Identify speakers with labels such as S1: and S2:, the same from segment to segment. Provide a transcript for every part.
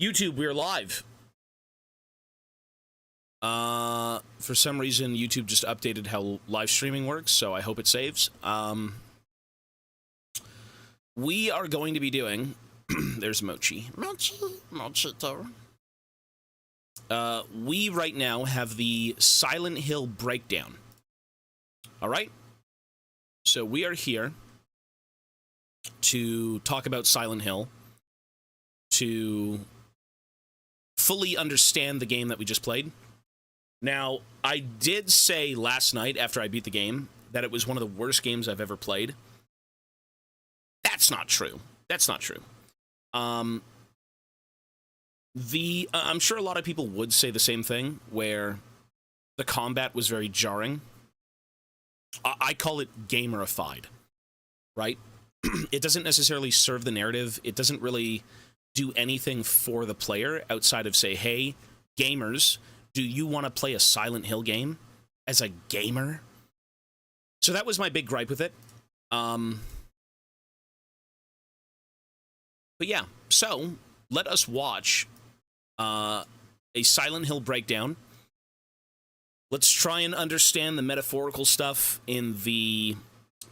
S1: YouTube, we're live. For some reason, YouTube just updated how live streaming works, so I hope it saves. We are going to be doing... There's Mochi. Mochito. We right now have the Silent Hill breakdown. Alright? So we are here to talk about Silent Hill, to fully understand the game that we just played. Now, I did say last night after I beat the game that it was one of the worst games I've ever played. That's not true. That's not true. I'm sure a lot of people would say the same thing, where the combat was very jarring. I call it gamerified, right? It doesn't necessarily serve the narrative. It doesn't really do anything for the player outside of say, hey, gamers, do you want to play a Silent Hill game as a gamer? So that was my big gripe with it. But yeah, so let us watch a Silent Hill breakdown. Let's try and understand the metaphorical stuff in the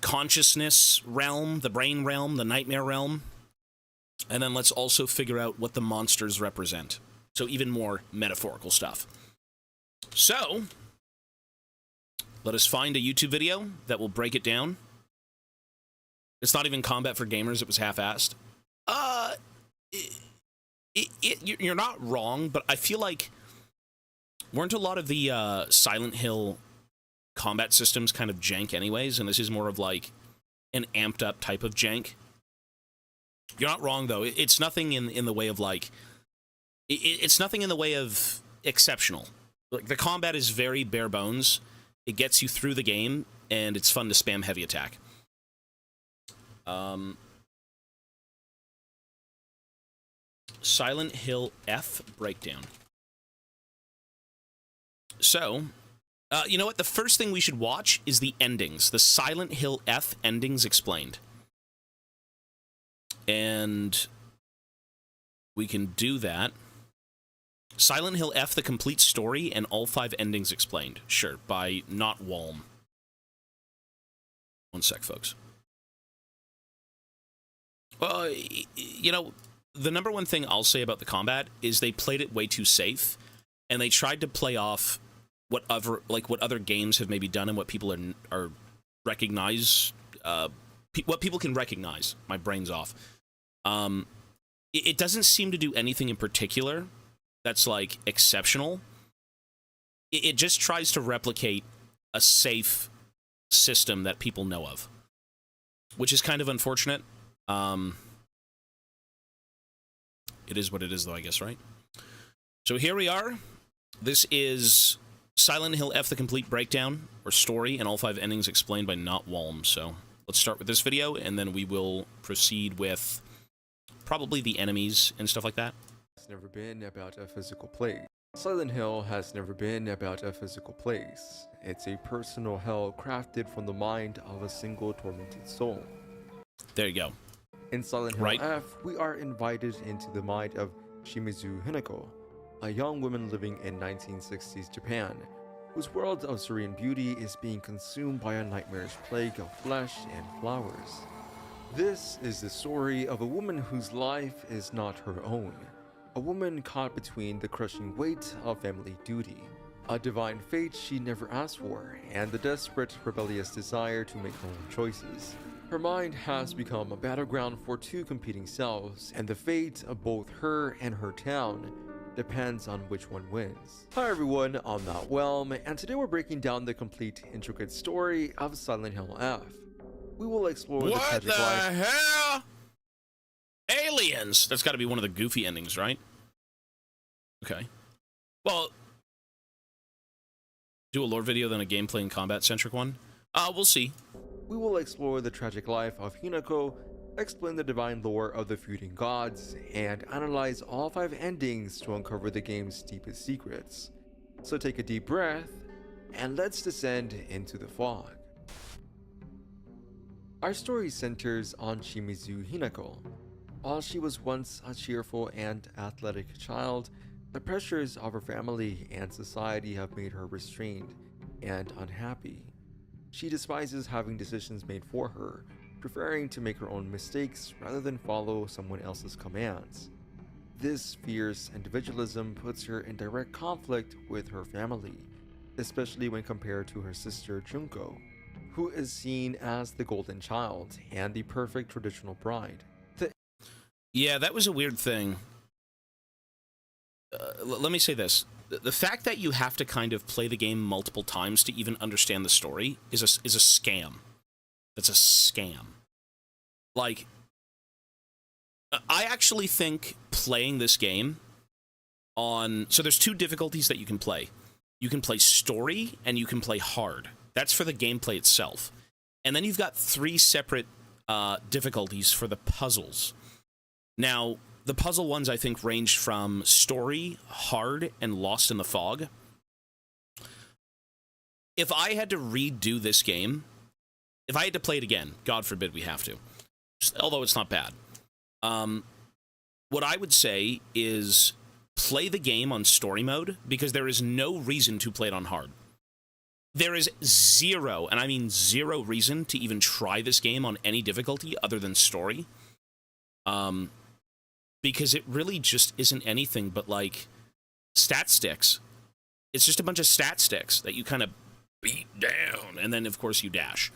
S1: consciousness realm, the brain realm, the nightmare realm. And then let's also figure out what the monsters represent. So even more metaphorical stuff. So, let us find a YouTube video that will break it down. It's not even combat for gamers, it was half-assed. You're not wrong, but I feel like weren't a lot of the Silent Hill combat systems kind of jank anyways, and this is more of like an amped up type of jank. You're not wrong though. It's nothing in the way of like it's nothing in the way of exceptional. Like the combat is very bare bones. It gets you through the game and it's fun to spam heavy attack. Silent Hill F breakdown. So, you know what? The first thing we should watch is the endings. The Silent Hill F endings explained. And we can do that. Silent Hill F, the complete story, and all 5 endings explained. Sure, by Not Walm. One sec, folks. Well, you know, the number one thing I'll say about the combat is they played it way too safe, and they tried to play off what other games have maybe done and what people are recognize, what people can recognize. My brain's off. It doesn't seem to do anything in particular that's like exceptional. It just tries to replicate a safe system that people know of, which is kind of unfortunate. It is what it is, though, I guess, right? So here we are. This is Silent Hill F, the complete breakdown, or story, and all 5 endings explained by Not Walm. So let's start with this video, and then we will proceed with probably the enemies and stuff like that.
S2: It's never been about a physical place. Silent Hill has never been about a physical place. It's a personal hell crafted from the mind of a single tormented soul.
S1: There you go.
S2: In Silent Hill F, we are invited into the mind of Shimizu Hinako, a young woman living in 1960s Japan, whose world of serene beauty is being consumed by a nightmarish plague of flesh and flowers. This is the story of a woman whose life is not her own, a woman caught between the crushing weight of family duty, a divine fate she never asked for, and the desperate, rebellious desire to make her own choices. Her mind has become a battleground for 2 competing selves, and the fate of both her and her town depends on which one wins. Hi everyone, I'm Not Whelm, and today we're breaking down the complete, intricate story of Silent Hill F. We will explore the tragic life.
S1: What the hell? Aliens! That's got to be one of the goofy endings, right? Okay. Well, do a lore video, then a gameplay and combat-centric one? We'll see.
S2: We will explore the tragic life of Hinako, explain the divine lore of the feuding gods, and analyze all 5 endings to uncover the game's deepest secrets. So take a deep breath, and let's descend into the fog. Our story centers on Shimizu Hinako, While she was once a cheerful and athletic child, the pressures of her family and society have made her restrained and unhappy. She despises having decisions made for her, preferring to make her own mistakes rather than follow someone else's commands. This fierce individualism puts her in direct conflict with her family, especially when compared to her sister Junko, who is seen as the golden child and the perfect traditional bride.
S1: Yeah, that was a weird thing. Let me say this. The fact that you have to kind of play the game multiple times to even understand the story is a scam. That's a scam. Like, I actually think playing this game on... So there's two difficulties that you can play. You can play story, and you can play hard. That's for the gameplay itself. And then you've got three separate difficulties for the puzzles. Now, the puzzle ones, I think, range from story, hard, and lost in the fog. If I had to redo this game, if I had to play it again, God forbid we have to, although it's not bad, what I would say is play the game on story mode, because there is no reason to play it on hard. There is zero, and I mean zero reason to even try this game on any difficulty other than story. Because it really just isn't anything but, like, stat sticks. It's just a bunch of stat sticks that you kind of beat down, and then, of course, you dash.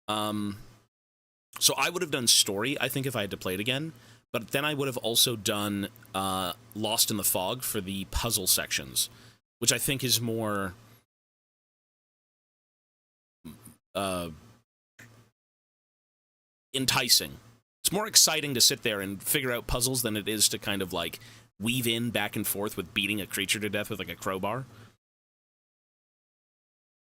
S1: So I would have done story, I think, if I had to play it again, but then I would have also done Lost in the Fog for the puzzle sections, which I think is more... enticing. It's more exciting to sit there and figure out puzzles than it is to kind of, like, weave in back and forth with beating a creature to death with, like, a crowbar.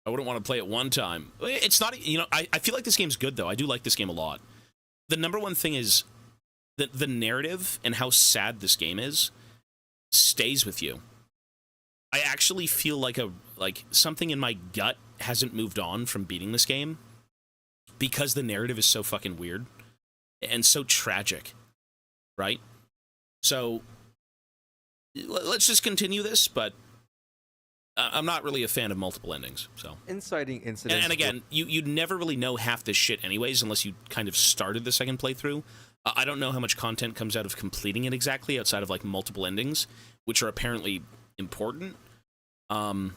S1: I wouldn't want to play it one time. It's not, you know, I feel like this game's good, though. I do like this game a lot. The number one thing is that the narrative and how sad this game is stays with you. I actually feel like something in my gut hasn't moved on from beating this game because the narrative is so fucking weird and so tragic, right? So let's just continue this, but I'm not really a fan of multiple endings. So
S2: Inciting incidents.
S1: And again, you'd never really know half this shit anyways unless you kind of started the second playthrough. I don't know how much content comes out of completing it exactly outside of, like, multiple endings, which are apparently important. But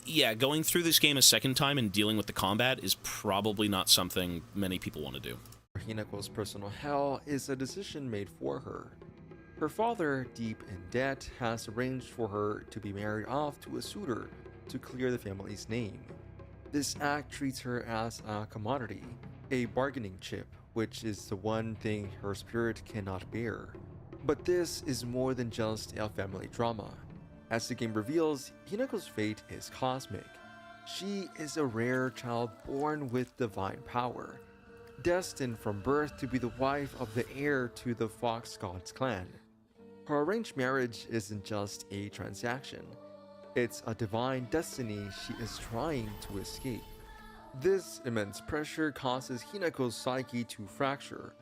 S1: yeah, going through this game a second time and dealing with the combat is probably not something many people want to do.
S2: Hinako's personal hell is a decision made for her. Her father, deep in debt, has arranged for her to be married off to a suitor to clear the family's name. This act treats her as a commodity, a bargaining chip, which is the one thing her spirit cannot bear. But this is more than just a family drama. As the game reveals, Hinako's fate is cosmic. She is a rare child born with divine power, destined from birth to be the wife of the heir to the Fox Gods clan. Her arranged marriage isn't just a transaction, it's a divine destiny she is trying to escape. This immense pressure causes Hinako's psyche to fracture.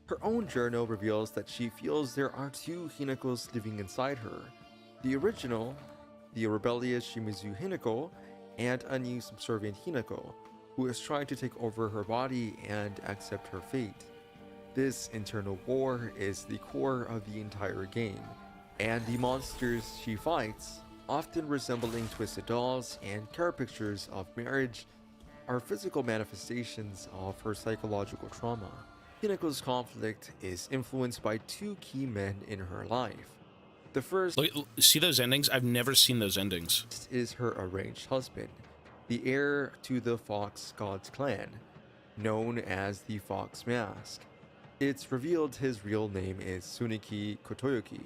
S2: Her own journal reveals that she feels there are two Hinakos living inside her. The original, the rebellious Shimizu Hinako, and a new subservient Hinako, who is trying to take over her body and accept her fate. This internal war is the core of the entire game, and the monsters she fights, often resembling twisted dolls and caricatures of marriage, are physical manifestations of her psychological trauma. Hinako's conflict is influenced by two key men in her life. The first...
S1: Look, see those endings? I've never seen those endings.
S2: ...is her arranged husband, the heir to the Fox Gods clan, known as the Fox Mask. It's revealed his real name is Tsuneki Kotoyoki,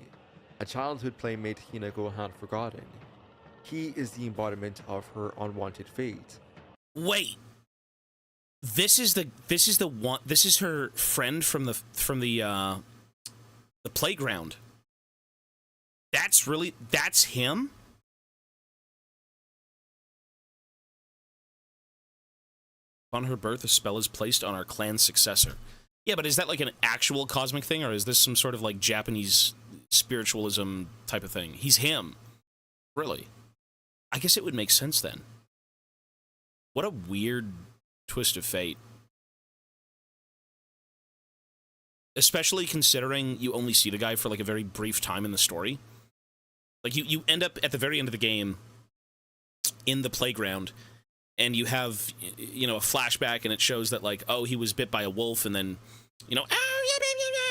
S2: a childhood playmate Hinako had forgotten. He is the embodiment of her unwanted fate.
S1: Wait. This is her friend from the playground. That's him? Upon her birth, a spell is placed on our clan's successor. Yeah, but is that like an actual cosmic thing, or is this some sort of like Japanese spiritualism type of thing? He's him. Really? I guess it would make sense then. What a weird twist of fate. Especially considering you only see the guy for like a very brief time in the story. Like you end up at the very end of the game in the playground, and you have, you know, a flashback, and it shows that like, oh, he was bit by a wolf, and then, you know,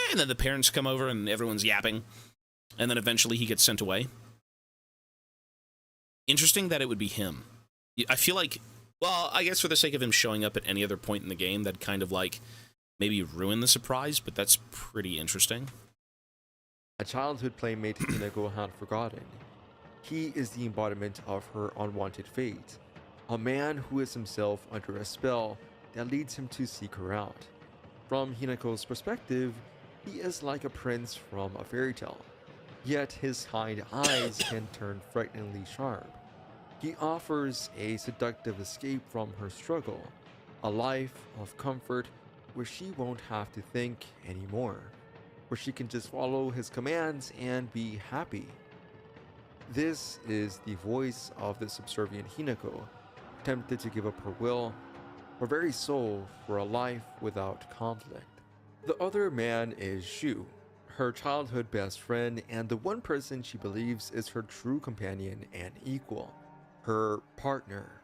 S1: and then the parents come over and everyone's yapping, and then eventually he gets sent away. Interesting that it would be him. I feel like, well, I guess for the sake of him showing up at any other point in the game, that'd kind of like maybe ruin the surprise, but that's pretty interesting.
S2: A childhood playmate Hinako had forgotten. He is the embodiment of her unwanted fate. A man who is himself under a spell that leads him to seek her out. From Hinako's perspective, he is like a prince from a fairy tale. Yet his kind eyes can turn frighteningly sharp. He offers a seductive escape from her struggle, a life of comfort where she won't have to think anymore, where she can just follow his commands and be happy. This is the voice of the subservient Hinako, tempted to give up her will, her very soul, for a life without conflict. The other man is Shu, her childhood best friend and the one person she believes is her true companion and equal, her partner.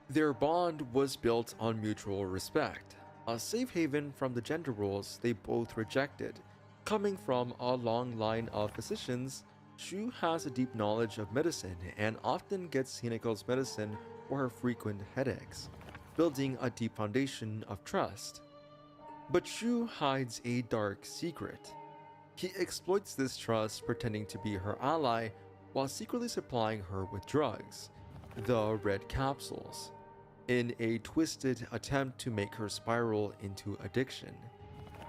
S2: Their bond was built on mutual respect, a safe haven from the gender roles they both rejected. Coming from a long line of physicians, Shu has a deep knowledge of medicine and often gets Hinako's medicine for her frequent headaches, building a deep foundation of trust. But Shu hides a dark secret. He exploits this trust, pretending to be her ally while secretly supplying her with drugs, the red capsules, in a twisted attempt to make her spiral into addiction.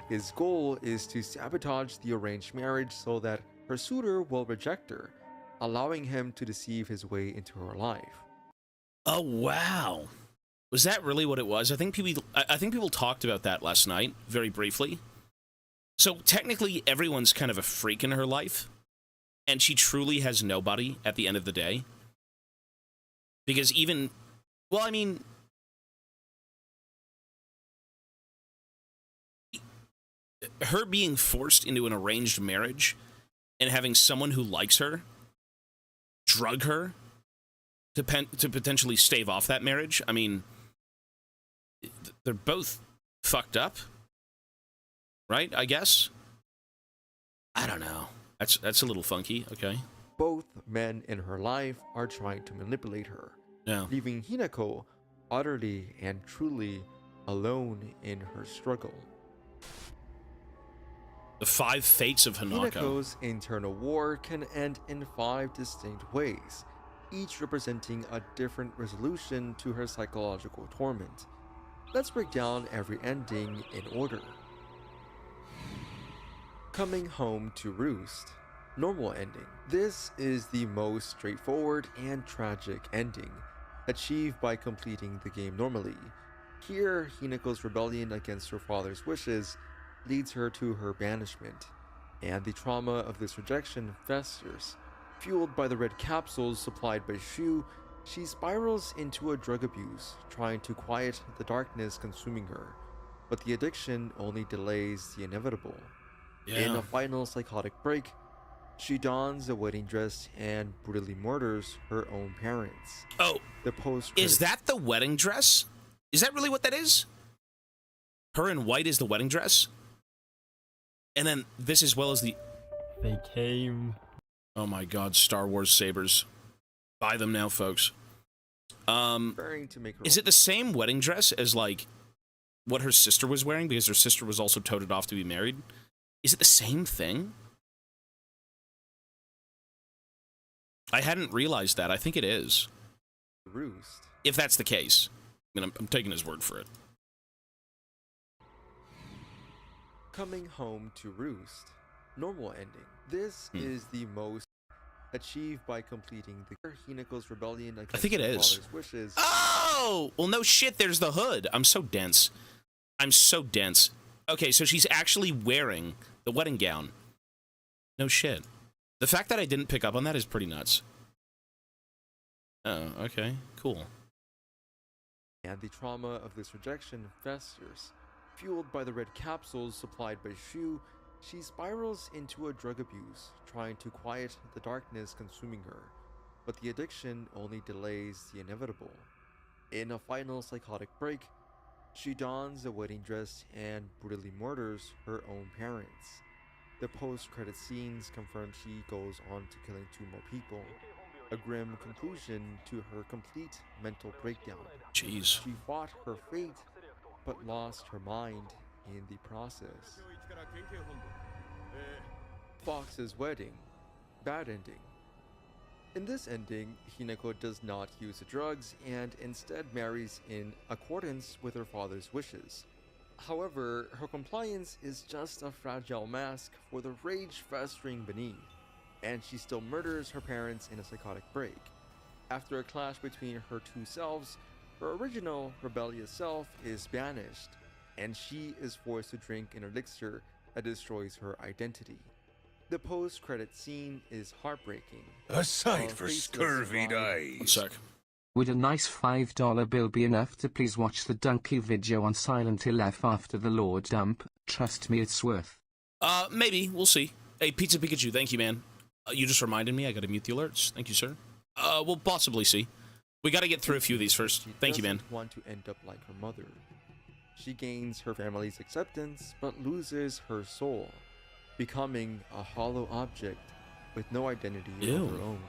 S2: His goal is to sabotage the arranged marriage so that her suitor will reject her, allowing him to deceive his way into her life.
S1: Oh, wow. Was that really what it was? I think people talked about that last night, very briefly. So technically, everyone's kind of a freak in her life, and she truly has nobody at the end of the day. Because even, well, I mean, her being forced into an arranged marriage and having someone who likes her drug her to potentially stave off that marriage, I mean, they're both fucked up, right? I guess. I don't know. That's a little funky. Okay.
S2: Both men in her life are trying to manipulate her, leaving Hinako utterly and truly alone in her struggle.
S1: The 5 fates of Hinako.
S2: Hinako's internal war can end in 5 distinct ways, each representing a different resolution to her psychological torment. Let's break down every ending in order. Coming home to roost. Normal ending. This is the most straightforward and tragic ending, achieved by completing the game normally. Here, Hinako's rebellion against her father's wishes leads her to her banishment, and the trauma of this rejection festers. Fueled by the red capsules supplied by Shu, she spirals into a drug abuse, trying to quiet the darkness consuming her, but the addiction only delays the inevitable. In a final psychotic break, she dons a wedding dress and brutally murders her own parents.
S1: Oh, is that the wedding dress? Is that really what that is? Her in white is the wedding dress? And then this as well as the...
S3: They came.
S1: Oh my god, Star Wars sabers. Buy them now, folks. Is it the same wedding dress as, like, what her sister was wearing? Because her sister was also toted off to be married? Is it the same thing? I hadn't realized that. I think it is.
S2: Roost.
S1: If that's the case. I mean, I'm taking his word for it.
S2: Coming home to roost. Normal ending. This is the most achieved by completing the Hinako's rebellion against
S1: I think it
S2: her
S1: is.
S2: father's wishes.
S1: Oh! Oh, well, no shit, there's the hood. I'm so dense. I'm so dense. Okay, so she's actually wearing the wedding gown. No shit. The fact that I didn't pick up on that is pretty nuts. Oh, okay, cool.
S2: And the trauma of this rejection festers. Fueled by the red capsules supplied by Shu, she spirals into a drug abuse, trying to quiet the darkness consuming her. But the addiction only delays the inevitable. In a final psychotic break, she dons a wedding dress and brutally murders her own parents. The post-credit scenes confirm she goes on to killing 2 more people, a grim conclusion to her complete mental breakdown.
S1: Jeez.
S2: She fought her fate, but lost her mind in the process. Fox's wedding. Bad ending. In this ending, Hinako does not use the drugs and instead marries in accordance with her father's wishes. However, her compliance is just a fragile mask for the rage festering beneath, and she still murders her parents in a psychotic break. After a clash between her 2 selves, her original rebellious self is banished, and she is forced to drink an elixir that destroys her identity. The post-credit scene is heartbreaking.
S4: A sight
S2: Our
S4: for
S2: faceless
S4: scurvied
S2: survive.
S1: One
S4: eyes.
S1: sec.
S5: Would a nice $5 bill be enough to please watch the Donkey video on Silent Hill F after the Lord dump? Trust me, it's worth.
S1: Maybe. We'll see. Hey, Pizza Pikachu, thank you, man. You just reminded me I gotta mute the alerts. Thank you, sir. We'll possibly see. We gotta get through a few of these first.
S2: She
S1: Thank you, man.
S2: doesn't want to end up like her mother. She gains her family's acceptance, but loses her soul, becoming a hollow object with no identity
S1: Ew.
S2: of her own.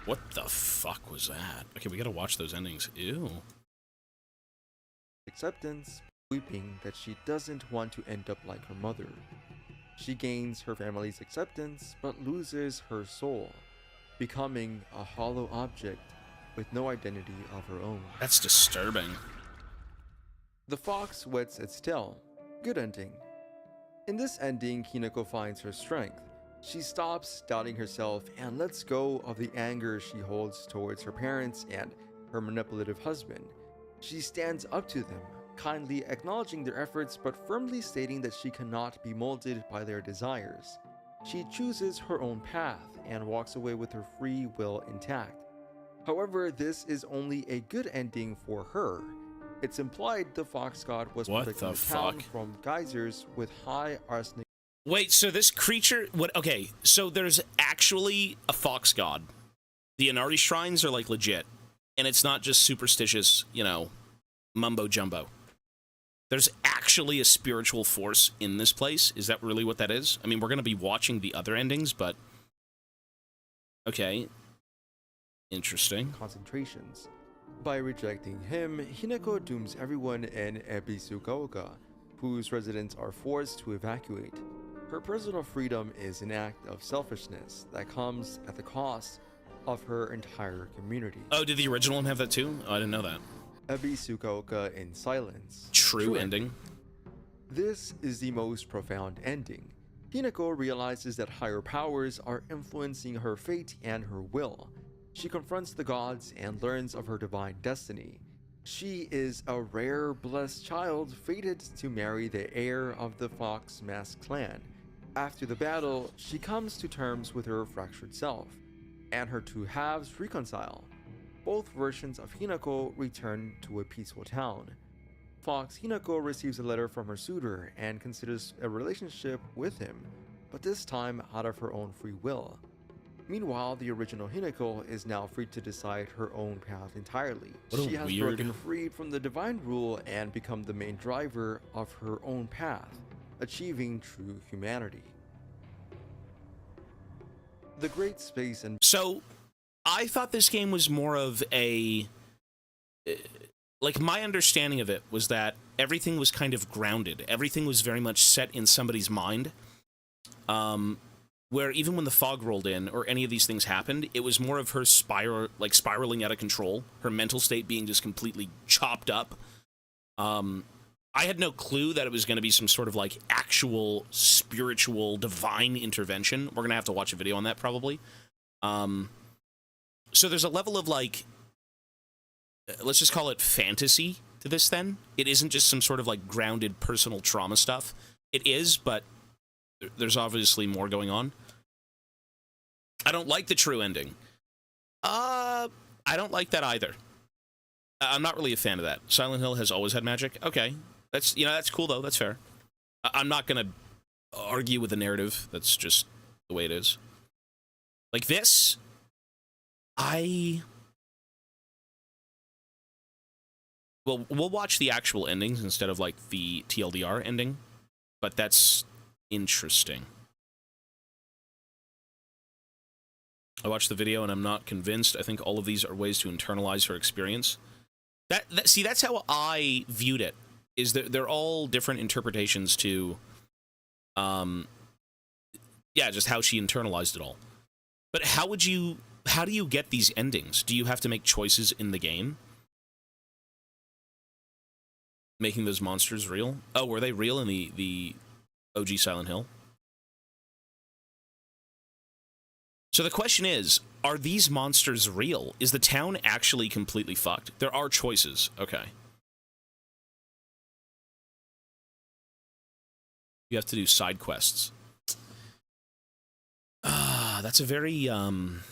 S1: What the fuck was that? Okay, we gotta watch those endings. Ew.
S2: Acceptance, weeping that she doesn't want to end up like her mother. She gains her family's acceptance, but loses her soul, becoming a hollow object with no identity of her own.
S1: That's disturbing.
S2: The fox wets its tail. Good ending. In this ending, Hinako finds her strength. She stops doubting herself and lets go of the anger she holds towards her parents and her manipulative husband. She stands up to them, kindly acknowledging their efforts but firmly stating that she cannot be molded by their desires. She chooses her own path and walks away with her free will intact. However, this is only a good ending for her. It's implied the fox god was
S1: What
S2: protecting
S1: the
S2: the town
S1: fuck?
S2: from geysers with high arsenic.
S1: Wait, so this creature... What? Okay, so there's actually a fox god. The Inari shrines are, like, legit. And it's not just superstitious, you know, mumbo-jumbo. There's actually a spiritual force in this place. Is that really what that is? I mean, we're going to be watching the other endings, but... Okay. Interesting.
S2: Concentrations. By rejecting him, Hinako dooms everyone in Ebisugaoka, whose residents are forced to evacuate. Her personal freedom is an act of selfishness that comes at the cost of her entire community.
S1: Oh, did the original one have that too? Oh, I didn't know that.
S2: Ebisugaoka in silence.
S1: True ending.
S2: This is the most profound ending. Hinako realizes that higher powers are influencing her fate and her will. She confronts the gods and learns of her divine destiny. She is a rare, blessed child fated to marry the heir of the Fox Mask clan. After the battle, she comes to terms with her fractured self, and her 2 halves reconcile. Both versions of Hinako return to a peaceful town. Fox Hinako receives a letter from her suitor and considers a relationship with him, but this time out of her own free will. Meanwhile, the original Hinako is now free to decide her own path entirely.
S1: What a
S2: She has
S1: weird-
S2: broken free from the divine rule and become the main driver of her own path, achieving true humanity. The Great Space and
S1: So, I thought this game was more of a... Like, my understanding of it was that everything was kind of grounded. Everything was very much set in somebody's mind. Where even when the fog rolled in, or any of these things happened, it was more of her spiraling out of control. Her mental state being just completely chopped up. I had no clue that it was going to be some sort of, like, actual spiritual divine intervention. We're going to have to watch a video on that, probably. So there's a level of, like, let's just call it fantasy to this then. It isn't just some sort of like grounded personal trauma stuff. It is, but there's obviously more going on. I don't like the true ending. I don't like that either. I'm not really a fan of that. Silent Hill has always had magic. Okay. That's cool though. That's fair. I'm not going to argue with the narrative. That's just the way it is. Like this, well, we'll watch the actual endings instead of like the TLDR ending, but that's interesting. I watched the video and I'm not convinced. I think all of these are ways to internalize her experience. See, that's how I viewed it. Is that they're all different interpretations to, just how she internalized it all. But how do you get these endings? Do you have to make choices in the game? Making those monsters real? Oh, were they real in the OG Silent Hill? So the question is, are these monsters real? Is the town actually completely fucked? There are choices. Okay. You have to do side quests. That's a very, I'm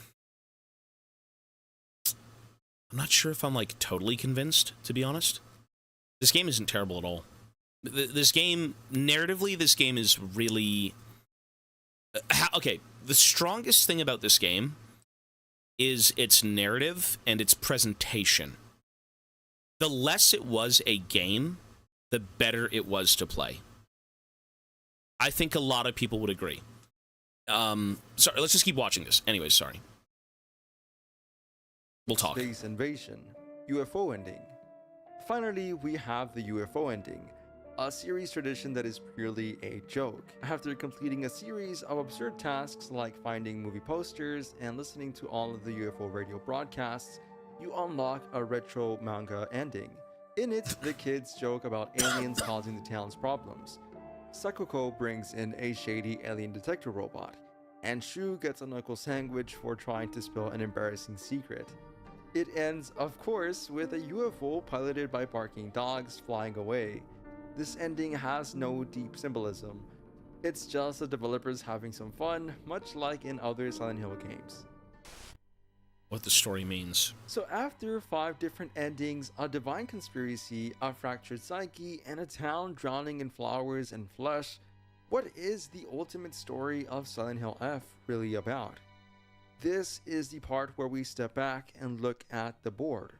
S1: not sure if I'm, like, totally convinced, to be honest. This game isn't terrible at all. This game, narratively, this game is really... okay, the strongest thing about this game is its narrative and its presentation. The less it was a game, the better it was to play. I think a lot of people would agree. Sorry, let's just keep watching this. Anyways, sorry. We'll talk.
S2: Space invasion, UFO ending. Finally, we have the UFO ending, a series tradition that is purely a joke. After completing a series of absurd tasks like finding movie posters and listening to all of the UFO radio broadcasts, you unlock a retro manga ending. In it, the kids joke about aliens causing the town's problems. Sakuko brings in a shady alien detector robot, and Shu gets a knuckle sandwich for trying to spill an embarrassing secret. It ends, of course, with a UFO piloted by barking dogs flying away. This ending has no deep symbolism. It's just the developers having some fun, much like in other Silent Hill games.
S1: What the story means.
S2: So after 5 different endings, a divine conspiracy, a fractured psyche, and a town drowning in flowers and flesh, what is the ultimate story of Silent Hill F really about? This is the part where we step back and look at the board.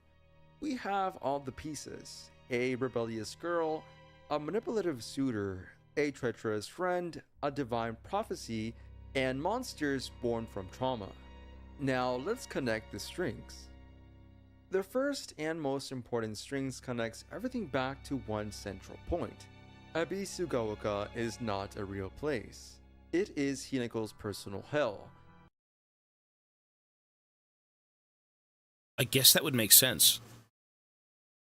S2: We have all the pieces: a rebellious girl, a manipulative suitor, a treacherous friend, a divine prophecy, and monsters born from trauma. Now let's connect the strings. The first and most important strings connects everything back to one central point. Abisugaoka is not a real place. It is Hineko's personal hell.
S1: I guess that would make sense.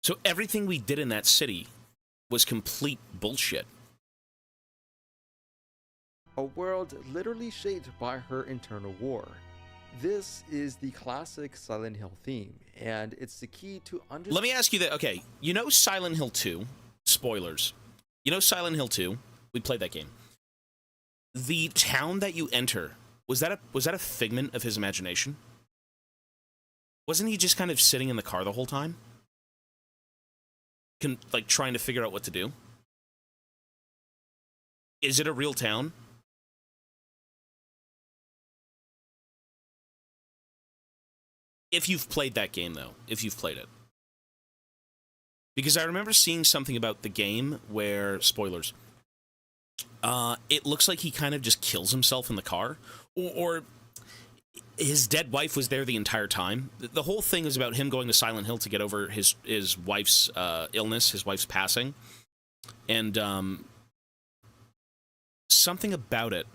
S1: So everything we did in that city was complete bullshit.
S2: A world literally shaped by her internal war. This is the classic Silent Hill theme, and it's the key to understanding.
S1: Let me ask you that. Okay, you know Silent Hill 2? Spoilers. You know Silent Hill 2? We played that game. The town that you enter, was that a figment of his imagination? Wasn't he just kind of sitting in the car the whole time? Like trying to figure out what to do? Is it a real town? If you've played that game, though. If you've played it. Because I remember seeing something about the game where, spoilers, it looks like he kind of just kills himself in the car. Or his dead wife was there the entire time. The whole thing is about him going to Silent Hill to get over his wife's illness, his wife's passing. And something about it,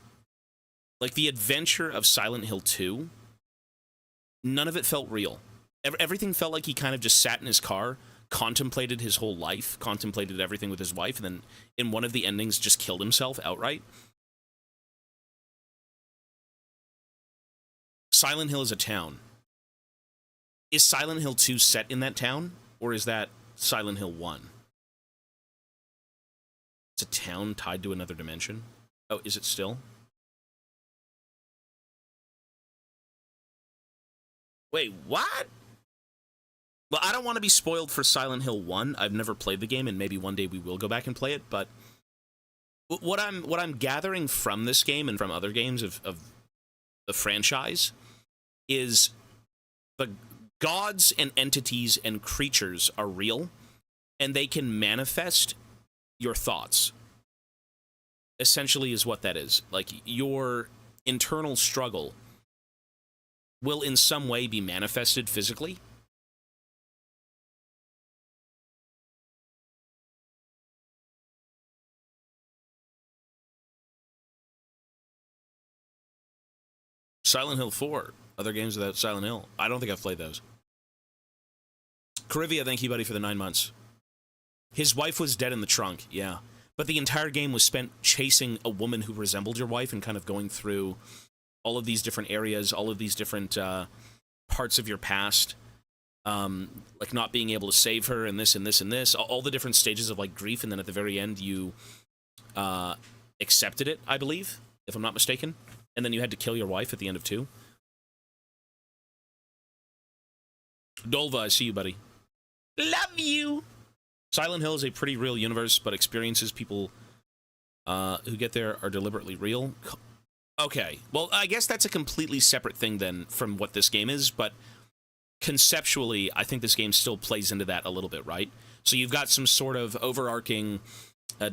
S1: like the adventure of Silent Hill 2, none of it felt real. Everything felt like he kind of just sat in his car, contemplated his whole life, contemplated everything with his wife, and then in one of the endings just killed himself outright. Silent Hill is a town. Is Silent Hill 2 set in that town, or is that Silent Hill 1? It's a town tied to another dimension? Oh, is it still? Wait, what? Well, I don't want to be spoiled for Silent Hill 1. I've never played the game, and maybe one day we will go back and play it, but what I'm gathering from this game and from other games of the franchise is the gods and entities and creatures are real, and they can manifest your thoughts. Essentially is what that is. Like, your internal struggle will in some way be manifested physically. Silent Hill 4. Other games without Silent Hill. I don't think I've played those. Carivia, thank you, buddy, for the 9 months. His wife was dead in the trunk, yeah. But the entire game was spent chasing a woman who resembled your wife and kind of going through all of these different areas, all of these different parts of your past. Like not being able to save her and this and this and this. All the different stages of like grief, and then at the very end you accepted it, I believe, if I'm not mistaken. And then you had to kill your wife at the end of 2. Dolva, I see you, buddy. Love you! Silent Hill is a pretty real universe, but experiences people who get there are deliberately real. Okay, well, I guess that's a completely separate thing then from what this game is, but conceptually, I think this game still plays into that a little bit, right? So you've got some sort of overarching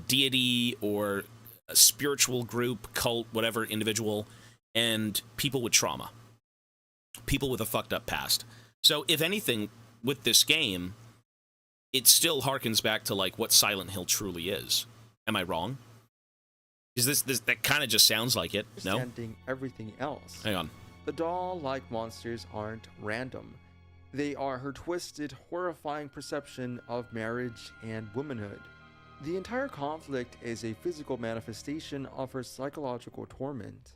S1: deity or a spiritual group, cult, whatever, individual, and people with trauma. People with a fucked up past. So if anything, with this game, it still harkens back to like what Silent Hill truly is. Am I wrong? Is this that kind of just sounds like it? No.
S2: Understanding everything else.
S1: Hang on.
S2: The doll-like monsters aren't random. They are her twisted, horrifying perception of marriage and womanhood. The entire conflict is a physical manifestation of her psychological torment.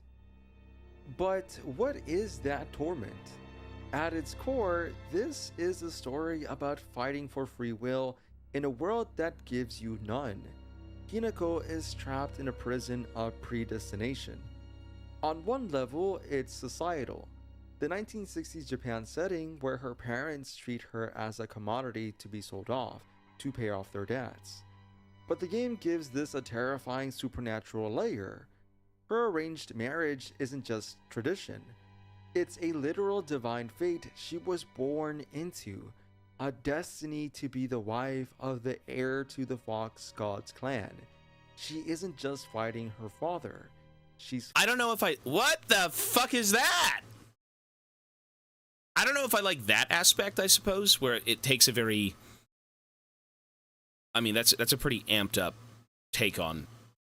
S2: But what is that torment? At its core, this is a story about fighting for free will in a world that gives you none. Hinako is trapped in a prison of predestination. On one level, it's societal. The 1960s Japan setting where her parents treat her as a commodity to be sold off to pay off their debts. But the game gives this a terrifying supernatural layer. Her arranged marriage isn't just tradition. It's a literal divine fate she was born into, a destiny to be the wife of the heir to the Fox Gods clan. She isn't just fighting her father. I don't know if what the fuck is that?
S1: I don't know if I like that aspect, I suppose, where it takes a very... I mean, that's a pretty amped up take on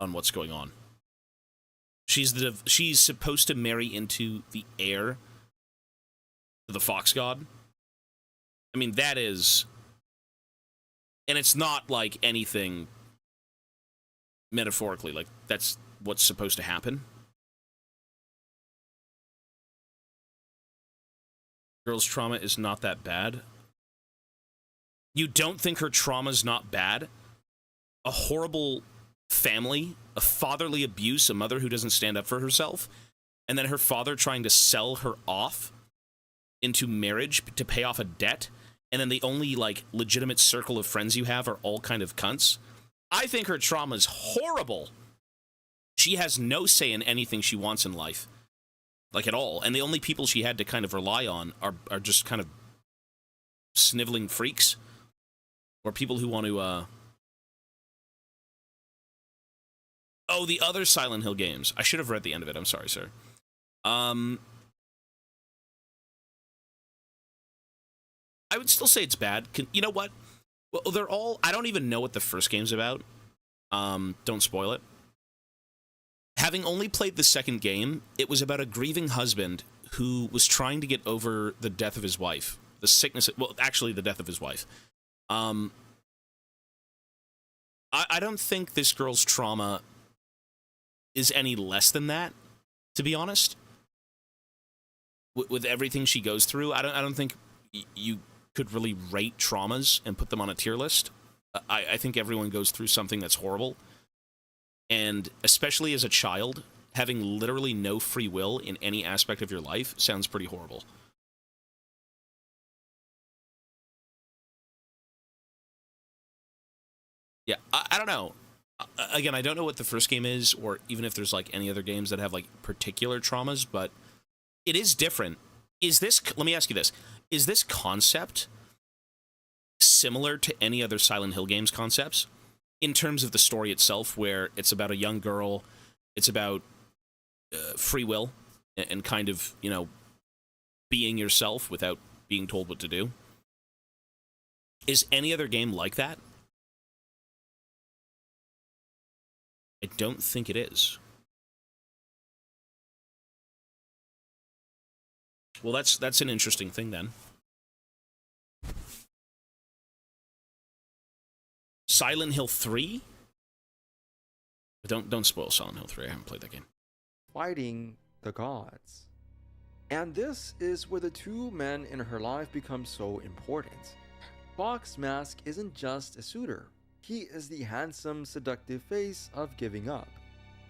S1: what's going on. She's supposed to marry into the heir to the Fox God. I mean, that is... And it's not like anything metaphorically, like that's what's supposed to happen. Girl's trauma is not that bad. You don't think her trauma's not bad? A horrible family, a fatherly abuse, a mother who doesn't stand up for herself, and then her father trying to sell her off into marriage to pay off a debt, and then the only, like, legitimate circle of friends you have are all kind of cunts. I think her trauma's horrible. She has no say in anything she wants in life. Like, at all. And the only people she had to kind of rely on are just kind of sniveling freaks. Or people who want to, Oh, the other Silent Hill games. I should have read the end of it. I'm sorry, sir. I would still say it's bad. You know what? Well, they're all... I don't even know what the first game's about. Don't spoil it. Having only played the second game, it was about a grieving husband who was trying to get over the death of his wife. The sickness... Well, actually, the death of his wife. I don't think this girl's trauma is any less than that, to be honest. With everything she goes through, I don't think you could really rate traumas and put them on a tier list. I think everyone goes through something that's horrible. And especially as a child, having literally no free will in any aspect of your life sounds pretty horrible. Yeah, I don't know. Again, I don't know what the first game is, or even if there's like any other games that have like particular traumas, but it is different. Is this, let me ask you this, is this concept similar to any other Silent Hill games concepts in terms of the story itself, where it's about a young girl, it's about free will and kind of, you know, being yourself without being told what to do? Is any other game like that? I don't think it is. Well, that's an interesting thing then. Silent Hill 3? Don't spoil Silent Hill 3. I haven't played that game.
S2: Fighting the gods. And this is where the two men in her life become so important. Fox Mask isn't just a suitor. He is the handsome, seductive face of giving up.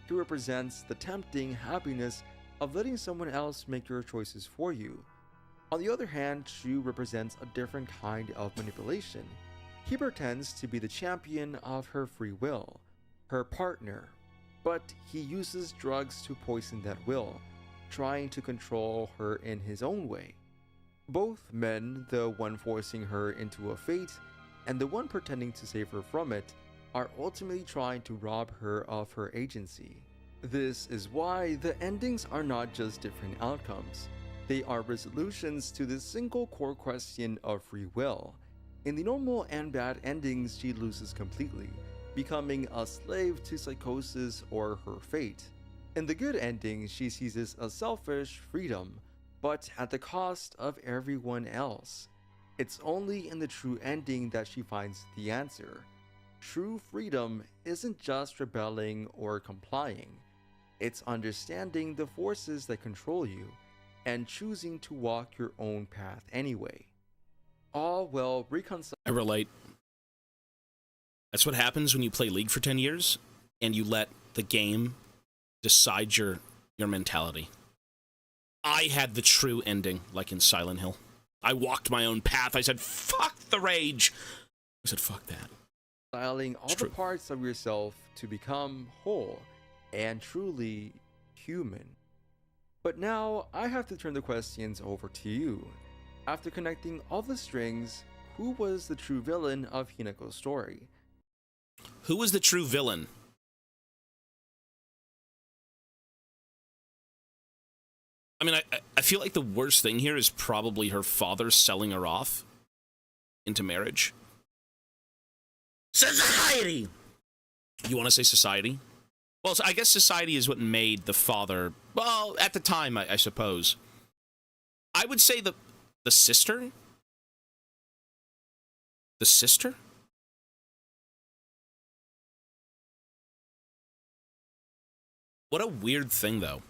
S2: He represents the tempting happiness of letting someone else make your choices for you. On the other hand, Shu represents a different kind of manipulation. He pretends to be the champion of her free will, her partner, but he uses drugs to poison that will, trying to control her in his own way. Both men, the one forcing her into a fate and the one pretending to save her from it, are ultimately trying to rob her of her agency. This is why the endings are not just different outcomes. They are resolutions to the single core question of free will. In the normal and bad endings, she loses completely, becoming a slave to psychosis or her fate. In the good ending, she seizes a selfish freedom, but at the cost of everyone else. It's only in the true ending that she finds the answer. True freedom isn't just rebelling or complying. It's understanding the forces that control you and choosing to walk your own path anyway. All while reconciling.
S1: I relate. That's what happens when you play League for 10 years and you let the game decide your mentality. I had the true ending, like in Silent Hill. I walked my own path. I said, fuck the rage. I said, fuck that.
S2: Styling all the parts of yourself to become whole and truly human. But now I have to turn the questions over to you. After connecting all the strings, who was the true villain of Hineko's story?
S1: Who was the true villain? I mean, I feel like the worst thing here is probably her father selling her off into marriage. Society! You want to say society? Well, I guess society is what made the father, well, at the time, I suppose. I would say the sister? The sister? What a weird thing, though.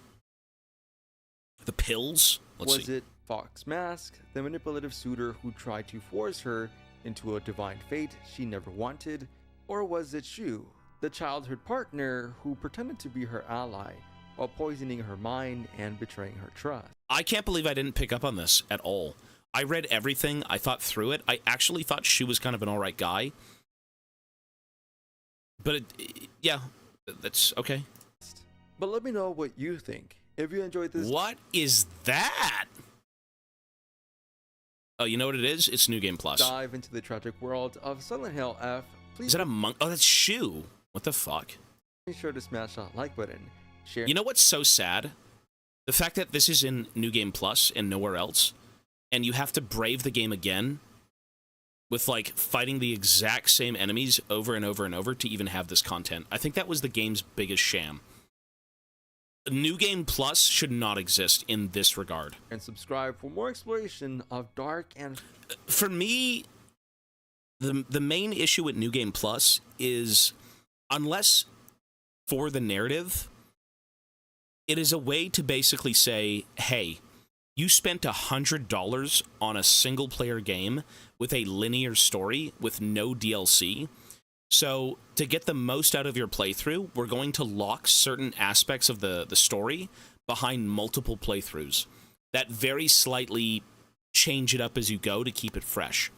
S1: The pills?
S2: Was it Fox Mask, the manipulative suitor who tried to force her into a divine fate she never wanted? Or was it Shu, the childhood partner who pretended to be her ally while poisoning her mind and betraying her trust?
S1: I can't believe I didn't pick up on this at all. I read everything, I thought through it. I actually thought Shu was kind of an alright guy. But, yeah, that's okay.
S2: But let me know what you think. If you enjoyed this...
S1: What is that? Oh, you know what it is? It's New Game Plus.
S2: Dive into the tragic world of Silent Hill F. Please...
S1: Is that a monk? Oh, that's Shu. What the fuck?
S2: Be sure to smash that like button. Share...
S1: You know what's so sad? The fact that this is in New Game Plus and nowhere else, and you have to brave the game again with, like, fighting the exact same enemies over and over and over to even have this content. I think that was the game's biggest sham. New Game Plus should not exist in this regard.
S2: And subscribe for more exploration of dark and...
S1: For me, the main issue with New Game Plus is, unless for the narrative, it is a way to basically say, hey, You spent $100 on a single-player game with a linear story with no DLC. So to get the most out of your playthrough, we're going to lock certain aspects of the story behind multiple playthroughs that very slightly change it up as you go to keep it fresh.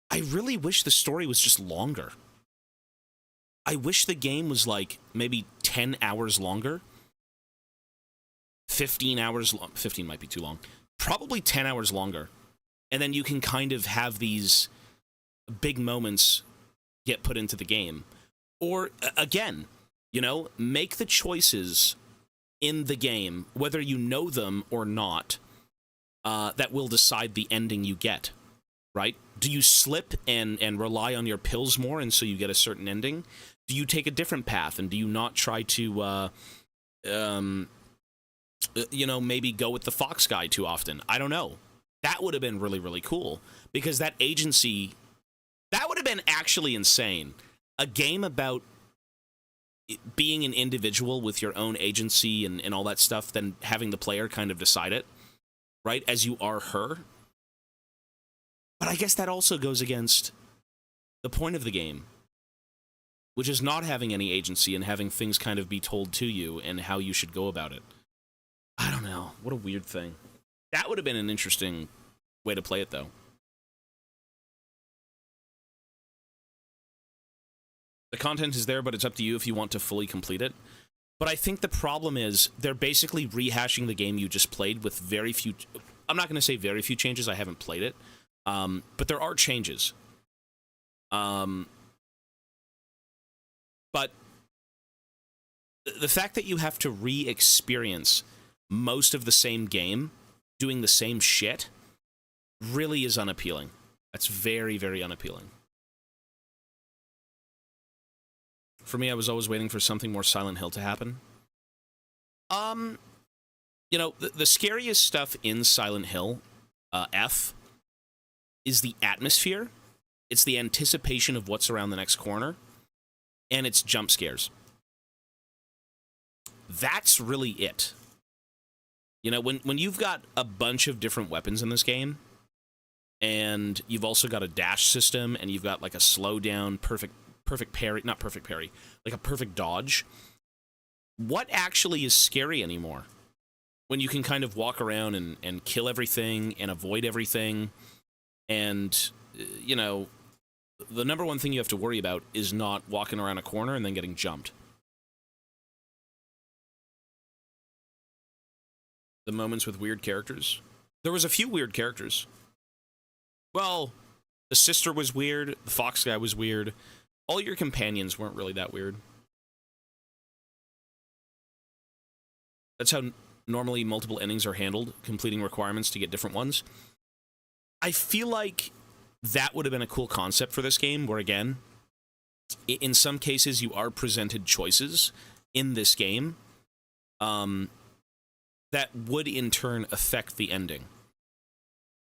S1: I really wish the story was just longer. I wish the game was like maybe 10 hours longer. 15 hours long. 15 might be too long. Probably 10 hours longer. And then you can kind of have these big moments get put into the game. Or, again, you know, make the choices in the game, whether you know them or not, that will decide the ending you get, right? Do you slip and rely on your pills more and so you get a certain ending? Do you take a different path and do you not try to, you know, maybe go with the Fox guy too often? I don't know. That would have been really, really cool because that agency, that would have been actually insane. A game about being an individual with your own agency and all that stuff, then having the player kind of decide it, right, as you are her. But I guess that also goes against the point of the game, which is not having any agency and having things kind of be told to you and how you should go about it. I don't know. What a weird thing. That would have been an interesting way to play it, though. The content is there, but it's up to you if you want to fully complete it. But I think the problem is they're basically rehashing the game you just played with very few... I'm not going to say very few changes. I haven't played it. But there are changes. But the fact that you have to re-experience most of the same game doing the same shit really is unappealing. That's very, very unappealing. For me, I was always waiting for something more Silent Hill to happen. You know, the scariest stuff in Silent Hill, F, is the atmosphere. It's the anticipation of what's around the next corner, and it's jump scares. That's really it. You know, when you've got a bunch of different weapons in this game, and you've also got a dash system, and you've got like a slow down, perfect parry, not perfect parry, like a perfect dodge, what actually is scary anymore? When you can kind of walk around and kill everything and avoid everything, and, you know, the number one thing you have to worry about is not walking around a corner and then getting jumped. The moments with weird characters. There was a few weird characters. Well, the sister was weird, the fox guy was weird. All your companions weren't really that weird. That's how normally multiple endings are handled, completing requirements to get different ones. I feel like that would have been a cool concept for this game, where, again, in some cases you are presented choices in this game that would in turn affect the ending,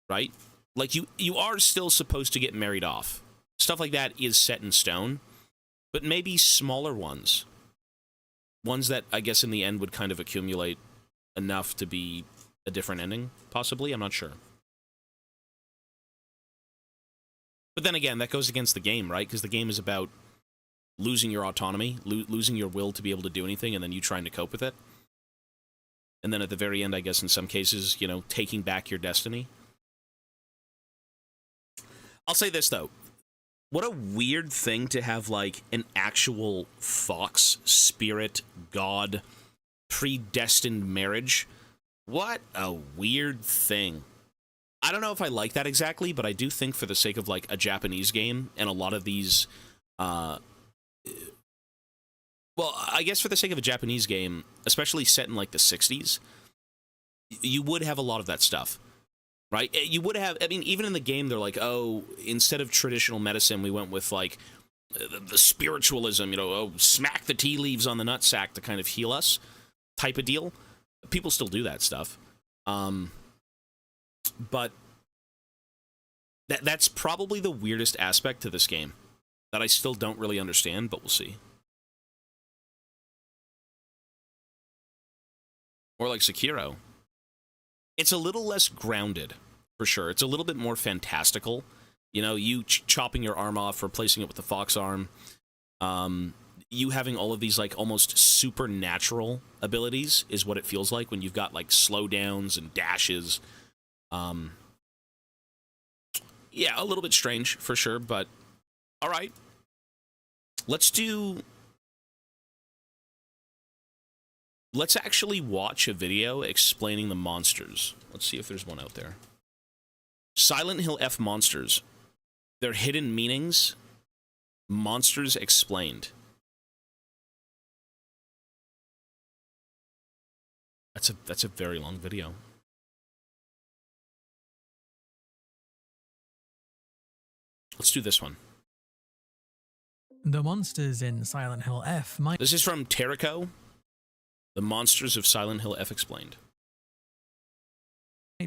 S1: right? Like, you are still supposed to get married off. Stuff like that is set in stone, but maybe smaller ones. Ones that, I guess, in the end would kind of accumulate enough to be a different ending, possibly? I'm not sure. But then again, that goes against the game, right? Because the game is about losing your autonomy, losing your will to be able to do anything, and then you trying to cope with it. And then at the very end, I guess in some cases, you know, taking back your destiny. I'll say this, though. What a weird thing to have, like, an actual fox, spirit, god, predestined marriage. What a weird thing. I don't know if I like that exactly, but I do think for the sake of, like, a Japanese game, and a lot of these, well, I guess for the sake of a Japanese game, especially set in, like, the 60s, you would have a lot of that stuff. Right? You would have, I mean, even in the game, they're like, oh, instead of traditional medicine, we went with, like, the spiritualism, you know, oh, smack the tea leaves on the nutsack to kind of heal us type of deal. People still do that stuff. But that's probably the weirdest aspect to this game that I still don't really understand, but we'll see. Or like Sekiro. It's a little less grounded, for sure. It's a little bit more fantastical. You know, you chopping your arm off, replacing it with the fox arm. You having all of these, like, almost supernatural abilities is what it feels like when you've got, like, slowdowns and dashes. Yeah, a little bit strange, for sure, but all right. Let's actually watch a video explaining the monsters. Let's see if there's one out there. Silent Hill F monsters. Their hidden meanings. Monsters explained. That's a very long video. Let's do this one.
S4: The monsters in Silent Hill F might
S1: This is from Terrico. The Monsters of Silent Hill F Explained.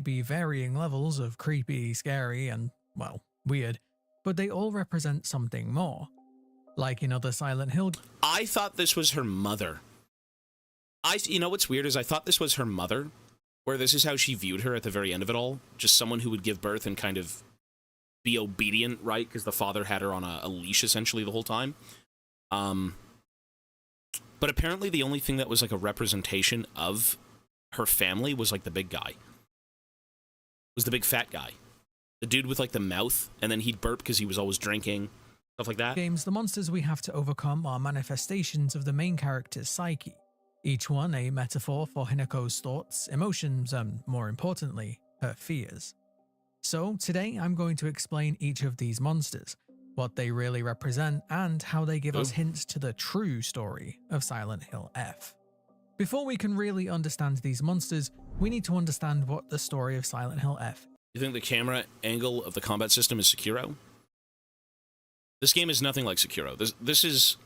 S4: be varying levels of creepy, scary, and, well, weird, but they all represent something more. Like in other Silent Hill
S1: I thought this was her mother. You know what's weird is I thought this was her mother, where this is how she viewed her at the very end of it all. Just someone who would give birth and kind of be obedient, right? Because the father had her on a leash essentially the whole time. But apparently the only thing that was like a representation of her family was like the big guy. Was the big fat guy. The dude with like the mouth, and then he'd burp because he was always drinking. Stuff like that.
S4: games, the monsters we have to overcome are manifestations of the main character's psyche, each one a metaphor for Hinako's thoughts, emotions, and, more importantly, her fears. So, today I'm going to explain each of these monsters, what they really represent, and how they give us hints to the true story of Silent Hill F. Before we can really understand these monsters, we need to understand what the story of Silent Hill F.
S1: You think the camera angle of the combat system is Sekiro? This game is nothing like Sekiro. This is...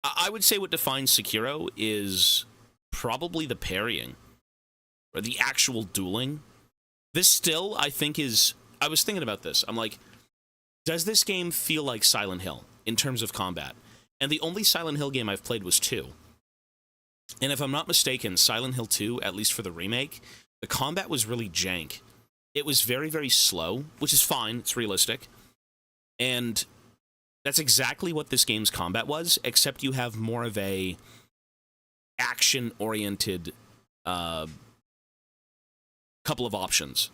S1: I would say what defines Sekiro is probably the parrying. Or the actual dueling. This still, I think, is... I was thinking about this. I'm like, does this game feel like Silent Hill in terms of combat? And the only Silent Hill game I've played was 2. And if I'm not mistaken, Silent Hill 2, at least for the remake, the combat was really jank. It was very, very slow, which is fine. It's realistic. And that's exactly what this game's combat was, except you have more of a action-oriented couple of options,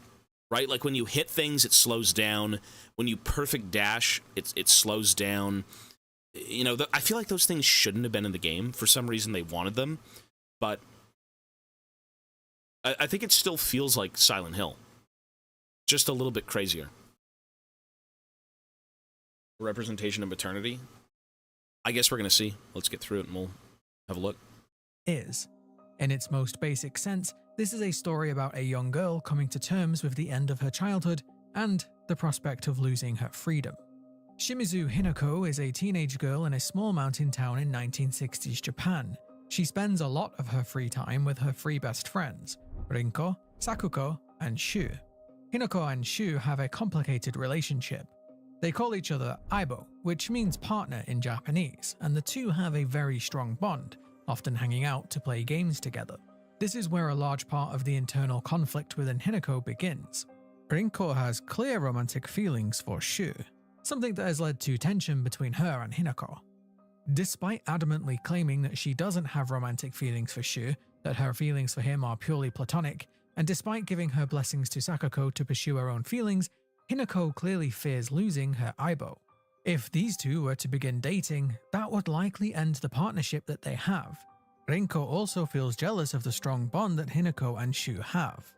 S1: right? Like when you hit things, it slows down. When you perfect dash, it slows down. You know, I feel like those things shouldn't have been in the game. For some reason, they wanted them. But I think it still feels like Silent Hill. Just a little bit crazier. Representation of maternity? I guess we're going to see. Let's get through it and we'll have a look.
S4: Is. In its most basic sense, this is a story about a young girl coming to terms with the end of her childhood and the prospect of losing her freedom. Shimizu Hinako is a teenage girl in a small mountain town in 1960s Japan. She spends a lot of her free time with her 3 best friends, Rinko, Sakuko, and Shu. Hinako and Shu have a complicated relationship. They call each other Aibo, which means partner in Japanese, and the two have a very strong bond, often hanging out to play games together. This is where a large part of the internal conflict within Hinako begins. Rinko has clear romantic feelings for Shu, something that has led to tension between her and Hinako. Despite adamantly claiming that she doesn't have romantic feelings for Shu, that her feelings for him are purely platonic, and despite giving her blessings to Sakuko to pursue her own feelings, Hinako clearly fears losing her Aibo. If these two were to begin dating, that would likely end the partnership that they have. Rinko also feels jealous of the strong bond that Hinako and Shu have,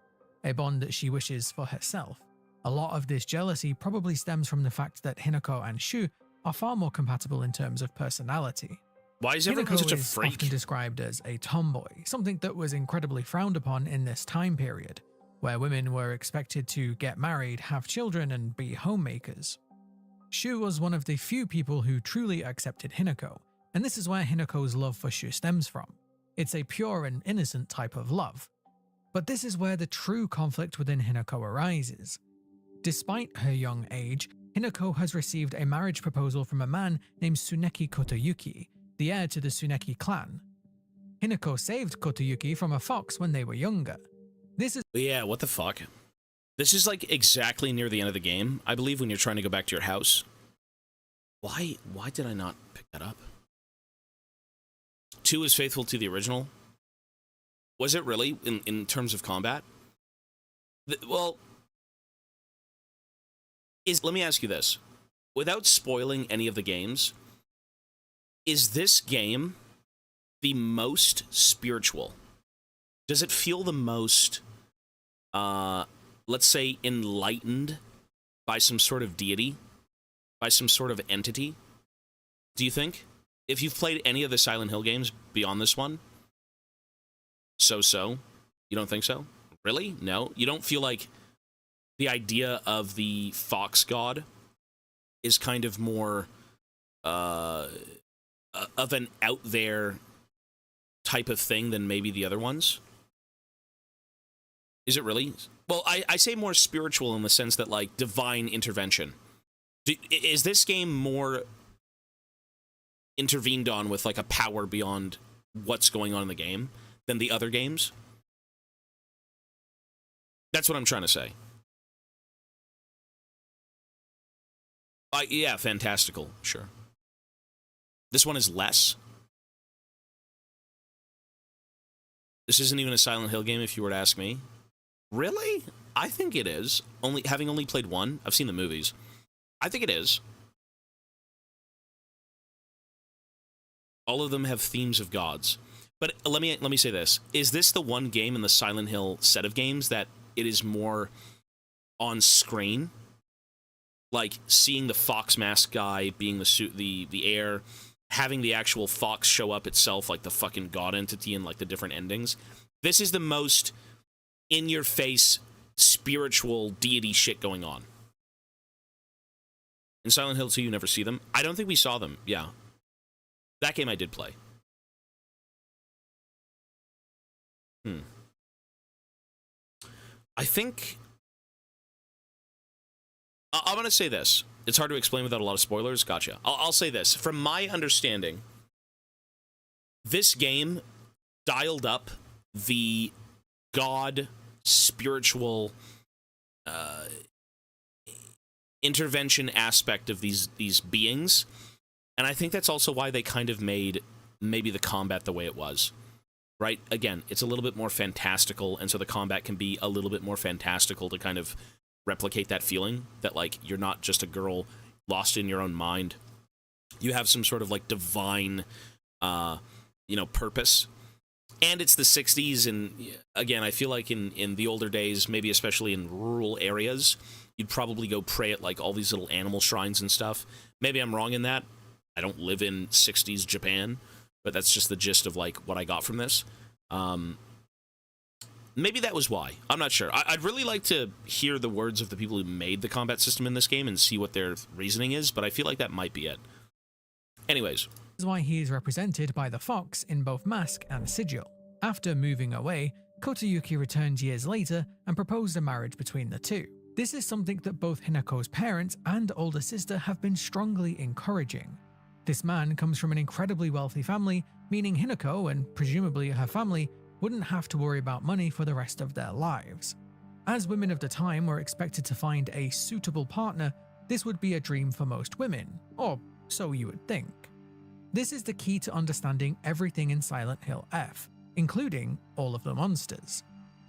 S4: a bond that she wishes for herself. A lot of this jealousy probably stems from the fact that Hinako and Shu are far more compatible in terms of personality.
S1: Why is everyone
S4: Hinako
S1: such a
S4: is
S1: freak?
S4: often described as a tomboy, something that was incredibly frowned upon in this time period, where women were expected to get married, have children, and be homemakers. Shu was one of the few people who truly accepted Hinako, and this is where Hinako's love for Shu stems from. It's a pure and innocent type of love. But this is where the true conflict within Hinako arises. Despite her young age, Hinako has received a marriage proposal from a man named Tsuneki Kotoyuki, the heir to the Tsuneki clan. Hinako saved Kotoyuki from a fox when they were younger. This is
S1: Yeah, what the fuck? This is like exactly near the end of the game, I believe, when you're trying to go back to your house. Why did I not pick that up? 2 is faithful to the original. Was it really in terms of combat? Well, let me ask you this. Without spoiling any of the games, is this game the most spiritual? Does it feel the most, let's say, enlightened by some sort of deity? By some sort of entity? Do you think? If you've played any of the Silent Hill games beyond this one, so? You don't think so? Really? No? You don't feel like the idea of the fox god is kind of more of an out there type of thing than maybe the other ones? Is it really? Well, I say more spiritual in the sense that, like, divine intervention. Is this game more intervened on with, like, a power beyond what's going on in the game than the other games? That's what I'm trying to say. Yeah, fantastical, sure. This one is less. This isn't even a Silent Hill game, if you were to ask me. Really? I think it is. Having only played one. I've seen the movies. I think it is. All of them have themes of gods. But let me say this. Is this the one game in the Silent Hill set of games that it is more on screen? Like seeing the fox mask guy being the suit, the heir, having the actual fox show up itself, like the fucking god entity and like the different endings. This is the most in-your-face spiritual deity shit going on. In Silent Hill 2, you never see them. I don't think we saw them, yeah. That game I did play. I think... I'm going to say this. It's hard to explain without a lot of spoilers. Gotcha. I'll say this. From my understanding, this game dialed up the god spiritual intervention aspect of these beings, and I think that's also why they kind of made maybe the combat the way it was. Right? Again, it's a little bit more fantastical, and so the combat can be a little bit more fantastical to kind of replicate that feeling that, like, you're not just a girl lost in your own mind. You have some sort of, like, divine, purpose. And it's the 60s, and again, I feel like in the older days, maybe especially in rural areas, you'd probably go pray at, like, all these little animal shrines and stuff. Maybe I'm wrong in that. I don't live in 60s Japan, but that's just the gist of, like, what I got from this. Maybe that was why. I'm not sure. I'd really like to hear the words of the people who made the combat system in this game and see what their reasoning is, but I feel like that might be it. Anyways.
S4: This is why he is represented by the fox in both Mask and Sigil. After moving away, Kotayuki returned years later and proposed a marriage between the two. This is something that both Hinako's parents and older sister have been strongly encouraging. This man comes from an incredibly wealthy family, meaning Hinako and presumably her family wouldn't have to worry about money for the rest of their lives. As women of the time were expected to find a suitable partner, this would be a dream for most women, or so you would think. This is the key to understanding everything in Silent Hill F, including all of the monsters.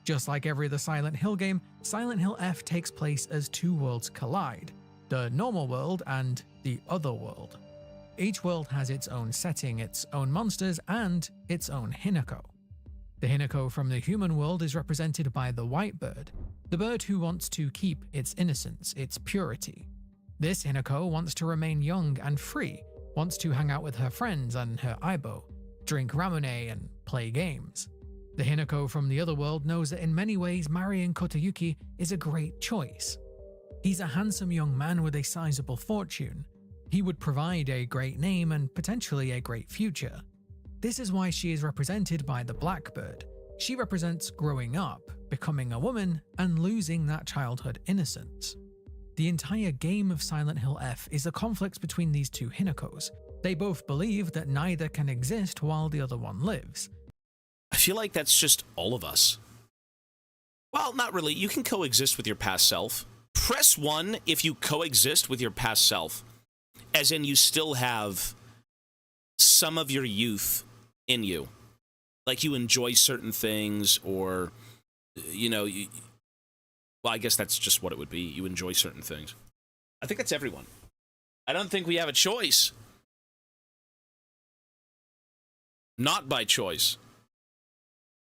S4: Just like every other Silent Hill game, Silent Hill F takes place as two worlds collide, the normal world and the other world. Each world has its own setting, its own monsters, and its own Hinako. The Hinako from the human world is represented by the white bird, the bird who wants to keep its innocence, its purity. This Hinako wants to remain young and free, wants to hang out with her friends and her aibo, drink ramune and play games. The Hinako from the other world knows that in many ways marrying Kotayuki is a great choice. He's a handsome young man with a sizable fortune. He would provide a great name and potentially a great future. This is why she is represented by the blackbird. She represents growing up, becoming a woman, and losing that childhood innocence. The entire game of Silent Hill F is a conflict between these two Hinakos. They both believe that neither can exist while the other one lives.
S1: I feel like that's just all of us. Well, not really. You can coexist with your past self. Press 1 if you coexist with your past self, as in you still have some of your youth in you. Like you enjoy certain things, or, well, I guess that's just what it would be. You enjoy certain things. I think that's everyone. I don't think we have a choice. Not by choice.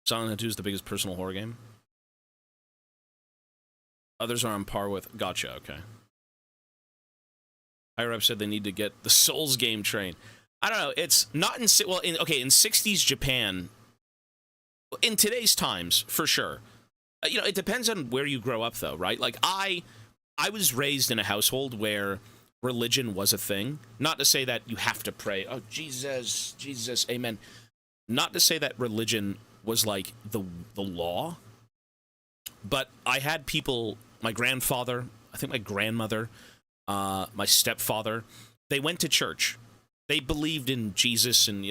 S1: Silent Hill 2 is the biggest personal horror game. Others are on par with... Gotcha, okay. Higher Up said they need to get the Souls game train. I don't know, it's not in... Well, in 60s Japan, in today's times, for sure. It depends on where you grow up, though, right? Like, I was raised in a household where religion was a thing. Not to say that you have to pray, oh, Jesus, Jesus, amen. Not to say that religion was, like, the law. But I had people... My grandfather, I think my grandmother, my stepfather, they went to church. They believed in Jesus and,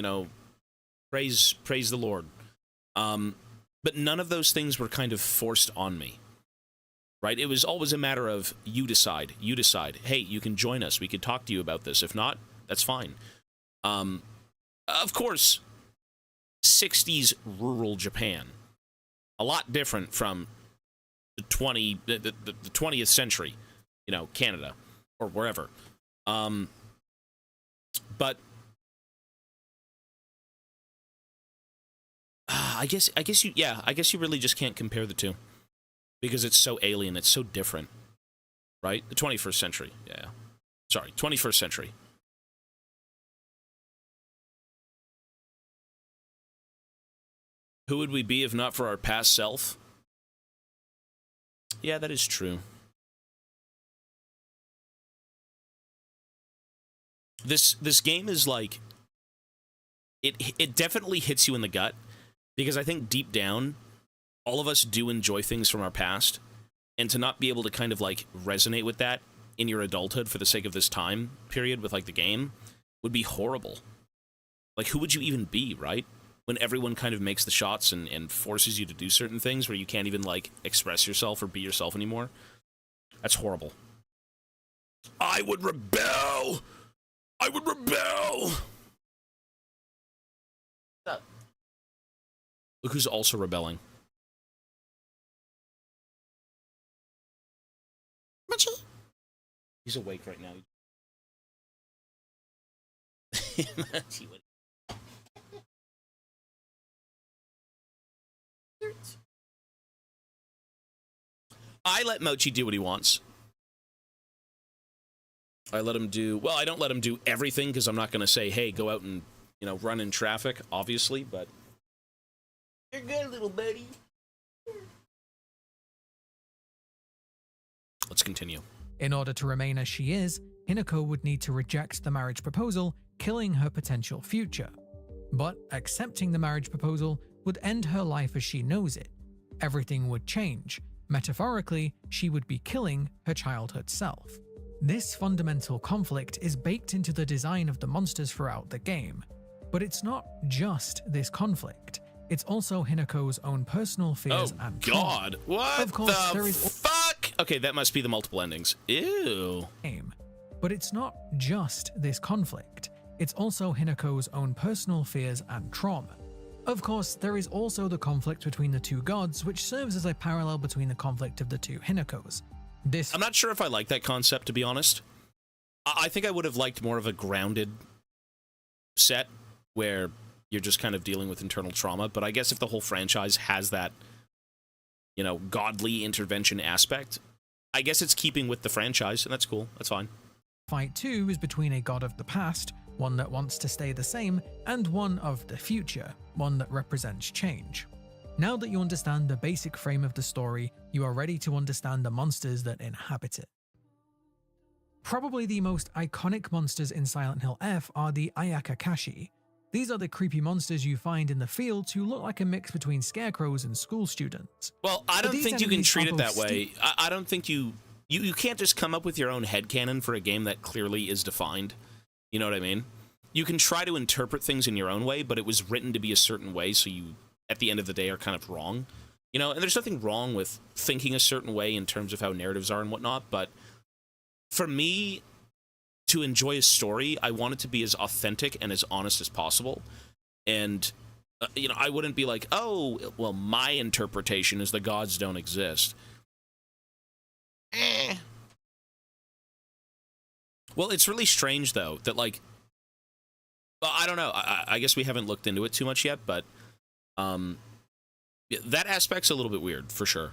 S1: praise the Lord. But none of those things were kind of forced on me, right? It was always a matter of you decide. Hey, you can join us. We could talk to you about this. If not, that's fine. Of course, 60s rural Japan, a lot different from the 20th century, Canada or wherever. But I guess you really just can't compare the two because it's so alien, it's so different, right? The 21st century, yeah. Sorry, 21st century. Who would we be if not for our past self? Yeah, that is true. This game is like... It definitely hits you in the gut, because I think deep down, all of us do enjoy things from our past, and to not be able to kind of, like, resonate with that in your adulthood for the sake of this time period with, like, the game would be horrible. Like, who would you even be, right? When everyone kind of makes the shots and forces you to do certain things where you can't even, like, express yourself or be yourself anymore. That's horrible. I would rebel! I would rebel! What's up? Look who's also rebelling. Mitchie? He's awake right now. I let Mochi do what he wants. I let him do... Well, I don't let him do everything, because I'm not going to say, hey, go out and, run in traffic, obviously, but... You're good, little buddy. Let's continue.
S4: In order to remain as she is, Hinako would need to reject the marriage proposal, killing her potential future. But accepting the marriage proposal would end her life as she knows it. Everything would change. Metaphorically, she would be killing her childhood self. This fundamental conflict is baked into the design of the monsters throughout the game. But it's not just this conflict. It's also Hinako's own personal fears and trauma.
S1: Oh God! What
S4: of course,
S1: the fuck? Okay, that must be the multiple endings. Ew.
S4: But it's not just this conflict. It's also Hinako's own personal fears and trauma. Of course, there is also the conflict between the two gods, which serves as a parallel between the conflict of the two Hinakos. I'm
S1: not sure if I like that concept, to be honest. I think I would have liked more of a grounded set where you're just kind of dealing with internal trauma, but I guess if the whole franchise has that, godly intervention aspect, I guess it's keeping with the franchise, and that's cool. That's fine.
S4: Fight 2 is between a god of the past, one that wants to stay the same, and one of the future, one that represents change. Now that you understand the basic frame of the story, you are ready to understand the monsters that inhabit it. Probably the most iconic monsters in Silent Hill F are the Ayakakashi. These are the creepy monsters you find in the field who look like a mix between scarecrows and school students.
S1: Well, I don't think you can treat it that way. I don't think you can't just come up with your own headcanon for a game that clearly is defined. You know what I mean? You can try to interpret things in your own way, but it was written to be a certain way, so you, at the end of the day, are kind of wrong. You know, and there's nothing wrong with thinking a certain way in terms of how narratives are and whatnot, but for me, to enjoy a story, I want it to be as authentic and as honest as possible. And, you know, I wouldn't be like, oh, well, my interpretation is the gods don't exist. Well, it's really strange, though, that, like, well, I don't know. I guess we haven't looked into it too much yet, but that aspect's a little bit weird, for sure.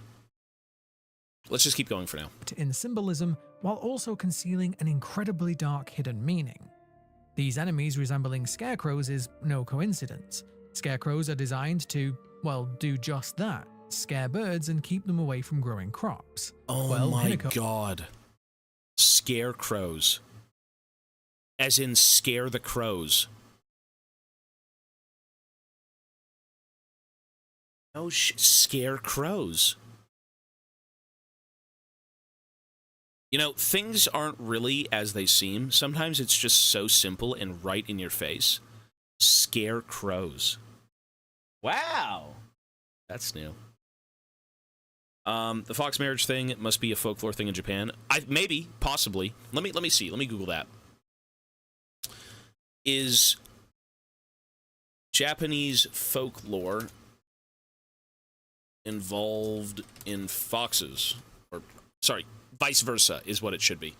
S1: Let's just keep going for now.
S4: In symbolism, while also concealing an incredibly dark hidden meaning. These enemies resembling scarecrows is no coincidence. Scarecrows are designed to, well, do just that, scare birds and keep them away from growing crops.
S1: Oh
S4: well,
S1: my god. Scarecrows. As in scare the crows. Oh, scare crows. You know, things aren't really as they seem. Sometimes it's just so simple and right in your face. Scare crows. Wow. That's new. The fox marriage thing must be a folklore thing in Japan. Maybe, possibly. Let me see. Let me Google that. Is Japanese folklore involved in foxes? Or, sorry, vice versa is what it should be.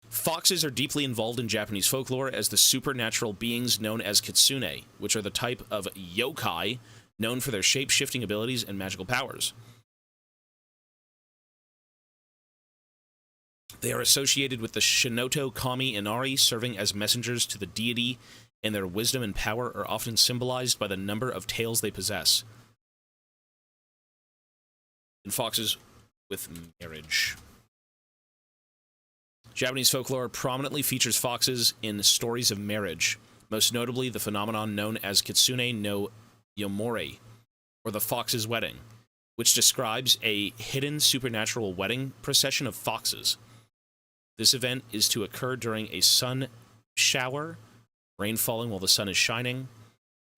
S1: Foxes are deeply involved in Japanese folklore as the supernatural beings known as kitsune, which are the type of yokai known for their shape-shifting abilities and magical powers. They are associated with the Shinoto Kami Inari, serving as messengers to the deity, and their wisdom and power are often symbolized by the number of tails they possess. And foxes with marriage. Japanese folklore prominently features foxes in stories of marriage, most notably the phenomenon known as Kitsune no Yomori, or the Fox's Wedding, which describes a hidden supernatural wedding procession of foxes. This event is to occur during a sun shower, rain falling while the sun is shining,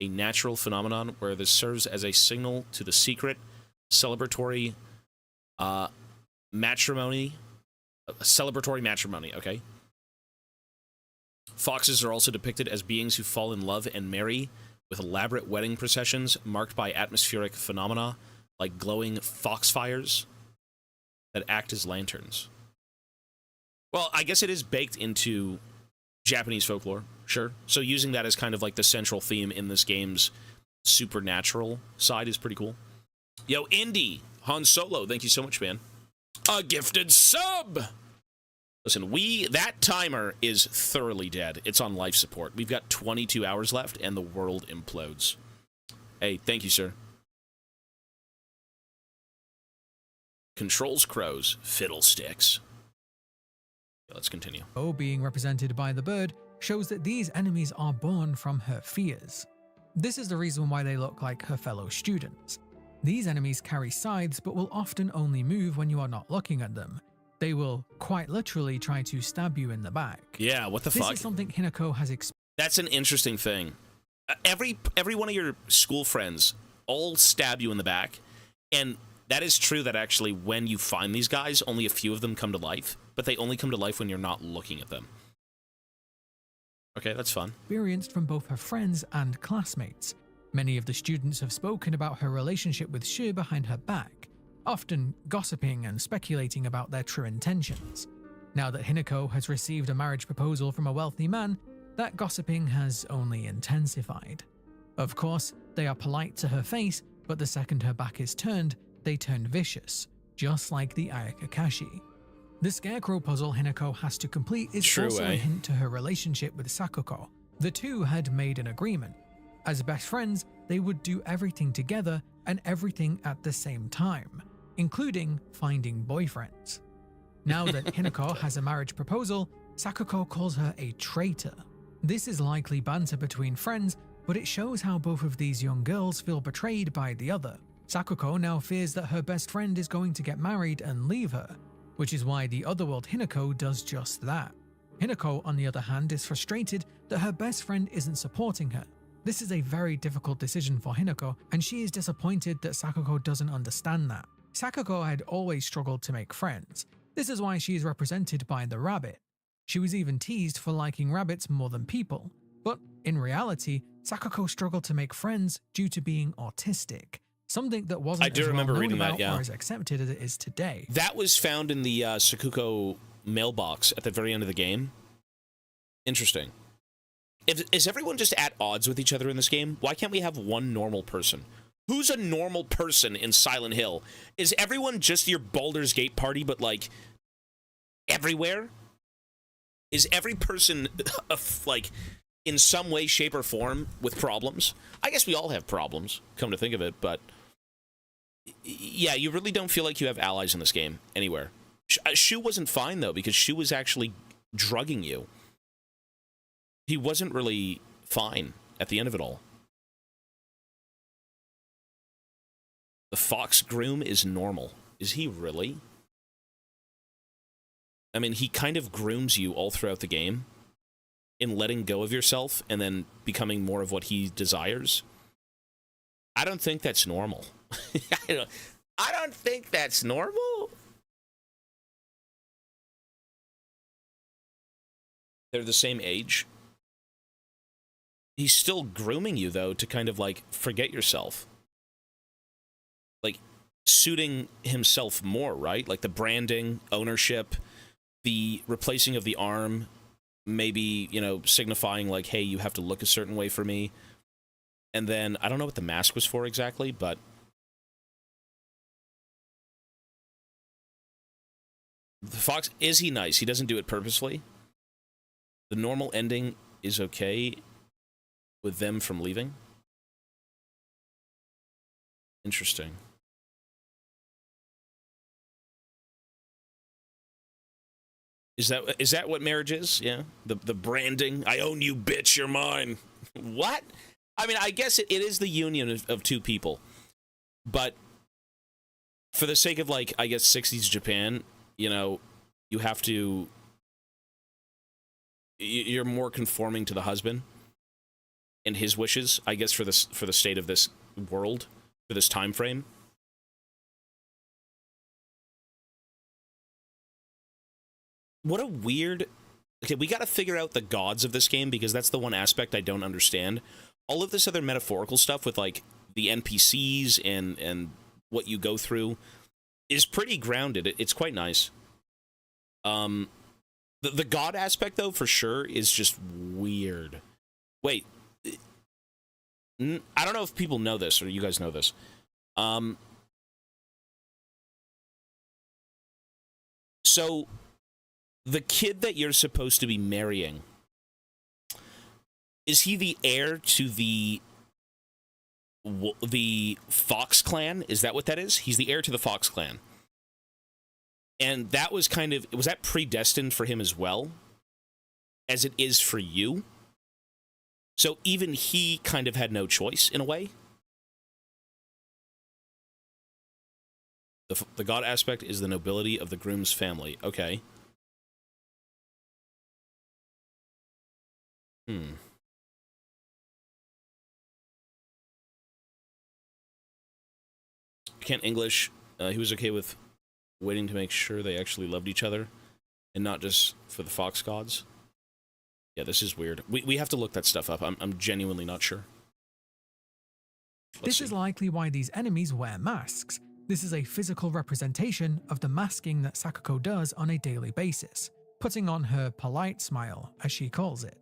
S1: a natural phenomenon where this serves as a signal to the secret, celebratory matrimony. Celebratory matrimony, okay? Foxes are also depicted as beings who fall in love and marry, with elaborate wedding processions marked by atmospheric phenomena like glowing foxfires that act as lanterns. Well, I guess it is baked into Japanese folklore, sure. So using that as kind of like the central theme in this game's supernatural side is pretty cool. Yo, Indy, Han Solo, thank you so much, man. A gifted sub! Listen, that timer is thoroughly dead. It's on life support. We've got 22 hours left, and the world implodes. Hey, thank you, sir. Controls crows, fiddlesticks. Let's continue.
S4: Being represented by the bird shows that these enemies are born from her fears. This is the reason why they look like her fellow students. These enemies carry scythes but will often only move when you are not looking at them. They will quite literally try to stab you in the back.
S1: Yeah, what the fuck?
S4: This is something Hinako has experienced.
S1: That's an interesting thing. Every one of your school friends all stab you in the back, and that is true that actually when you find these guys, only a few of them come to life, but they only come to life when you're not looking at them. Okay, that's fun.
S4: Experienced from both her friends and classmates. Many of the students have spoken about her relationship with Shu behind her back, often gossiping and speculating about their true intentions. Now that Hinako has received a marriage proposal from a wealthy man, that gossiping has only intensified. Of course, they are polite to her face, but the second her back is turned, they turn vicious, just like the Ayakakashi. The scarecrow puzzle Hinako has to complete is also a hint to her relationship with Sakuko. The two had made an agreement. As best friends, they would do everything together and everything at the same time, including finding boyfriends. Now that Hinako has a marriage proposal, Sakuko calls her a traitor. This is likely banter between friends, but it shows how both of these young girls feel betrayed by the other. Sakuko now fears that her best friend is going to get married and leave her, which is why the otherworld Hinako does just that. Hinako, on the other hand, is frustrated that her best friend isn't supporting her. This is a very difficult decision for Hinako, and she is disappointed that Sakuko doesn't understand that. Sakuko had always struggled to make friends. This is why she is represented by the rabbit. She was even teased for liking rabbits more than people. But in reality, Sakuko struggled to make friends due to being autistic, something that wasn't
S1: I do
S4: as well
S1: remember
S4: known
S1: reading that,
S4: about
S1: yeah.
S4: or as accepted as it is today.
S1: That was found in the Sakuko mailbox at the very end of the game. Interesting. Is everyone just at odds with each other in this game? Why can't we have one normal person? Who's a normal person in Silent Hill? Is everyone just your Baldur's Gate party, but like everywhere? Is every person like in some way, shape, or form with problems? I guess we all have problems, come to think of it, but yeah, you really don't feel like you have allies in this game anywhere. Shu wasn't fine, though, because Shu was actually drugging you. He wasn't really fine at the end of it all. The fox groom is normal. Is he really? I mean, he kind of grooms you all throughout the game in letting go of yourself and then becoming more of what he desires. I don't think that's normal. I don't think that's normal. They're the same age. He's still grooming you, though, to kind of, like, forget yourself. Like, suiting himself more, right? Like, the branding, ownership, the replacing of the arm, maybe, you know, signifying, like, hey, you have to look a certain way for me. And then, I don't know what the mask was for exactly, but the fox, is he nice? He doesn't do it purposely. The normal ending is okay with them from leaving. Interesting. Is that what marriage is? Yeah? The branding. I own you, bitch, you're mine. What? I mean, I guess it is the union of two people. But for the sake of, like, I guess 60s Japan, you know, you have to... You're more conforming to the husband and his wishes, I guess, for the state of this world, for this time frame. What a weird... Okay, we gotta figure out the gods of this game, because that's the one aspect I don't understand. All of this other metaphorical stuff with, like, the NPCs and what you go through is pretty grounded. It's quite nice. The god aspect, though, for sure, is just weird. Wait. I don't know if people know this, or you guys know this. So, the kid that you're supposed to be marrying, is he the heir to the Fox clan? Is that what that is? He's the heir to the Fox clan. And that was kind of... Was that predestined for him as well? As it is for you? So even he kind of had no choice, in a way? The god aspect is the nobility of the groom's family. Okay. Can't English. He was okay with waiting to make sure they actually loved each other and not just for the fox gods. Yeah, this is weird. We have to look that stuff up. I'm genuinely not sure.
S4: This is likely why these enemies wear masks. This is a physical representation of the masking that Sakuko does on a daily basis, putting on her polite smile, as she calls it.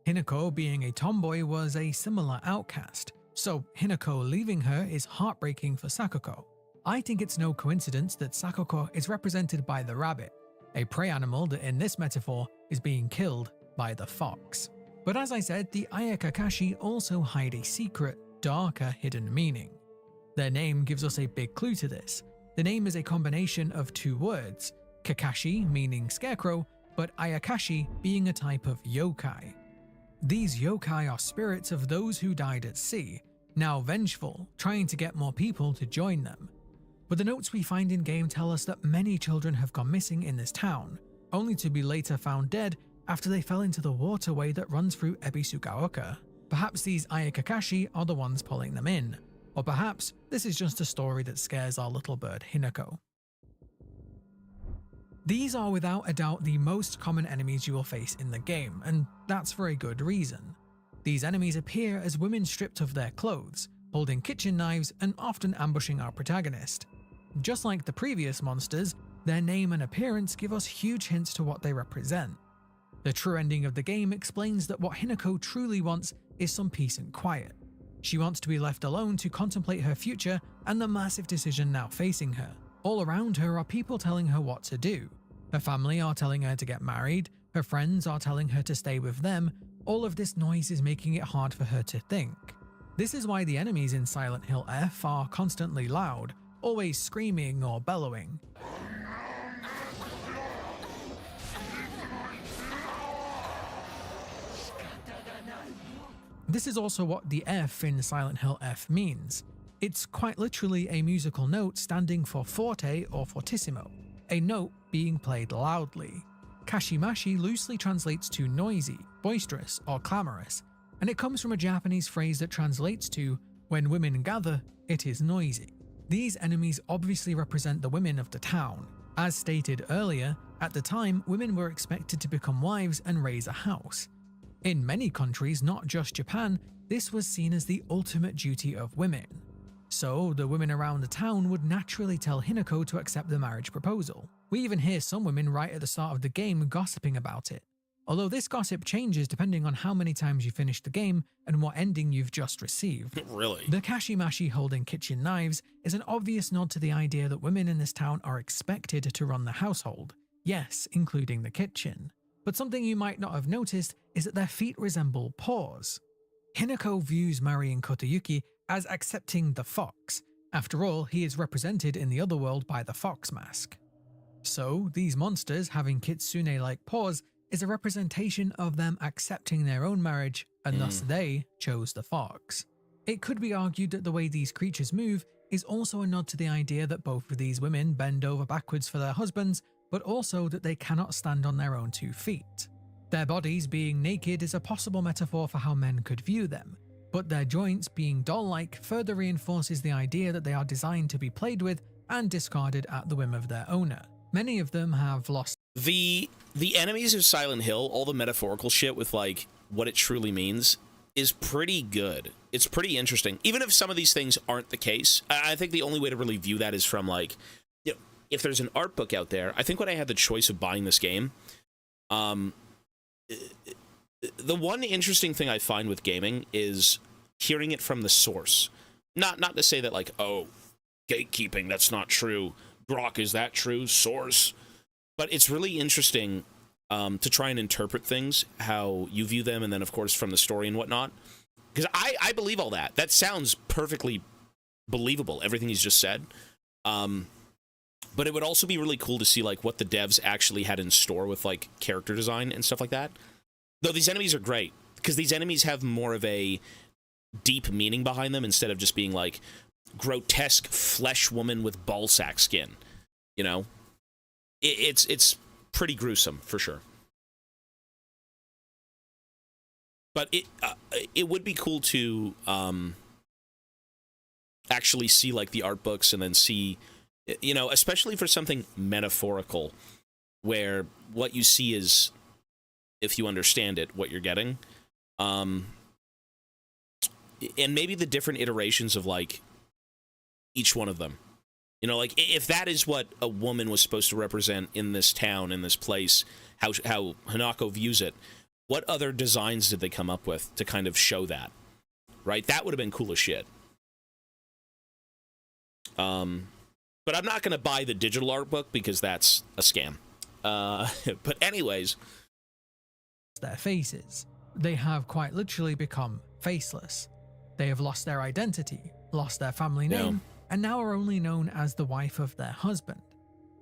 S4: Hinako, being a tomboy, was a similar outcast, so Hinako leaving her is heartbreaking for Sakuko. I think it's no coincidence that Sakuko is represented by the rabbit, a prey animal that in this metaphor is being killed by the fox. But as I said, the Ayakakashi also hide a secret, darker hidden meaning. Their name gives us a big clue to this. The name is a combination of two words, Kakashi meaning scarecrow, but Ayakashi being a type of yokai. These yokai are spirits of those who died at sea, now vengeful, trying to get more people to join them. But the notes we find in-game tell us that many children have gone missing in this town, only to be later found dead after they fell into the waterway that runs through Ebisugaoka. perhaps these Ayakakashi are the ones pulling them in, or perhaps this is just a story that scares our little bird Hinako. These are without a doubt the most common enemies you will face in the game, and that's for a good reason. These enemies appear as women stripped of their clothes, holding kitchen knives and often ambushing our protagonist. Just like the previous monsters, their name and appearance give us huge hints to what they represent. The true ending of the game explains that what Hinako truly wants is some peace and quiet. She wants to be left alone to contemplate her future and the massive decision now facing her. All around her are people telling her what to do. Her family are telling her to get married, her friends are telling her to stay with them. All of this noise is making it hard for her to think. This is why the enemies in Silent Hill F are constantly loud, always screaming or bellowing. This is also what the F in Silent Hill F means. It's quite literally a musical note standing for forte or fortissimo, a note being played loudly. Kashimashi loosely translates to noisy, boisterous, or clamorous, and it comes from a Japanese phrase that translates to, when women gather, it is noisy. These enemies obviously represent the women of the town. As stated earlier, at the time, women were expected to become wives and raise a house. In many countries, not just Japan, this was seen as the ultimate duty of women. So, the women around the town would naturally tell Hinako to accept the marriage proposal. We even hear some women right at the start of the game gossiping about it. Although this gossip changes depending on how many times you finish the game and what ending you've just received.
S1: Really?
S4: The Kashimashi holding kitchen knives is an obvious nod to the idea that women in this town are expected to run the household. Yes, including the kitchen. But something you might not have noticed is that their feet resemble paws. Hinako views marrying Kotayuki as accepting the fox. After all, he is represented in the other world by the fox mask. So, these monsters having kitsune-like paws is a representation of them accepting their own marriage, and thus they chose the fox. It could be argued that the way these creatures move is also a nod to the idea that both of these women bend over backwards for their husbands, but also that they cannot stand on their own 2 feet. Their bodies being naked is a possible metaphor for how men could view them, but their joints being doll-like further reinforces the idea that they are designed to be played with and discarded at the whim of their owner. Many of them have lost
S1: The enemies of Silent Hill, all the metaphorical shit with like what it truly means, is pretty good. It's pretty interesting. Even if some of these things aren't the case, I think the only way to really view that is from like, you know, if there's an art book out there. I think when I had the choice of buying this game, the one interesting thing I find with gaming is hearing it from the source. Not to say that like, oh, gatekeeping, that's not true. Grok, is that true? Source. But it's really interesting to try and interpret things, how you view them, and then, of course, from the story and whatnot. Because I believe all that. That sounds perfectly believable, everything he's just said. But it would also be really cool to see, like, what the devs actually had in store with, like, character design and stuff like that. Though these enemies are great, because these enemies have more of a deep meaning behind them instead of just being, like, grotesque flesh woman with ballsack skin, you know? It's pretty gruesome, for sure. But it would be cool to actually see, like, the art books and then see, you know, especially for something metaphorical, where what you see is, if you understand it, what you're getting. And maybe the different iterations of, like, each one of them. You know, like, if that is what a woman was supposed to represent in this town, in this place, how Hanako views it, what other designs did they come up with to kind of show that? Right? That would have been cool as shit. But I'm not going to buy the digital art book because that's a scam. But anyways.
S4: Their faces. They have quite literally become faceless. They have lost their identity, lost their family name, and now are only known as the wife of their husband.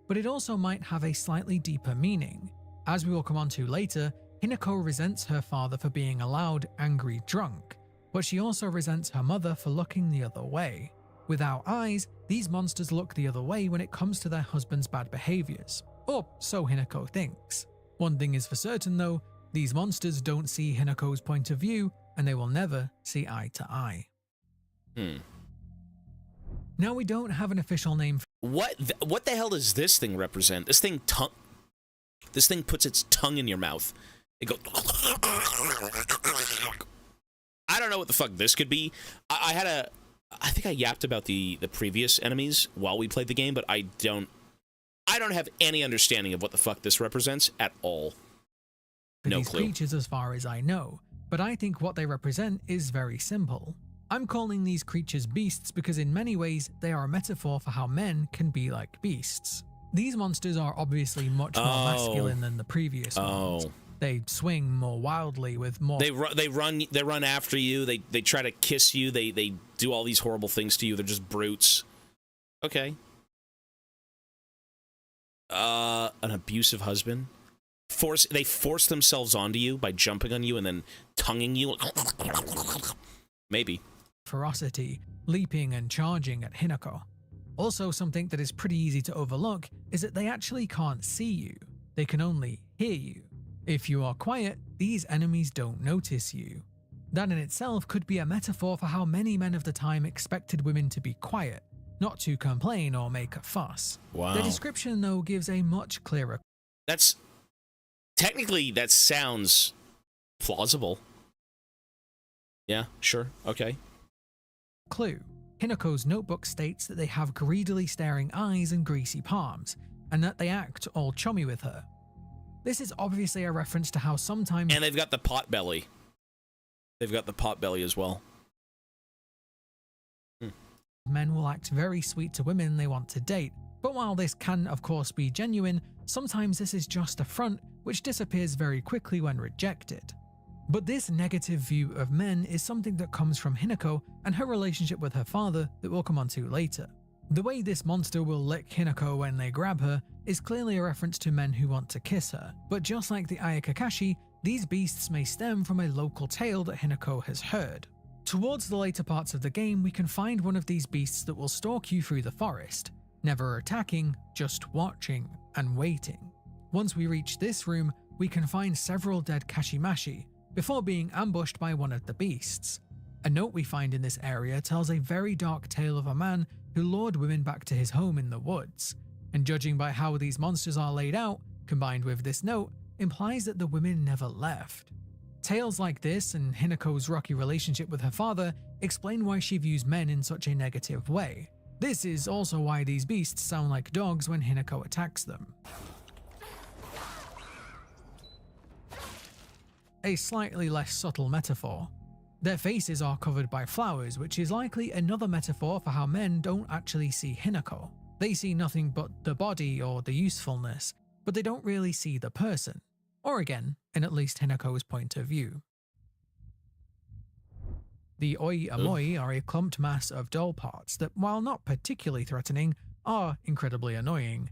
S4: But it also might have a slightly deeper meaning. As we will come on to later, Hinako resents her father for being a loud, angry drunk, but she also resents her mother for looking the other way. Without eyes, these monsters look the other way when it comes to their husband's bad behaviors, or so Hinako thinks. One thing is for certain though, these monsters don't see Hinako's point of view, and they will never see eye to eye. Now, we don't have an official name for
S1: What the hell does this thing represent? This thing puts its tongue in your mouth. It goes. I don't know what the fuck this could be. I think I yapped about the previous enemies while we played the game, but I don't have any understanding of what the fuck this represents at all. No
S4: these
S1: clue.
S4: creatures as far as I know, but I think what they represent is very simple. I'm calling these creatures beasts because in many ways they are a metaphor for how men can be like beasts. These monsters are obviously much more masculine than the previous ones. They swing more wildly with more.
S1: They run after you. They try to kiss you. They do all these horrible things to you. They're just brutes. Okay. An abusive husband. They force themselves onto you by jumping on you and then tonguing you. Maybe.
S4: Ferocity, leaping and charging at Hinako. Also, something that is pretty easy to overlook is that they actually can't see you. They can only hear you. If you are quiet, these enemies don't notice you. That in itself could be a metaphor for how many men of the time expected women to be quiet, not to complain or make a fuss.
S1: Wow.
S4: The description, though, gives a much clearer.
S1: Technically, that sounds plausible. Yeah, sure, okay.
S4: Clue. Hinako's notebook states that they have greedily staring eyes and greasy palms, and that they act all chummy with her. This is obviously a reference to how sometimes—
S1: And they've got the pot belly. They've got the pot belly as well.
S4: men will act very sweet to women they want to date, but while this can of course be genuine, sometimes this is just a front which disappears very quickly when rejected. But this negative view of men is something that comes from Hinako and her relationship with her father that we'll come onto later. The way this monster will lick Hinako when they grab her is clearly a reference to men who want to kiss her, but just like the Ayakakashi, these beasts may stem from a local tale that Hinako has heard. Towards the later parts of the game, we can find one of these beasts that will stalk you through the forest, never attacking, just watching and waiting. Once we reach this room, we can find several dead Kashimashi, before being ambushed by one of the beasts. A note we find in this area tells a very dark tale of a man who lured women back to his home in the woods, and judging by how these monsters are laid out, combined with this note, implies that the women never left. Tales like this and Hinako's rocky relationship with her father explain why she views men in such a negative way. This is also why these beasts sound like dogs when Hinako attacks them. A slightly less subtle metaphor. Their faces are covered by flowers, which is likely another metaphor for how men don't actually see Hinako. They see nothing but the body or the usefulness, but they don't really see the person. Or again, in at least Hinako's point of view. The oi amoi are a clumped mass of doll parts that, while not particularly threatening, are incredibly annoying.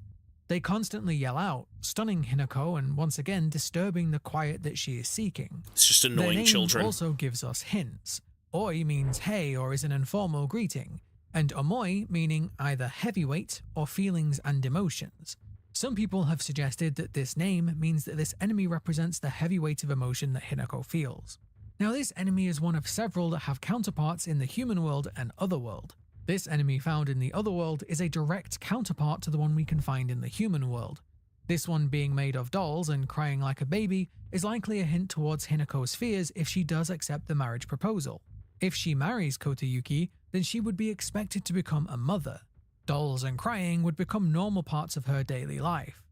S4: They constantly yell out, stunning Hinako and once again disturbing the quiet that she is seeking.
S1: It's just annoying
S4: Their name
S1: children.
S4: also gives us hints. Oi means hey or is an informal greeting, and omoi meaning either heavyweight or feelings and emotions. Some people have suggested that this name means that this enemy represents the heavy weight of emotion that Hinako feels. Now, this enemy is one of several that have counterparts in the human world and otherworld. This enemy found in the otherworld is a direct counterpart to the one we can find in the human world. This one being made of dolls and crying like a baby is likely a hint towards Hinako's fears if she does accept the marriage proposal. If she marries Kotayuki, then she would be expected to become a mother. Dolls and crying would become normal parts of her daily life.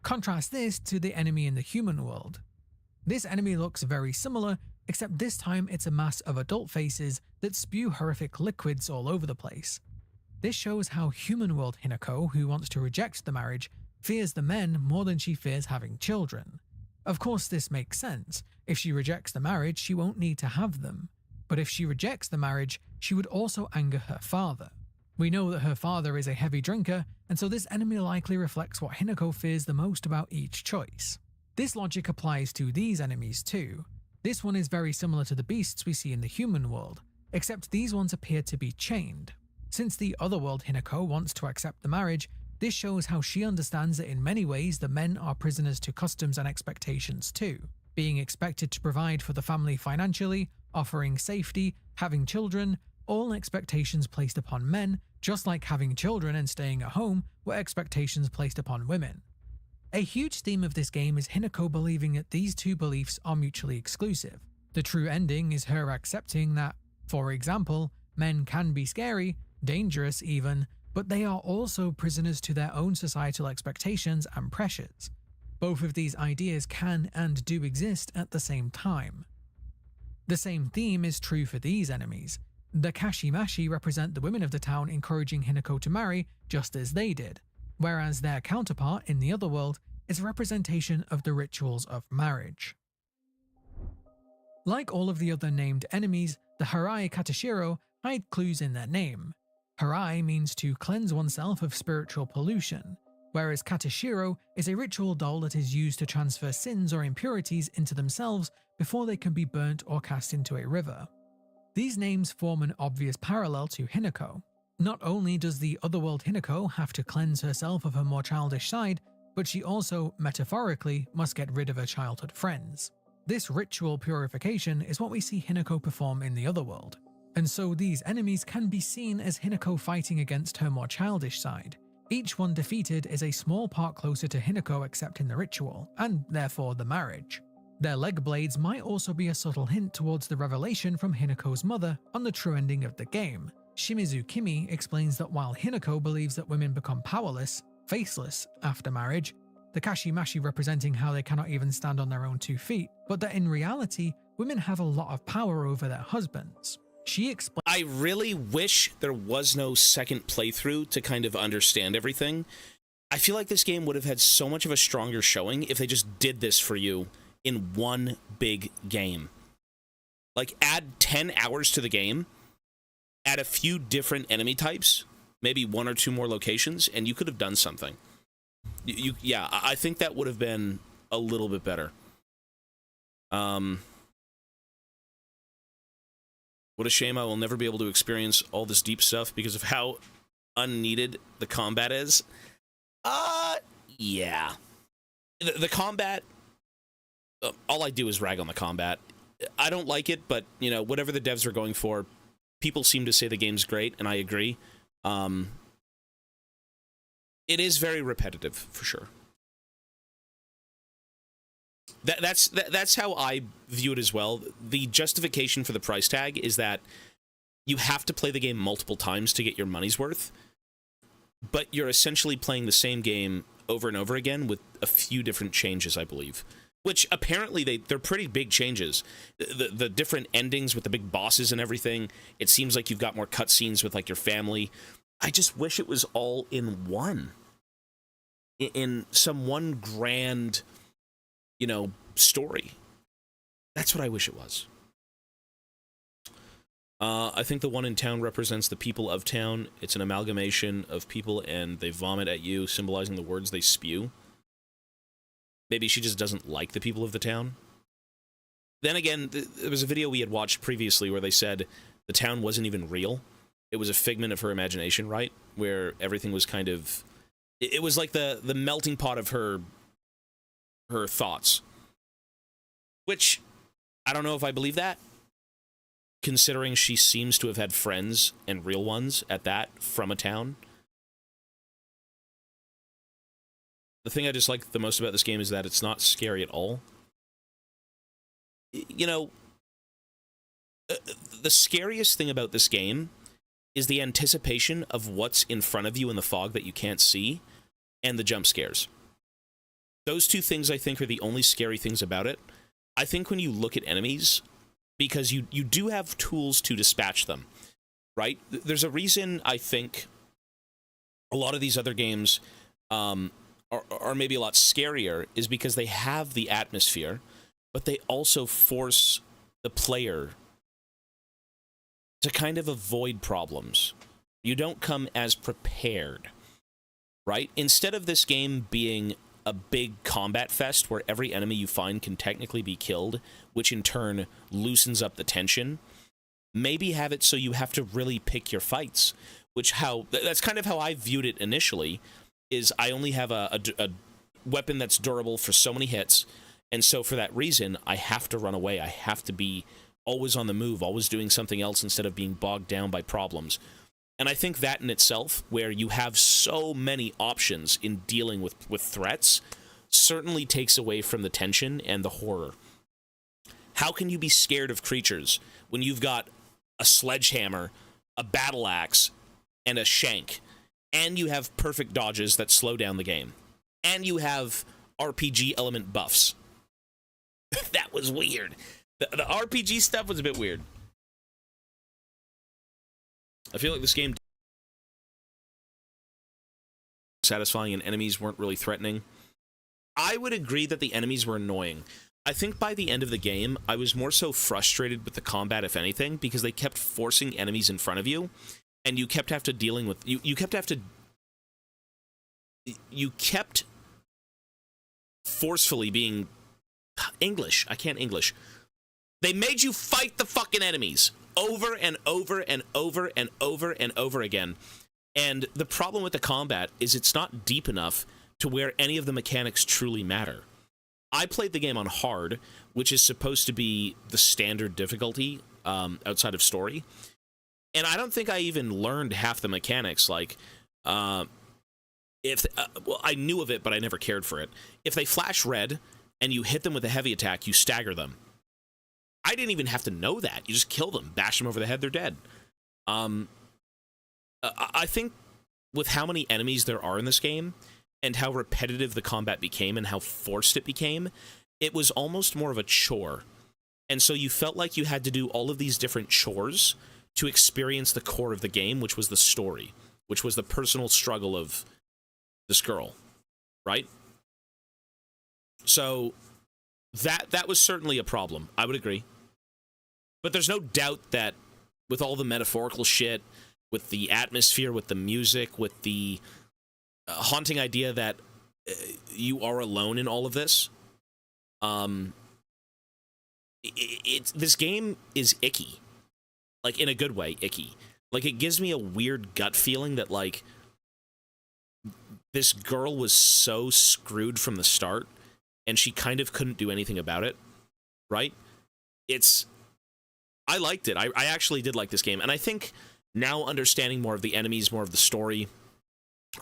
S4: Contrast this to the enemy in the human world. This enemy looks very similar, except this time it's a mass of adult faces that spew horrific liquids all over the place. This shows how human world Hinako, who wants to reject the marriage, fears the men more than she fears having children. Of course, this makes sense. If she rejects the marriage, she won't need to have them. But if she rejects the marriage, she would also anger her father. We know that her father is a heavy drinker, and so this enemy likely reflects what Hinako fears the most about each choice. This logic applies to these enemies too. This one is very similar to the beasts we see in the human world, except these ones appear to be chained. Since the otherworld Hinako wants to accept the marriage, this shows how she understands that in many ways the men are prisoners to customs and expectations too, being expected to provide for the family financially, offering safety, having children, all expectations placed upon men, just like having children and staying at home were expectations placed upon women. A huge theme of this game is Hinako believing that these two beliefs are mutually exclusive. The true ending is her accepting that, for example, men can be scary, dangerous even, but they are also prisoners to their own societal expectations and pressures. Both of these ideas can and do exist at the same time. The same theme is true for these enemies. The Kashimashi represent the women of the town encouraging Hinako to marry just as they did, whereas their counterpart in the other world is a representation of the rituals of marriage. Like all of the other named enemies, the Harai Katashiro hide clues in their name. Harai means to cleanse oneself of spiritual pollution, whereas Katashiro is a ritual doll that is used to transfer sins or impurities into themselves before they can be burnt or cast into a river. These names form an obvious parallel to Hinako. Not only does the otherworld Hinako have to cleanse herself of her more childish side, but she also, metaphorically, must get rid of her childhood friends. This ritual purification is what we see Hinako perform in the otherworld, and so these enemies can be seen as Hinako fighting against her more childish side. Each one defeated is a small part closer to Hinako accepting the ritual, and therefore the marriage. Their leg blades might also be a subtle hint towards the revelation from Hinako's mother on the true ending of the game. Shimizu Kimi explains that while Hinako believes that women become powerless, faceless, after marriage, the Kashimashi representing how they cannot even stand on their own 2 feet, but that in reality, women have a lot of power over their husbands. She explains,
S1: I really wish there was no second playthrough to kind of understand everything. I feel like this game would have had so much of a stronger showing if they just did this for you in one big game. Like, add 10 hours to the game, add a few different enemy types, maybe 1 or 2 more locations, and you could have done something. Yeah, I think that would have been a little bit better. What a shame I will never be able to experience all this deep stuff because of how unneeded the combat is. Yeah. The combat, all I do is rag on the combat. I don't like it, but, you know, whatever the devs are going for, people seem to say the game's great, and I agree. It is very repetitive, for sure. That's how I view it as well. The justification for the price tag is that you have to play the game multiple times to get your money's worth, but you're essentially playing the same game over and over again with a few different changes, I believe. Which apparently they're pretty big changes. The different endings with the big bosses and everything. It seems like you've got more cutscenes with like your family. I just wish it was all in one. In some one grand, you know, story. That's what I wish it was. I think the one in town represents the people of town. It's an amalgamation of people and they vomit at you, symbolizing the words they spew. Maybe she just doesn't like the people of the town. Then again, there was a video we had watched previously where they said the town wasn't even real. It was a figment of her imagination, right? Where everything was kind of... It was like the melting pot of her thoughts. Which, I don't know if I believe that, considering she seems to have had friends, and real ones at that, from a town. The thing I dislike the most about this game is that it's not scary at all. You know, the scariest thing about this game is the anticipation of what's in front of you in the fog that you can't see, and the jump scares. Those two things, I think, are the only scary things about it. I think when you look at enemies, because you do have tools to dispatch them, right? There's a reason I think a lot of these other games are maybe a lot scarier, is because they have the atmosphere, but they also force the player to kind of avoid problems. You don't come as prepared, right? Instead of this game being a big combat fest where every enemy you find can technically be killed, which in turn loosens up the tension, maybe have it so you have to really pick your fights, that's kind of how I viewed it initially, is I only have a weapon that's durable for so many hits, and so for that reason, I have to run away. I have to be always on the move, always doing something else instead of being bogged down by problems. And I think that in itself, where you have so many options in dealing with threats, certainly takes away from the tension and the horror. How can you be scared of creatures when you've got a sledgehammer, a battle axe, and a shank, and you have perfect dodges that slow down the game, and you have RPG element buffs? That was weird. The RPG stuff was a bit weird. I feel like this game satisfying and enemies weren't really threatening. I would agree that the enemies were annoying. I think by the end of the game, I was more so frustrated with the combat, if anything, because they kept forcing enemies in front of you, and you kept forcefully being English. I can't English. They made you fight the fucking enemies over and over and over and over and over again. And the problem with the combat is it's not deep enough to where any of the mechanics truly matter. I played the game on hard, which is supposed to be the standard difficulty outside of story. And I don't think I even learned half the mechanics. Like, well, I knew of it, but I never cared for it. If they flash red and you hit them with a heavy attack, you stagger them. I didn't even have to know that. You just kill them, bash them over the head, they're dead. I think with how many enemies there are in this game, and how repetitive the combat became, and how forced it became, it was almost more of a chore. And so you felt like you had to do all of these different chores to experience the core of the game, which was the story, which was the personal struggle of this girl, right? So that was certainly a problem. I would agree. But there's no doubt that with all the metaphorical shit, with the atmosphere, with the music, with the haunting idea that you are alone in all of this, this game is icky. Like, in a good way, icky. Like, it gives me a weird gut feeling that, like, this girl was so screwed from the start, and she kind of couldn't do anything about it, right? I liked it. I actually did like this game, and I think now understanding more of the enemies, more of the story,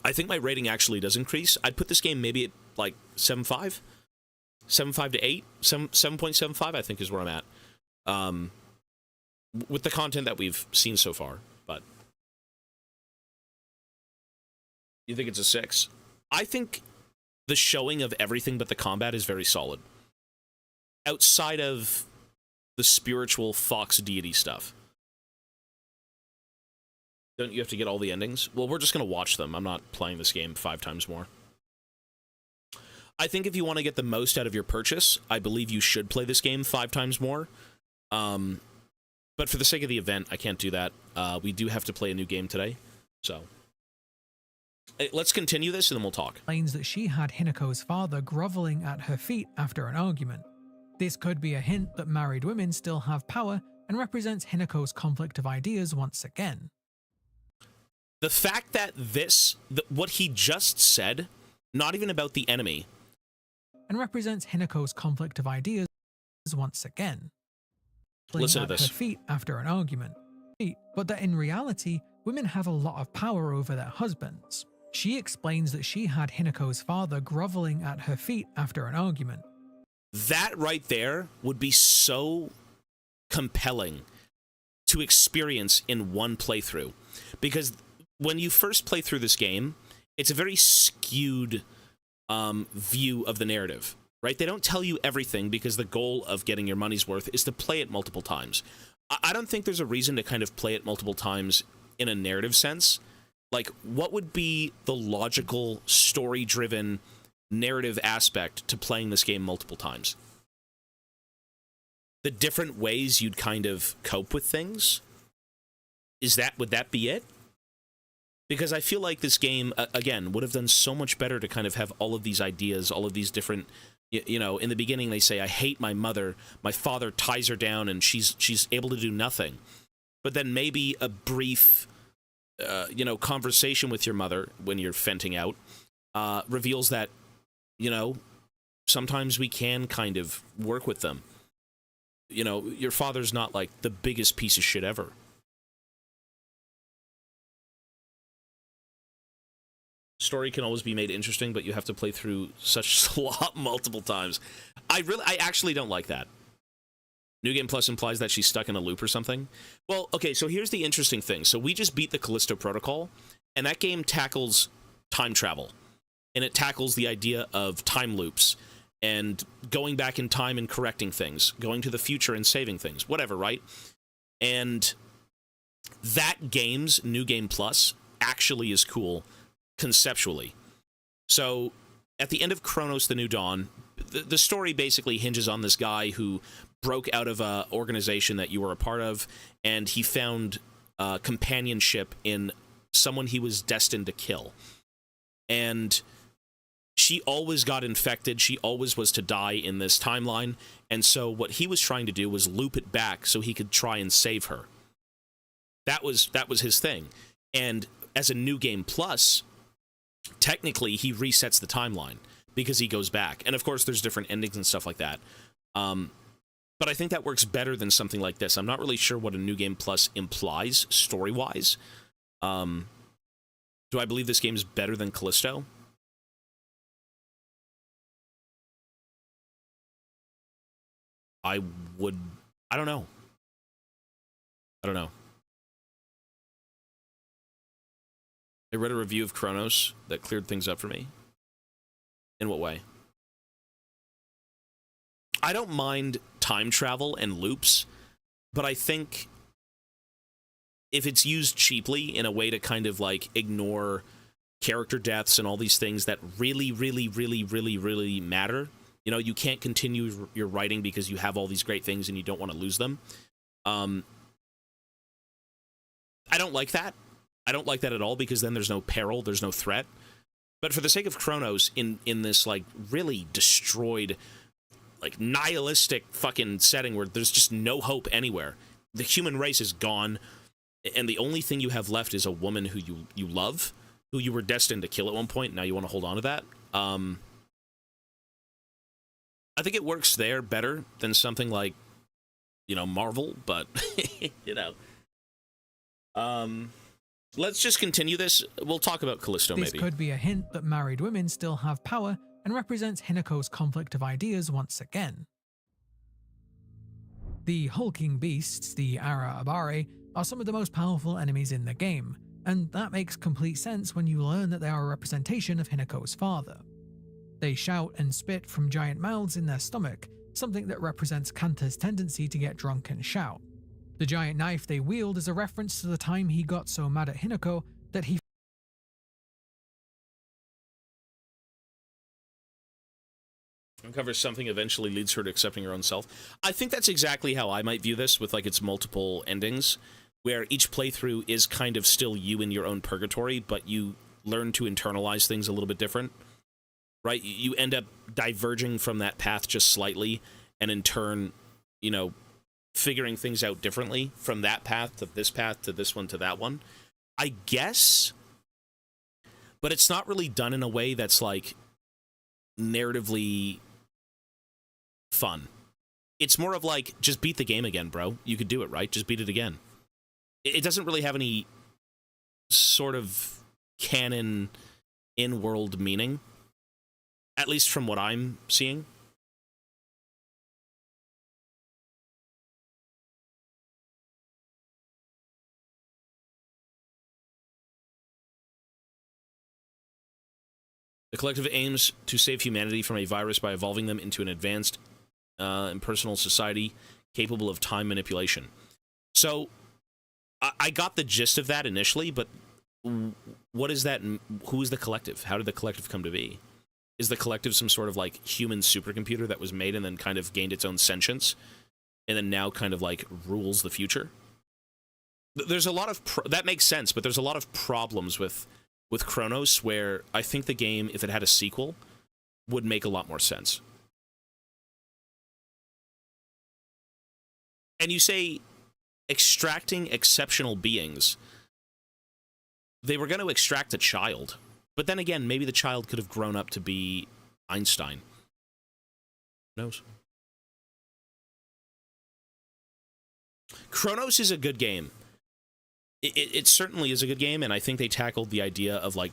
S1: I think my rating actually does increase. I'd put this game maybe at, like, 7.5? 7.5 to 8? 7.75, I think, is where I'm at. With the content that we've seen so far, but... You think it's a 6? I think the showing of everything but the combat is very solid. Outside of the spiritual fox deity stuff. Don't you have to get all the endings? Well, we're just going to watch them. I'm not playing this game 5 times more. I think if you want to get the most out of your purchase, I believe you should play this game 5 times more. But for the sake of the event, I can't do that. We do have to play a new game today, so... Let's continue this, and then we'll talk.
S4: Explains that she had Hinako's father groveling at her feet after an argument. This could be a hint that married women still have power, and represents Hinako's conflict of ideas once again.
S1: The fact that what he just said, not even about the enemy,
S4: and represents Hinako's conflict of ideas once again.
S1: Listen to
S4: at
S1: this.
S4: Her feet after an argument, but that in reality, women have a lot of power over their husbands. She explains that she had Hinako's father groveling at her feet after an argument.
S1: That right there would be so compelling to experience in one playthrough. Because when you first play through this game, it's a very skewed view of the narrative, right? They don't tell you everything because the goal of getting your money's worth is to play it multiple times. I don't think there's a reason to kind of play it multiple times in a narrative sense. Like, what would be the logical, story-driven narrative aspect to playing this game multiple times? The different ways you'd kind of cope with things? Would that be it? Because I feel like this game, again, would have done so much better to kind of have all of these ideas, all of these different, you know, in the beginning they say, I hate my mother, my father ties her down and she's able to do nothing. But then maybe a brief, you know, conversation with your mother when you're venting out reveals that, you know, sometimes we can kind of work with them. you know, your father's not like the biggest piece of shit ever. Story can always be made interesting, but you have to play through such slop multiple times. I actually don't like that. New Game Plus implies that she's stuck in a loop or something. Well, okay, so here's the interesting thing. So we just beat the Callisto Protocol, and that game tackles time travel. And it tackles the idea of time loops and going back in time and correcting things, going to the future and saving things, whatever, right? And that game's New Game Plus actually is cool conceptually. So at the end of Chronos the New Dawn, the story basically hinges on this guy who broke out of a organization that you were a part of, and he found companionship in someone he was destined to kill. And she always got infected. She always was to die in this timeline. And so what he was trying to do was loop it back so he could try and save her. That was his thing. And as a New Game Plus, technically he resets the timeline because he goes back. And of course there's different endings and stuff like that. But I think that works better than something like this. I'm not really sure what a New Game Plus implies story-wise. Do I believe this game is better than Callisto? I don't know. I read a review of Chronos that cleared things up for me. In what way? I don't mind time travel and loops, but I think if it's used cheaply in a way to kind of like ignore character deaths and all these things that really, really, really, really, really matter, you know, you can't continue your writing because you have all these great things and you don't want to lose them. I don't like that. I don't like that at all, because then there's no peril, there's no threat. But for the sake of Chronos, in this like really destroyed, like nihilistic fucking setting where there's just no hope anywhere, the human race is gone, and the only thing you have left is a woman who you love, who you were destined to kill at one point. Now you want to hold on to that. I think it works there better than something like, you know, Marvel, but you know. Let's just continue this. We'll talk about Callisto,
S4: This
S1: maybe.
S4: could be a hint that married women still have power and represents Hinako's conflict of ideas once again. The hulking beasts, the Ara Abare, are some of the most powerful enemies in the game, and that makes complete sense when you learn that they are a representation of Hinako's father. They shout and spit from giant mouths in their stomach, something that represents Kanta's tendency to get drunk and shout. The giant knife they wield is a reference to the time he got so mad at Hinako that he
S1: Uncovers something eventually leads her to accepting her own self. I think that's exactly how I might view this, with like its multiple endings, where each playthrough is kind of still you in your own purgatory, but you learn to internalize things a little bit different, right? You end up diverging from that path just slightly, and in turn, you know, figuring things out differently from that path to this one to that one, I guess. But it's not really done in a way that's like narratively fun. It's more of like, just beat the game again, bro. You could do it, right? Just beat it again. It doesn't really have any sort of canon in-world meaning, at least from what I'm seeing. The collective aims to save humanity from a virus by evolving them into an advanced impersonal society capable of time manipulation. So, I got the gist of that initially, but what is that? Who is the collective? How did the collective come to be? Is the collective some sort of like human supercomputer that was made and then kind of gained its own sentience, and then now kind of like rules the future? There's a lot of that makes sense, but there's a lot of problems with Chronos, where I think the game, if it had a sequel, would make a lot more sense. And you say extracting exceptional beings. They were going to extract a child, but then again, maybe the child could have grown up to be Einstein. Who knows? Chronos is a good game. It certainly is a good game, and I think they tackled the idea of like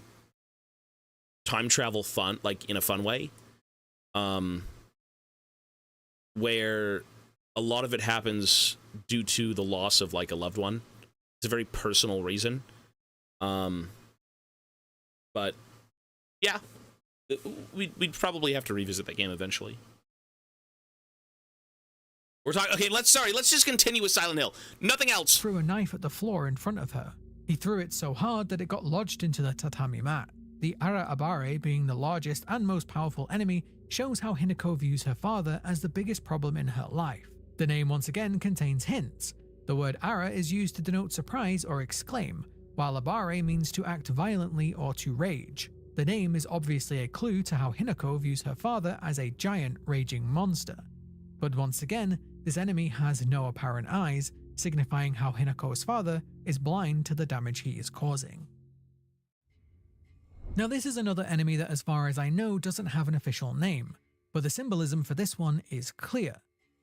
S1: time travel fun, like in a fun way, where a lot of it happens due to the loss of like a loved one. It's a very personal reason. But yeah, we'd probably have to revisit that game eventually. We're talking. Okay, let's just continue with Silent Hill. Nothing else.
S4: Threw a knife at the floor in front of her. He threw it so hard that it got lodged into the tatami mat. The Ara Abare, being the largest and most powerful enemy, shows how Hinako views her father as the biggest problem in her life. The name once again contains hints. The word Ara is used to denote surprise or exclaim, while Abare means to act violently or to rage. The name is obviously a clue to how Hinako views her father as a giant raging monster. But once again, this enemy has no apparent eyes, signifying how Hinako's father is blind to the damage he is causing. Now this is another enemy that, as far as I know, doesn't have an official name, but the symbolism for this one is clear.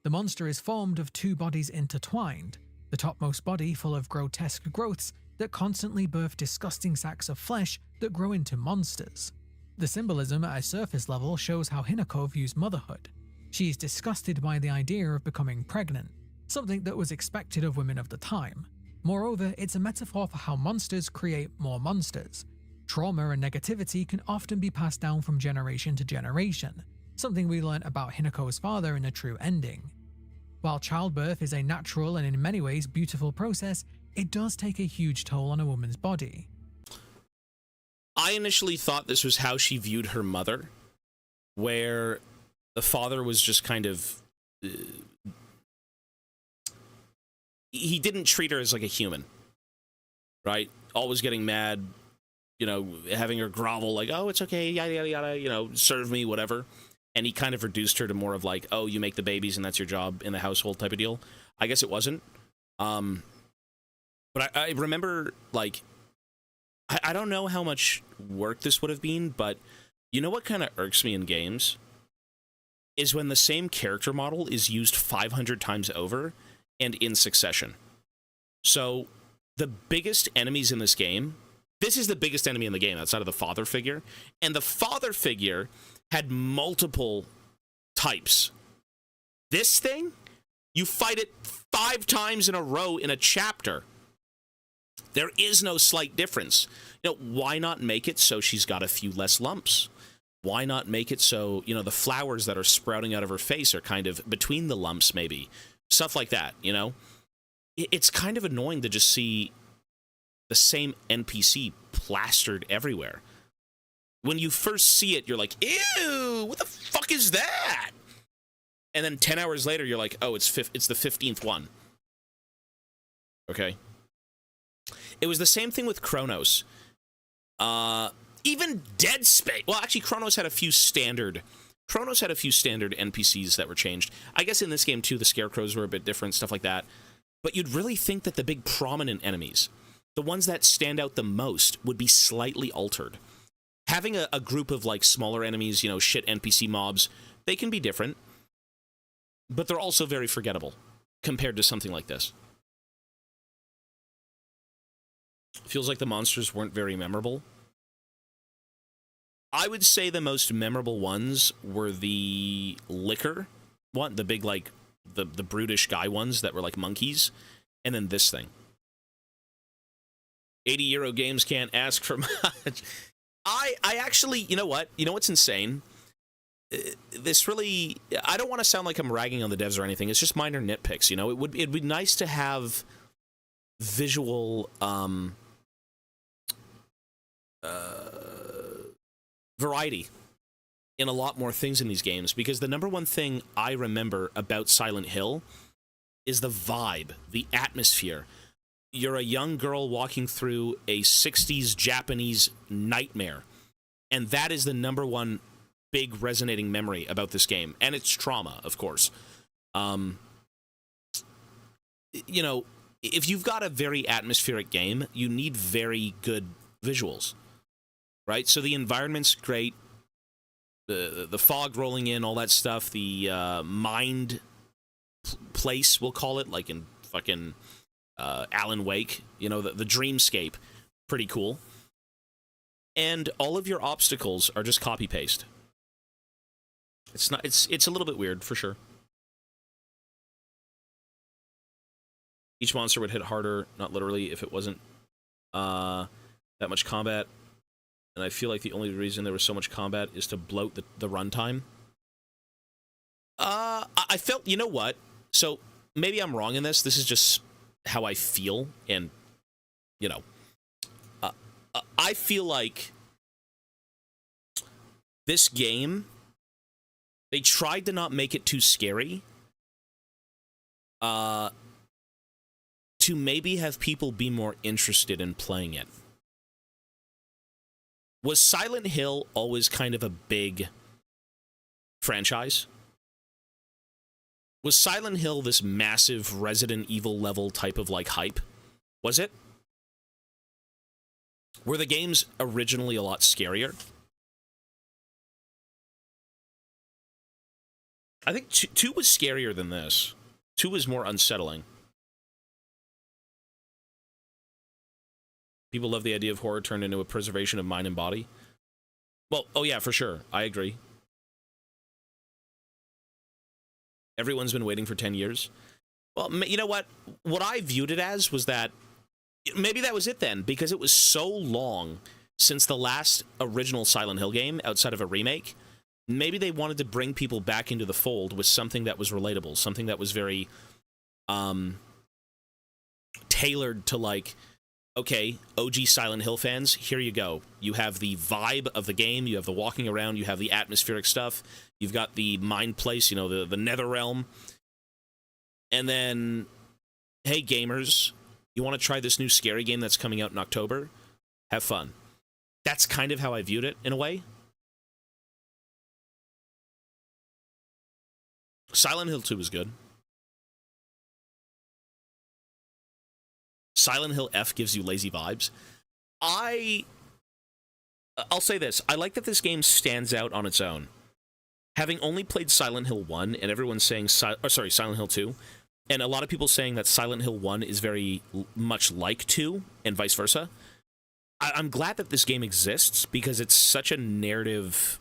S4: The monster is formed of two bodies intertwined, the topmost body full of grotesque growths that constantly birth disgusting sacks of flesh that grow into monsters. The symbolism at a surface level shows how Hinako views motherhood. She is disgusted by the idea of becoming pregnant, something that was expected of women of the time. Moreover, it's a metaphor for how monsters create more monsters. Trauma and negativity can often be passed down from generation to generation, something we learnt about Hinako's father in the true ending. While childbirth is a natural and in many ways beautiful process, it does take a huge toll on a woman's body.
S1: I initially thought this was how she viewed her mother, where the father was just kind of... he didn't treat her as like a human, right? Always getting mad, you know, having her grovel like, oh, it's okay, yada, yada, yada, you know, serve me, whatever. And he kind of reduced her to more of like, oh, you make the babies and that's your job in the household type of deal. I guess it wasn't. But I remember, like, I don't know how much work this would have been, but you know what kind of irks me in games? Is when the same character model is used 500 times over and in succession. So, the biggest enemies in this game, this is the biggest enemy in the game outside of the father figure, and the father figure had multiple types. This thing, you fight it 5 times in a row in a chapter. There is no slight difference. You know, why not make it so she's got a few less lumps? Why not make it so, you know, the flowers that are sprouting out of her face are kind of between the lumps, maybe? Stuff like that, you know? It's kind of annoying to just see the same NPC plastered everywhere. When you first see it, you're like, ew, what the fuck is that? And then 10 hours later, you're like, oh, it's the 15th one. Okay. It was the same thing with Chronos. Even Dead Space. Well, actually, Chronos had a few standard NPCs that were changed. I guess in this game, too, the scarecrows were a bit different, stuff like that. But you'd really think that the big prominent enemies, the ones that stand out the most, would be slightly altered. Having a group of, like, smaller enemies, you know, shit NPC mobs, they can be different. But they're also very forgettable compared to something like this. Feels like the monsters weren't very memorable. I would say the most memorable ones were the liquor one, the big, like, the brutish guy ones that were like monkeys, and then this thing. 80 games can't ask for much. I actually, you know what? You know what's insane? This really, I don't want to sound like I'm ragging on the devs or anything. It's just minor nitpicks, you know? It'd be nice to have visual, variety in a lot more things in these games, because the number one thing I remember about Silent Hill is the vibe, the atmosphere. You're a young girl walking through a 60s Japanese nightmare, and that is the number one big resonating memory about this game, and it's trauma, of course. You know, if you've got a very atmospheric game, you need very good visuals. Right, so the environment's great, the fog rolling in, all that stuff, the mind place, we'll call it, like in fucking Alan Wake, you know, the dreamscape. Pretty cool. And all of your obstacles are just copy paste. It's a little bit weird for sure. Each monster would hit harder, not literally, if it wasn't that much combat. And I feel like the only reason there was so much combat is to bloat the runtime. I felt, you know what? So maybe I'm wrong in this. This is just how I feel, and you know, I feel like this game, they tried to not make it too scary, to maybe have people be more interested in playing it. Was Silent Hill always kind of a big franchise? Was Silent Hill this massive Resident Evil level type of like hype? Was it? Were the games originally a lot scarier? I think 2 was scarier than this. 2 was more unsettling. People love the idea of horror turned into a preservation of mind and body. Well, oh yeah, for sure. I agree. Everyone's been waiting for 10 years. Well, you know what? What I viewed it as was that maybe that was it then, because it was so long since the last original Silent Hill game outside of a remake. Maybe they wanted to bring people back into the fold with something that was relatable, something that was very tailored to, like, okay, OG Silent Hill fans, here you go. You have the vibe of the game, you have the walking around, you have the atmospheric stuff, you've got the mind place, you know, the nether realm. And then, hey gamers, you want to try this new scary game that's coming out in October? Have fun. That's kind of how I viewed it, in a way. Silent Hill 2 was good. Silent Hill F gives you lazy vibes. I'll say this. I like that this game stands out on its own. Having only played Silent Hill 1, and everyone's saying... Silent Hill 2, and a lot of people saying that Silent Hill 1 is very much like 2, and vice versa. I'm glad that this game exists, because it's such a narrative...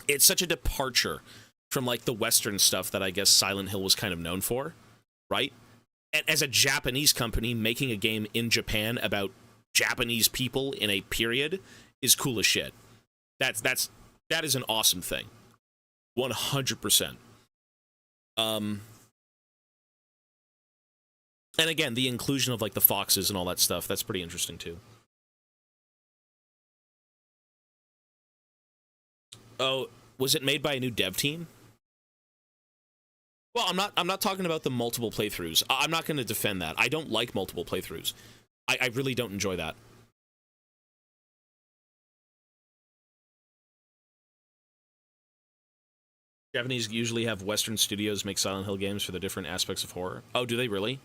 S1: It's such a departure from, like, the Western stuff that I guess Silent Hill was kind of known for, right? As a Japanese company, making a game in Japan about Japanese people in a period is cool as shit. That is an awesome thing. 100%. And again, the inclusion of, like, the foxes and all that stuff, that's pretty interesting too. Oh, was it made by a new dev team? Well, I'm not talking about the multiple playthroughs. I'm not going to defend that. I don't like multiple playthroughs. I really don't enjoy that. Japanese usually have Western studios make Silent Hill games for the different aspects of horror. Oh, do they really?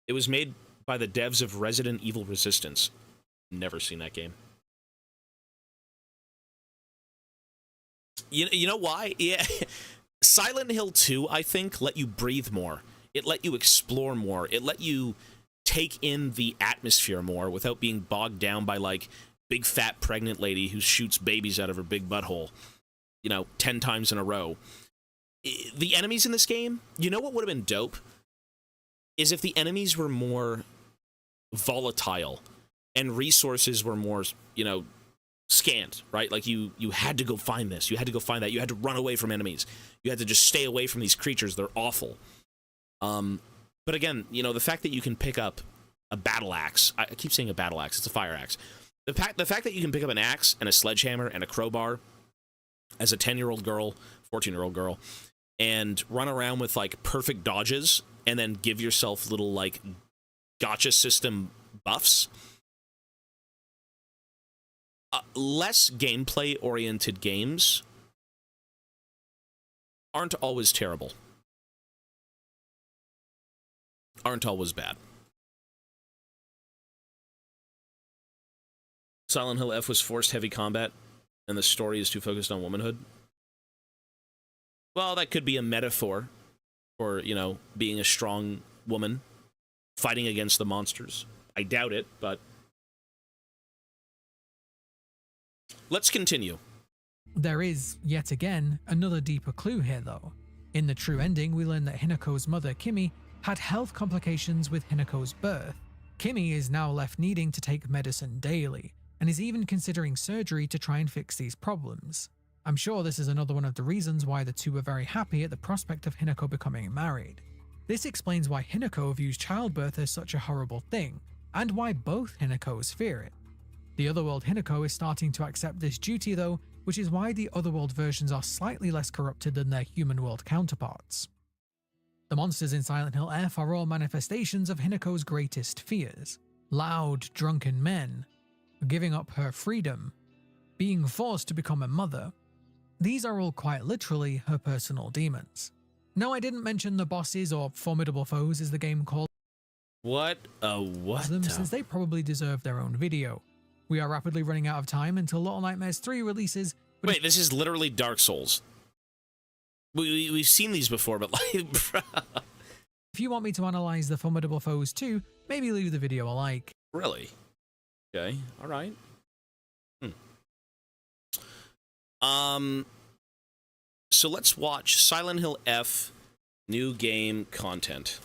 S1: It was made by the devs of Resident Evil Resistance. Never seen that game. You know why? Yeah. Silent Hill 2, I think, let you breathe more. It let you explore more. It let you take in the atmosphere more without being bogged down by, like, big fat pregnant lady who shoots babies out of her big butthole, you know, 10 times in a row. The enemies in this game, you know what would have been dope? Is if the enemies were more volatile and resources were more, you know, scanned, right? Like you had to go find this, you had to go find that, you had to run away from enemies, you had to just stay away from these creatures. They're awful. But again, you know, the fact that you can pick up a battle axe, I keep saying a battle axe, it's a fire axe. The fact that you can pick up an axe and a sledgehammer and a crowbar as a 10-year-old girl, 14-year-old girl, and run around with, like, perfect dodges and then give yourself little, like, gotcha system buffs. Less gameplay-oriented games aren't always terrible. Aren't always bad. Silent Hill F was forced heavy combat, and the story is too focused on womanhood. Well, that could be a metaphor. or, you know, being a strong woman fighting against the monsters. I doubt it, but let's continue.
S4: There is, yet again, another deeper clue here though. In the true ending, we learn that Hinako's mother, Kimi, had health complications with Hinako's birth. Kimi is now left needing to take medicine daily, and is even considering surgery to try and fix these problems. I'm sure this is another one of the reasons why the two are very happy at the prospect of Hinako becoming married. This explains why Hinako views childbirth as such a horrible thing, and why both Hinakos fear it. The Otherworld Hinako is starting to accept this duty though, which is why the Otherworld versions are slightly less corrupted than their human world counterparts. The monsters in Silent Hill F are all manifestations of Hinako's greatest fears. Loud, drunken men, giving up her freedom, being forced to become a mother. These are all quite literally her personal demons. No, I didn't mention the bosses or formidable foes as the game calls
S1: What?
S4: them, since they probably deserve their own video. We are rapidly running out of time until Little Nightmares 3 releases. But
S1: Wait, this is literally Dark Souls. We've seen these before, but like,
S4: if you want me to analyze the formidable foes too, maybe leave the video a like.
S1: really? Okay, all right. So let's watch Silent Hill F new game content.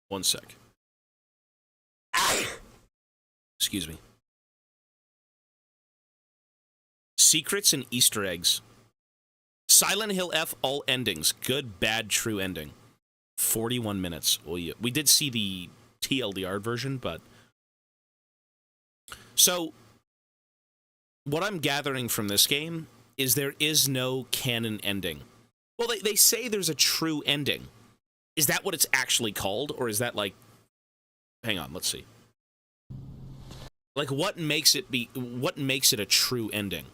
S1: One sec. Excuse me. Secrets and Easter eggs. Silent Hill F all endings. Good, bad, true ending. 41 minutes. Oh, yeah. We did see the TLDR version, but... So, what I'm gathering from this game is there is no canon ending. Well, they say there's a true ending. Is that what it's actually called? Or is that like... Hang on, let's see. Like, what makes it a true ending?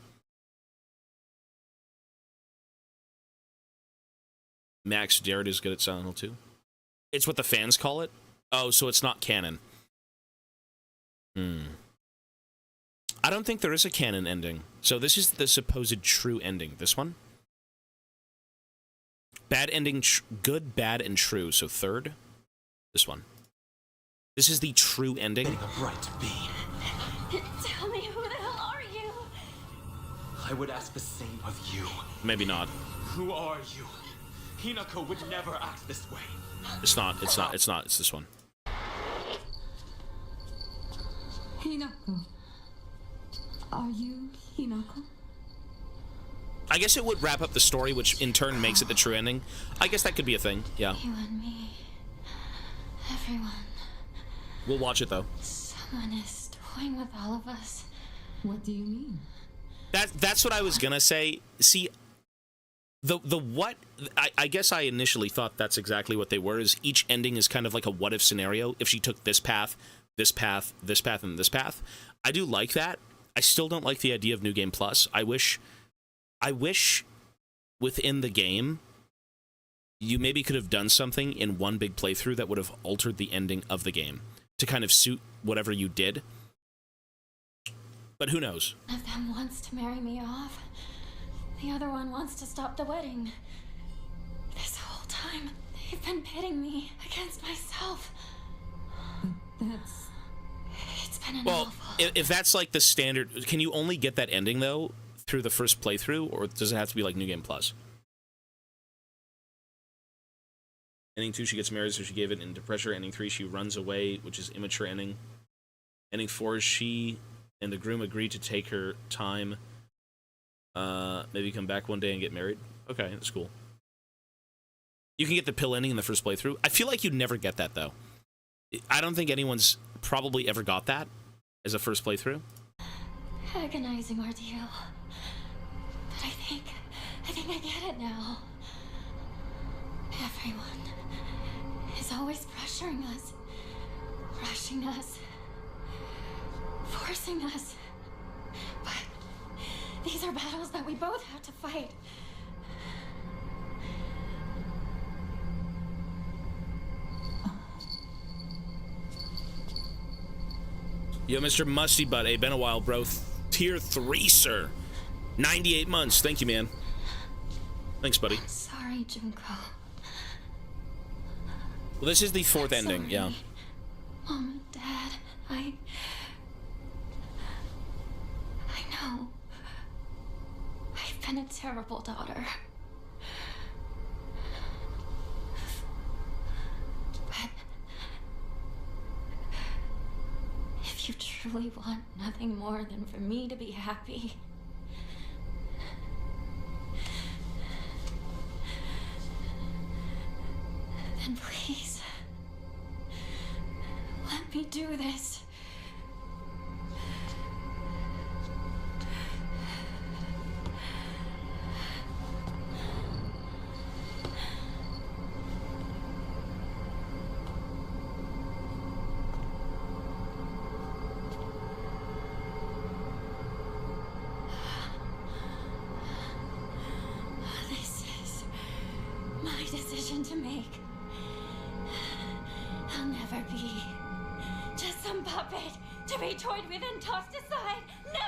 S1: Max Darrett is good at Silent Hill 2. It's what the fans call it? Oh, so it's not canon. I don't think there is a canon ending. So this is the supposed true ending. This one? Bad ending, good, bad, and true. So third. This one. This is the true ending.
S6: A right being.
S7: Tell me, who the hell are you?
S6: I would ask the same of you.
S1: Maybe not.
S6: Who are you? Hinako would never act this way.
S1: It's not. It's this one.
S7: Hinako. Are you Hinako?
S1: I guess it would wrap up the story, which in turn makes it the true ending. I guess that could be a thing, yeah.
S7: You and me. Everyone.
S1: We'll watch it, though.
S7: Someone is toying with all of us. What do you mean?
S1: That's what I was gonna say. See, the what... I guess I initially thought that's exactly what they were, is each ending is kind of like a what-if scenario. If she took this path, this path, this path, and this path. I do like that. I still don't like the idea of New Game Plus. I wish within the game, you maybe could have done something in one big playthrough that would have altered the ending of the game to kind of suit whatever you did. But who knows?
S7: One of them wants to marry me off. The other one wants to stop the wedding. This whole time, they've been pitting me against myself. It's been an awful...
S1: if that's like the standard... Can you only get that ending, though, through the first playthrough, or does it have to be like New Game Plus? Ending 2, she gets married, so she gave it into pressure. Ending 3, she runs away, which is immature ending. Ending 4, she and the groom agree to take her time. Maybe come back one day and get married. Okay, that's cool. You can get the pill ending in the first playthrough. I feel like you'd never get that, though. I don't think anyone's probably ever got that as a first playthrough.
S7: Agonizing ordeal. But I think I get it now. Everyone is always pressuring us, rushing us, forcing us. But these are battles that we both have to fight.
S1: Yo, Mr. Musty Butt. Hey, been a while, bro. Tier 3, sir. 98 months. Thank you, man. Thanks, buddy.
S7: Sorry, Junko.
S1: Well, this is the fourth ending,
S7: Sorry.
S1: yeah.
S7: Mom and Dad, I know. I've been a terrible daughter. But if you truly want nothing more than for me to be happy, then please, let me do this. This is my decision to make. I'll never be just some puppet to be toyed with and tossed aside. Never!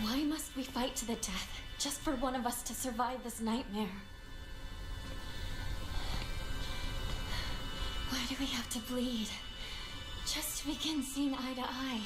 S7: Why must we fight to the death just for one of us to survive this nightmare? Why do we have to bleed just to begin seeing eye to eye?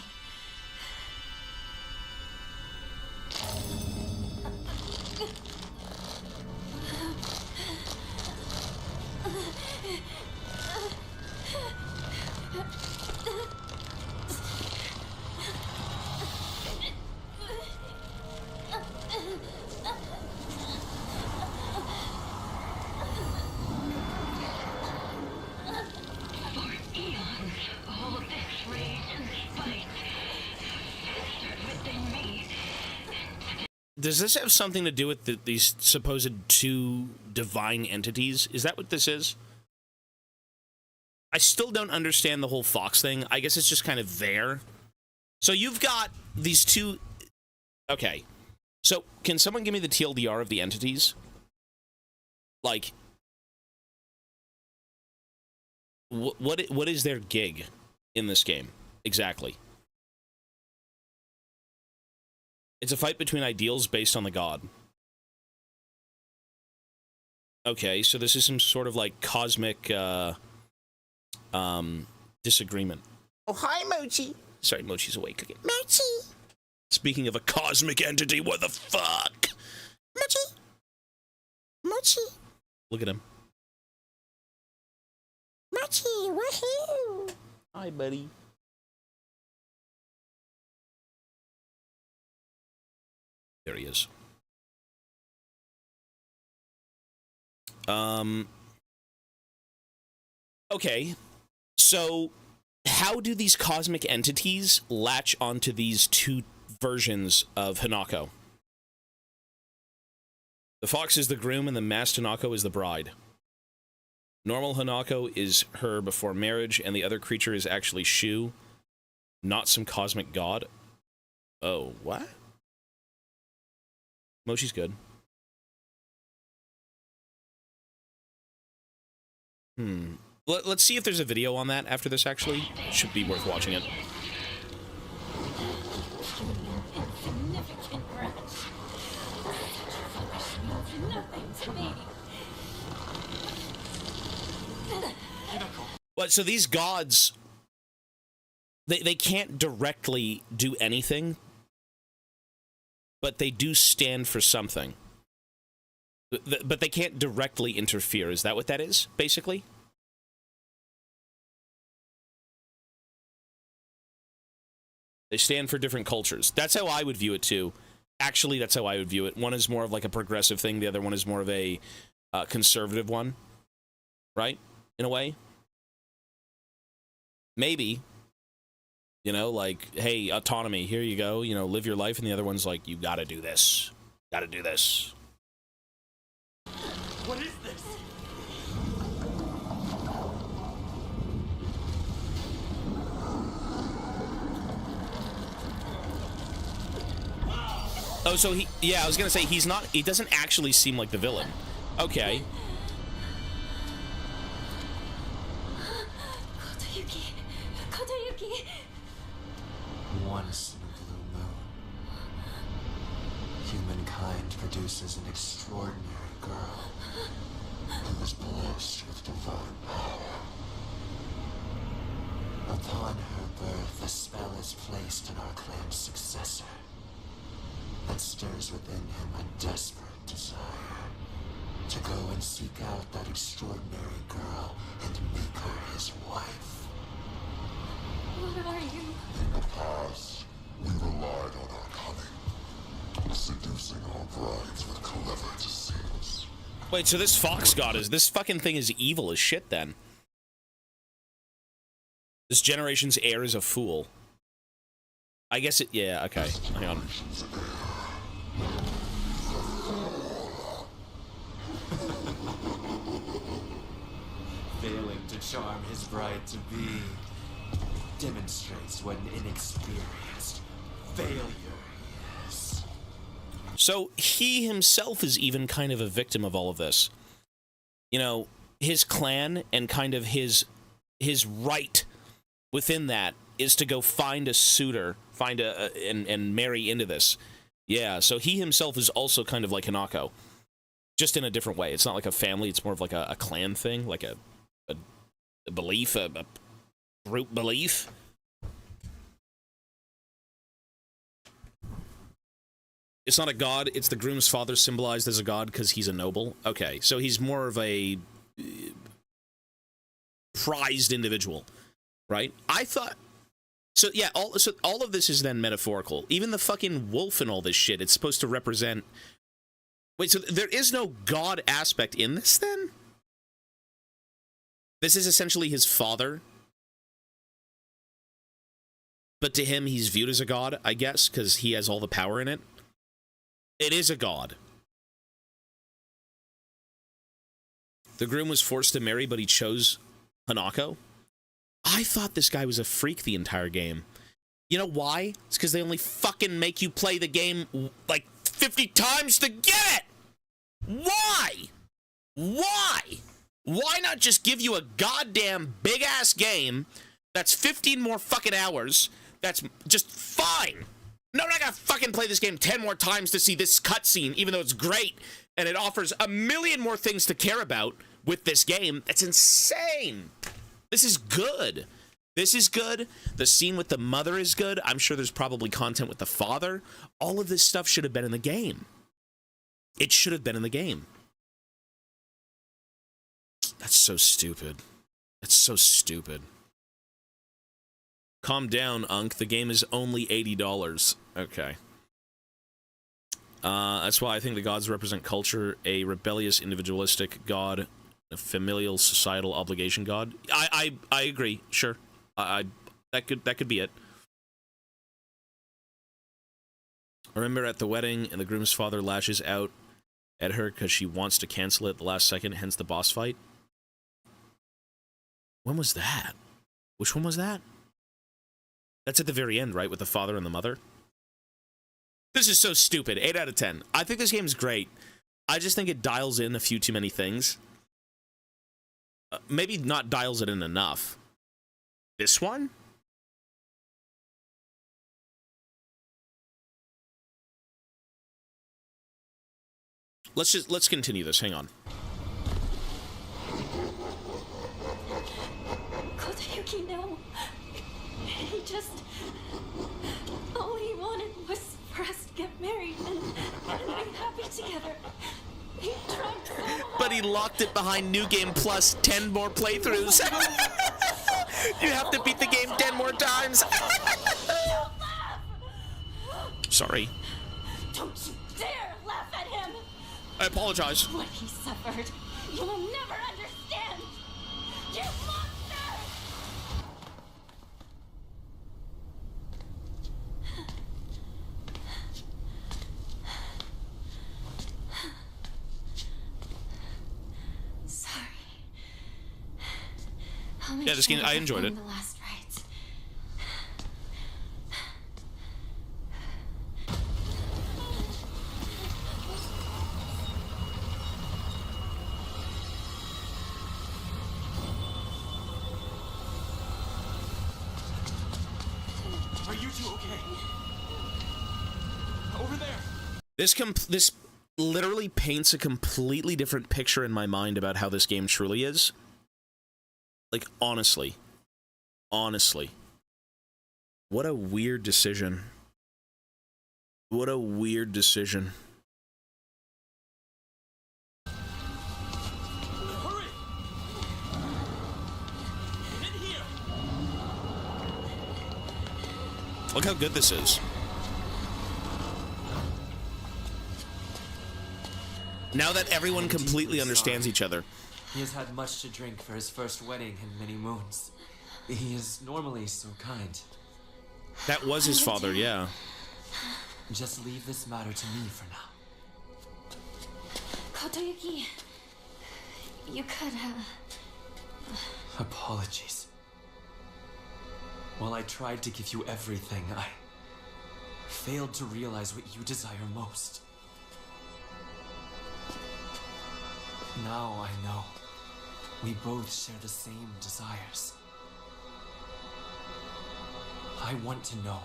S1: Does this have something to do with these supposed two divine entities? Is that what this is? I still don't understand the whole Fox thing. I guess it's just kind of there. So you've got these two... Okay. So, can someone give me the TLDR of the entities? Like... What is their gig in this game? Exactly. It's a fight between ideals based on the god. Okay, so this is some sort of, like, cosmic, disagreement. Oh, hi, Mochi. Sorry, Mochi's awake again. Mochi! Speaking of a cosmic entity, what the fuck? Mochi! Mochi! Look at him. Mochi, woohoo! Hi, buddy. There he is. Okay. So, how do these cosmic entities latch onto these two versions of Hanako? The fox is the groom and the masked Hanako is the bride. Normal Hanako is her before marriage, and the other creature is actually Shu, not some cosmic god. Oh, what? Mochi's good. Let's see if there's a video on that after this, actually. It should be worth watching it.
S7: Insignificant wretch. Nothing to me.
S1: But so these gods, they can't directly do anything, but they do stand for something. But they can't directly interfere. Is that what that is, basically? They stand for different cultures. That's how I would view it, too. Actually, that's how I would view it. One is more of like a progressive thing. The other one is more of a conservative one. Right? In a way. Maybe. You know, like, hey, autonomy, here you go. You know, live your life. And the other one's like, you gotta do this. Gotta do this.
S6: What is this?
S1: Oh, so yeah, I was gonna say he doesn't actually seem like the villain. Okay.
S7: Kodayuki. Kodayuki.
S8: Once in a blue moon, humankind produces an extraordinary girl who is blessed with divine power. Upon her birth, a spell is placed on our clan's successor that stirs within him a desperate desire to go and seek out that extraordinary girl and make her his wife.
S7: What are you?
S9: In the past, we relied on our cunning, seducing our brides with clever deceits.
S1: Wait, so this fox god this fucking thing is evil as shit then. This generation's heir is a fool. I guess it, yeah, okay, hang on.
S8: Failing to charm his bride to be demonstrates what an inexperienced failure he is.
S1: So he himself is even kind of a victim of all of this. You know, his clan and kind of his right within that is to go find a suitor, and marry into this. Yeah, so he himself is also kind of like Hinako, just in a different way. It's not like a family, it's more of like a clan thing, like a belief, a group belief. It's not a god, it's the groom's father symbolized as a god because he's a noble. Okay, so he's more of a prized individual, right? I thought... So, yeah, all of this is then metaphorical. Even the fucking wolf and all this shit, it's supposed to represent... Wait, so there is no god aspect in this, then? This is essentially his father. But to him, he's viewed as a god, I guess, because he has all the power in it. It is a god. The groom was forced to marry, but he chose Hanako. I thought this guy was a freak the entire game. You know why? It's because they only fucking make you play the game like 50 times to get it! Why? Why? Why not just give you a goddamn big-ass game that's 15 more fucking hours that's just fine? No, I'm not gonna fucking play this game 10 more times to see this cutscene, even though it's great, and it offers a million more things to care about with this game. That's insane! This is good. This is good. The scene with the mother is good. I'm sure there's probably content with the father. All of this stuff should have been in the game. It should have been in the game. That's so stupid. That's so stupid. Calm down, Unk. The game is only $80. Okay. That's why I think the gods represent culture, a rebellious, individualistic god, a familial, societal obligation god. I agree. Sure. That could be it. I remember at the wedding, and the groom's father lashes out at her because she wants to cancel it at the last second, hence the boss fight. When was that? Which one was that? That's at the very end, right? With the father and the mother? This is so stupid. 8 out of 10. I think this game's great. I just think it dials in a few too many things. Maybe not dials it in enough. This one? Let's continue this. Hang on.
S7: Kodayuki, no. He just... all he wanted was for us to get married and be happy together. He tried so hard.
S1: But he locked it behind New Game Plus 10 more playthroughs. You have to beat the game 10 more times. Sorry.
S7: Don't you dare laugh at him!
S1: I apologize.
S7: What he suffered, you will never understand! You monster! Sorry. I'll make
S1: Yeah, this game,
S7: sure
S1: I
S7: to
S1: enjoyed it.
S7: perform the last rites.
S6: Are you two okay? Over there!
S1: This literally paints a completely different picture in my mind about how this game truly is. Like, honestly. Honestly. What a weird decision. What a weird decision.
S6: Hurry! In here!
S1: Look how good this is. Now that everyone completely understands each other.
S10: He has had much to drink for his first wedding in many moons. He is normally so kind.
S1: That was his father, yeah.
S10: Just leave this matter to me for now.
S7: Kotoyuki, you could have...
S10: Apologies. While I tried to give you everything, I failed to realize what you desire most. Now I know. We both share the same desires. I want to know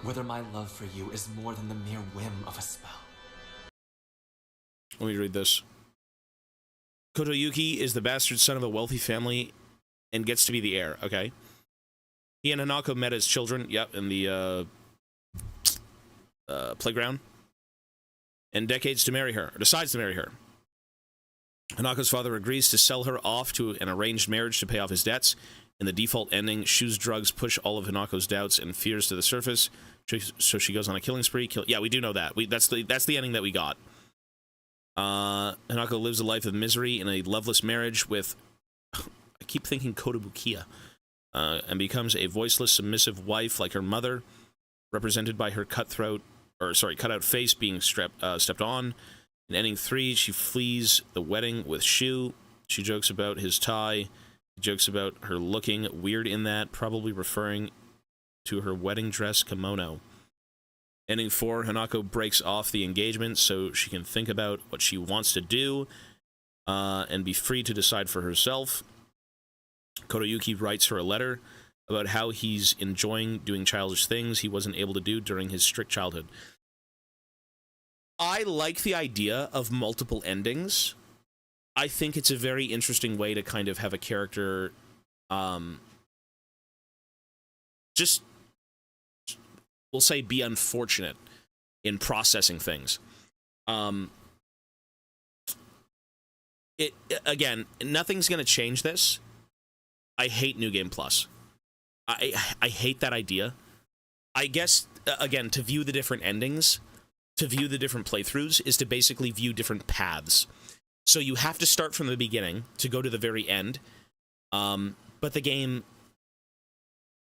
S10: whether my love for you is more than the mere whim of a spell.
S1: Let me read this. Kotoyuki is the bastard son of a wealthy family and gets to be the heir, okay? He and Hanako met as children, yep, in the playground. And decides to marry her. Hanako's father agrees to sell her off to an arranged marriage to pay off his debts. In the default ending, Shu's drugs push all of Hanako's doubts and fears to the surface, so she goes on a killing spree. Yeah, we do know that. That's the ending that we got. Hanako lives a life of misery in a loveless marriage with, I keep thinking Kotobukiya, and becomes a voiceless, submissive wife like her mother, represented by her cutout face being stepped on. In ending 3, she flees the wedding with Shu. She jokes about his tie. He jokes about her looking weird in that, probably referring to her wedding dress kimono. Ending 4, Hanako breaks off the engagement so she can think about what she wants to do and be free to decide for herself. Kotoyuki writes her a letter about how he's enjoying doing childish things he wasn't able to do during his strict childhood. I like the idea of multiple endings. I think it's a very interesting way to kind of have a character just, we'll say, be unfortunate in processing things. Again, nothing's going to change this. I hate New Game Plus. I hate that idea. I guess, again, to view the different endings, to view the different playthroughs, is to basically view different paths. So you have to start from the beginning to go to the very end. But the game...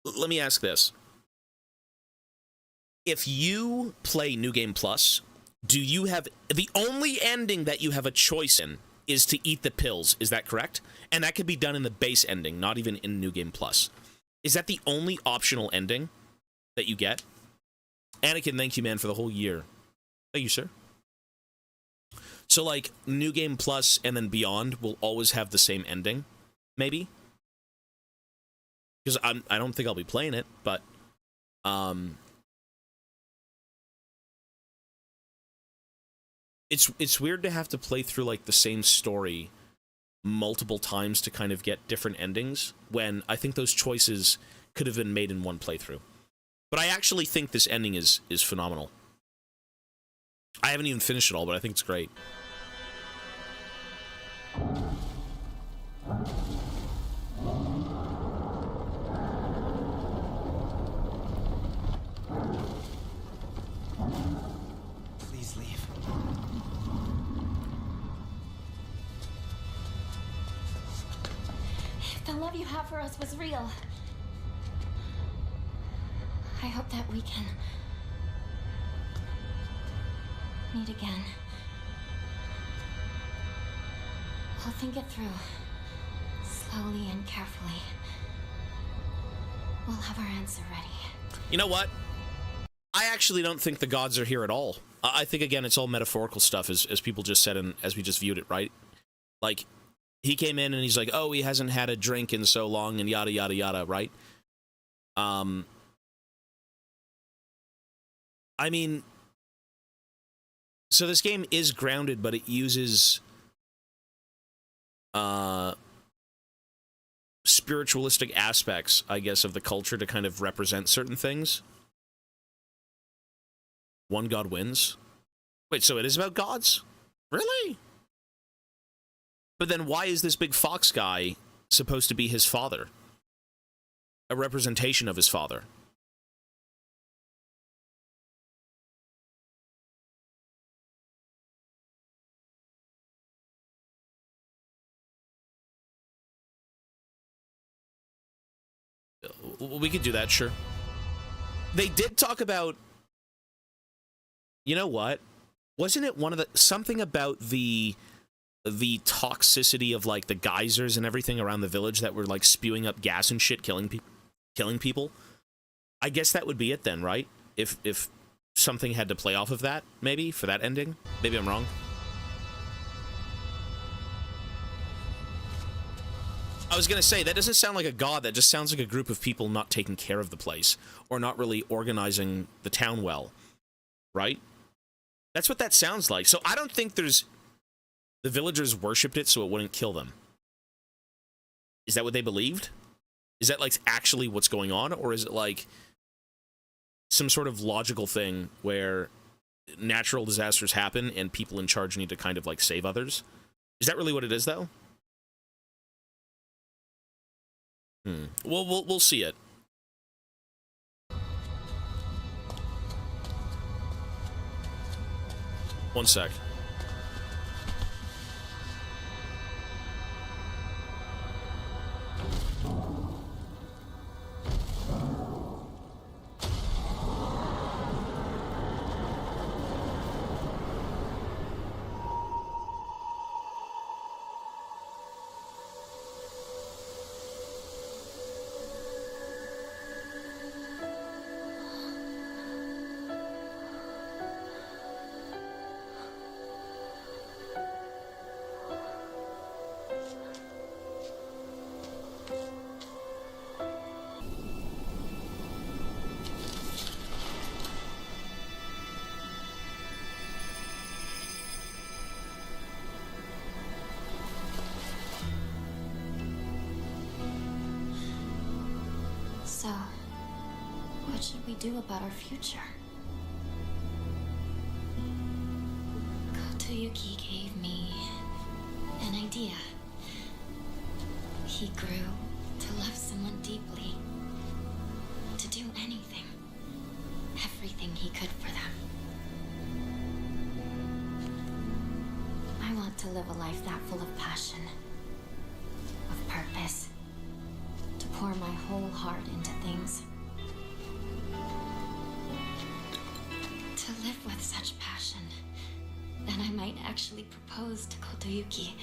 S1: Let me ask this. If you play New Game Plus, do you have... The only ending that you have a choice in is to eat the pills. Is that correct? And that could be done in the base ending, not even in New Game Plus. Is that the only optional ending that you get? Anakin, thank you, man, for the whole year. Thank you, sir. So, like, New Game Plus and then Beyond will always have the same ending, maybe? Because I don't think I'll be playing it, but... It's weird to have to play through, like, the same story multiple times to kind of get different endings, when I think those choices could have been made in one playthrough. But I actually think this ending is phenomenal. I haven't even finished it all, but I think it's great.
S7: the love you have for us was real, I hope that we can meet again. I'll think it through, slowly and carefully. We'll have our answer ready.
S1: You know what? I actually don't think the gods are here at all. I think, again, it's all metaphorical stuff, as people just said and as we just viewed it, right? Like, he came in and he's like, oh, he hasn't had a drink in so long and yada, yada, yada, right? I mean, so this game is grounded, but it uses spiritualistic aspects, I guess, of the culture to kind of represent certain things. One god wins. Wait, so it is about gods? Really? But then why is this big fox guy supposed to be his father? A representation of his father? We could do that, sure. They did talk about... You know what? Wasn't it one of the... Something about the toxicity of, like, the geysers and everything around the village that were, like, spewing up gas and shit, killing people? I guess that would be it then, right? If something had to play off of that, maybe, for that ending? Maybe I'm wrong. I was gonna say, that doesn't sound like a god, that just sounds like a group of people not taking care of the place, or not really organizing the town well, right? That's what that sounds like. So I don't think there's... The villagers worshipped it so it wouldn't kill them. Is that what they believed? Is that, like, actually what's going on? Or is it, like, some sort of logical thing where natural disasters happen and people in charge need to kind of, like, save others? Is that really what it is, though? Well, we'll see it. One sec.
S7: So, what should we do about our future? Kotoyuki gave me an idea. He grew to love someone deeply, to do anything, everything he could for them. I want to live a life that full of passion, of purpose, to pour my whole heart into things. To live with such passion that I might actually propose to Kotoyuki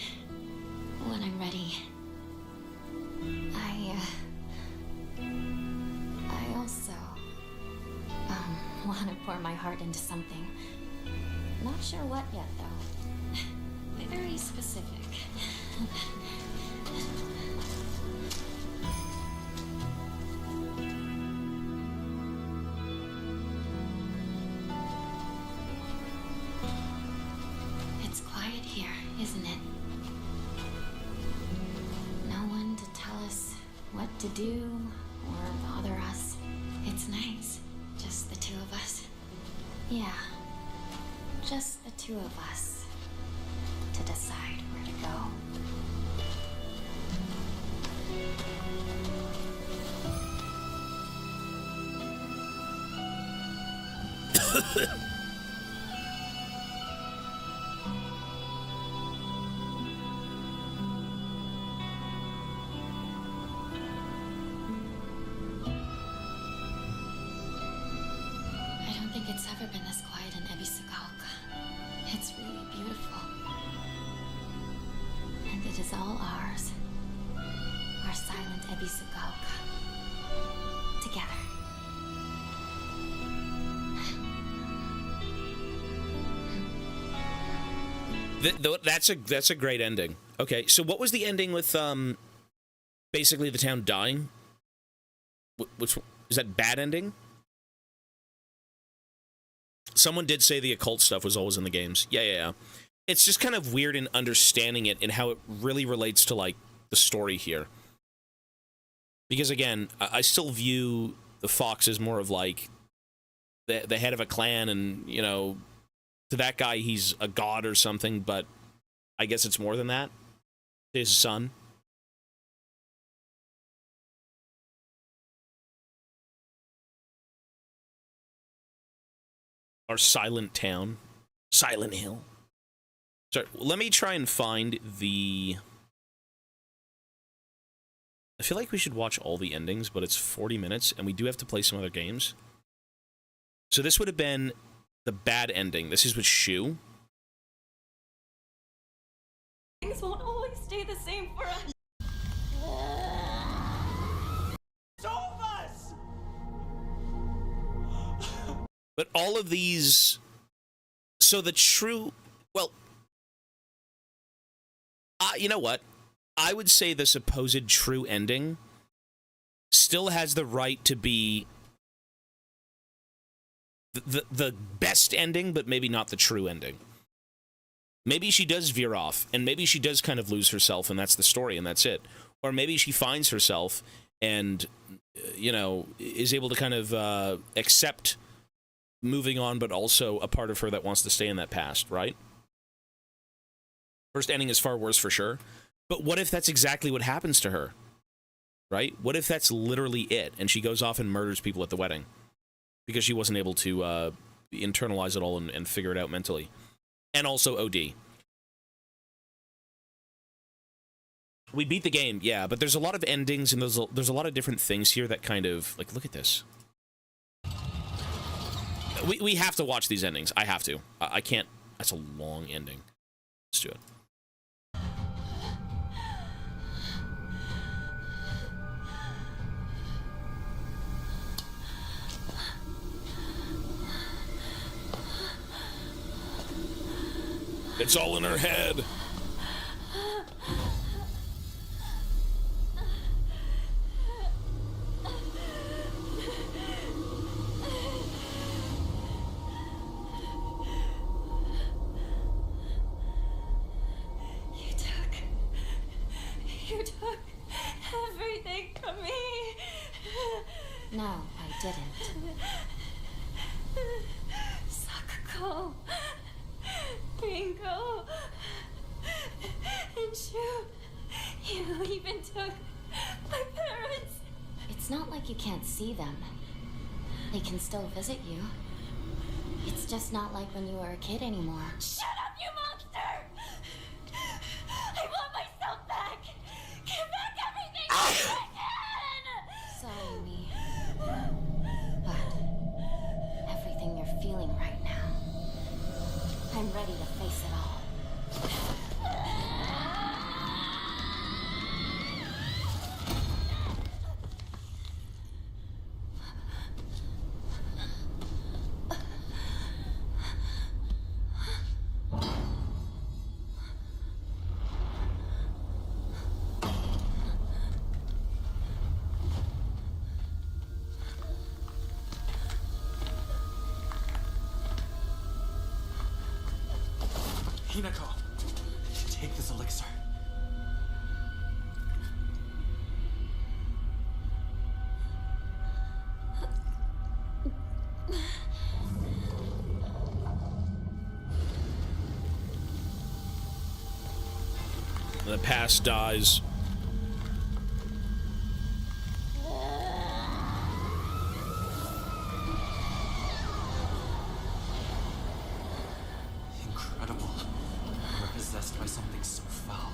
S7: when I'm ready. I also want to pour my heart into something. Not sure what yet, though. Very specific. It's quiet here, isn't it? No one to tell us what to do or bother us. It's nice. Just the two of us. Yeah. Just the two of us to decide where to go. there's ever been this quiet in Ebisugaoka. It's really beautiful. And it is all ours. Our silent Ebisugaoka. Together.
S1: That's a great ending. Okay, so what was the ending with basically the town dying? Which is that bad ending? Someone did say the occult stuff was always in the games. Yeah. It's just kind of weird in understanding it and how it really relates to like the story here. Because again, I still view the Fox as more of like the head of a clan, and you know, to that guy he's a god or something, but I guess it's more than that. His son. Our silent town. Silent Hill. Sorry, let me try and find the... I feel like we should watch all the endings, but it's 40 minutes, and we do have to play some other games. So this would have been the bad ending. This is with Shu.
S7: Things won't always stay the same for us.
S1: But all of these... So the true... Well... you know what? I would say the supposed true ending still has the right to be the best ending, but maybe not the true ending. Maybe she does veer off, and maybe she does kind of lose herself, and that's the story, and that's it. Or maybe she finds herself and, you know, is able to kind of accept moving on, but also a part of her that wants to stay in that past, right? First ending is far worse for sure. But what if that's exactly what happens to her? Right? What if that's literally it, and she goes off and murders people at the wedding? Because she wasn't able to internalize it all and figure it out mentally. And also OD. We beat the game, yeah, but there's a lot of endings, and there's a lot of different things here that kind of... Like, look at this. We have to watch these endings. I have to. I can't... That's a long ending. Let's do it. It's all in her head.
S7: You took everything from me. No, I didn't. Sakuko, Ringo, and Shu. You even took my parents. It's not like you can't see them. They can still visit you. It's just not like when you were a kid anymore. Shut up, you monster! I want myself back! Give back everything I can! Sorry, me. But everything you're feeling right now, I'm ready to face it all.
S6: Hinako, take this elixir.
S1: The past dies.
S10: Incredible. You were possessed by something so foul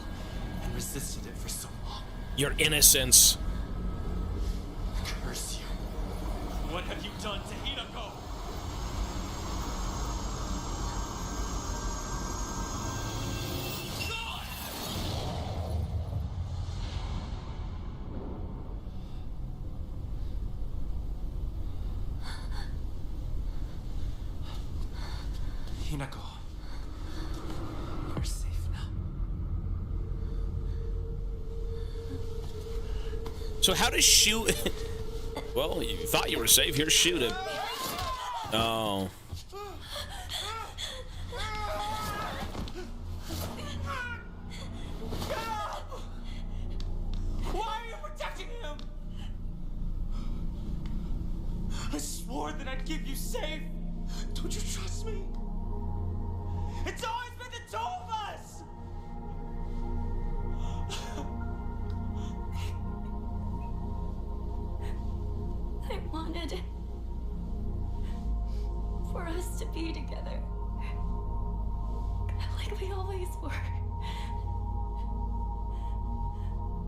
S10: and resisted it for so long.
S1: Your innocence.
S10: Curse you.
S6: What have you done to Hinako?
S10: Hinako. You're safe now.
S1: So how does Shu... Well, you thought you were safe. Here's Shu to... Oh.
S6: Why are you protecting him? I swore that I'd keep you safe. Don't you trust me? It's always been the two of us!
S7: I wanted for us to be together. Like we always were.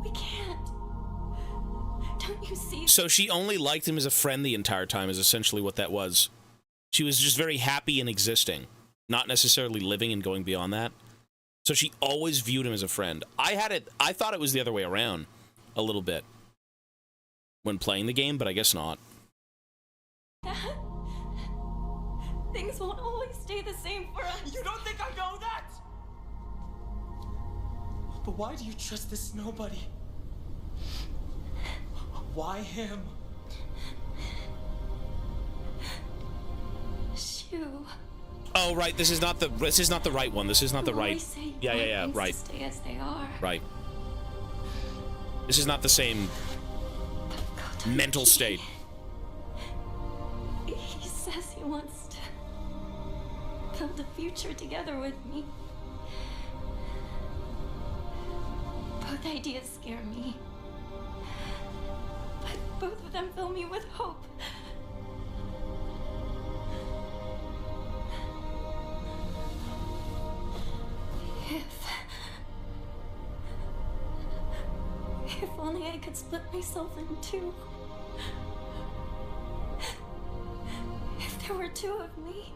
S7: We can't. Don't you see?
S1: So she only liked him as a friend the entire time is essentially what that was. She was just very happy in existing, not necessarily living and going beyond that. So she always viewed him as a friend. I thought it was the other way around a little bit when playing the game, but I guess not.
S7: Dad, things won't always stay the same for us.
S6: You don't think I know that? But why do you trust this nobody? Why him?
S7: Shu.
S1: Oh, right. This is not the right one. This is not the right. Yeah. Right.
S7: Stay as they are.
S1: Right. This is not the same mental state.
S7: He says he wants to build a future together with me. Both ideas scare me. But both of them fill me with hope. If only I could split myself in two. If there were two of me,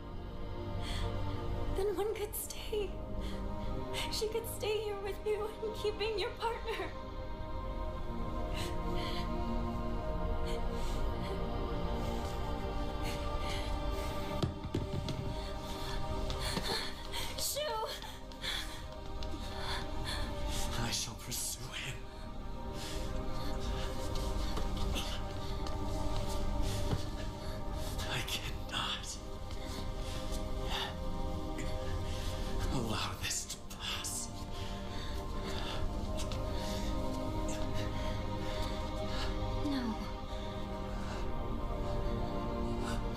S7: then one could stay. She could stay here with you and keep being your partner. Shu!
S10: I shall pursue him. I cannot allow this to pass.
S7: No.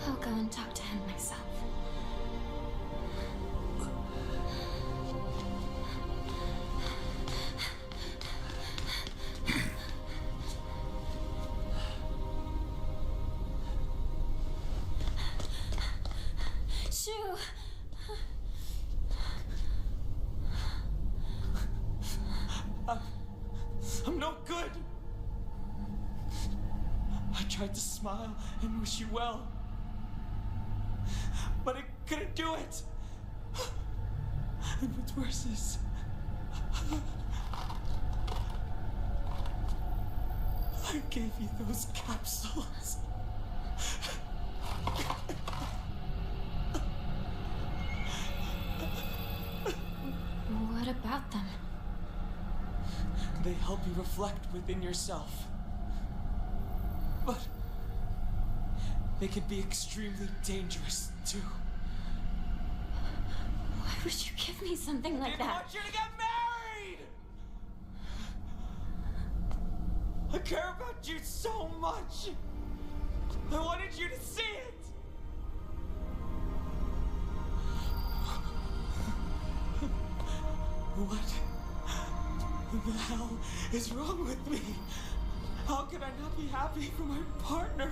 S7: I'll go and talk to him myself. Shu!
S6: I'm no good. I tried to smile and wish you well, but I couldn't do it. And what's worse is, I gave you those capsules.
S7: What about them?
S6: They help you reflect within yourself. But they can be extremely dangerous, too.
S7: Why would you give me something like
S6: I
S7: that?
S6: want you to get married! I care about you so much! I wanted you to see it! What the hell is wrong with me? How can I not be happy for my partner?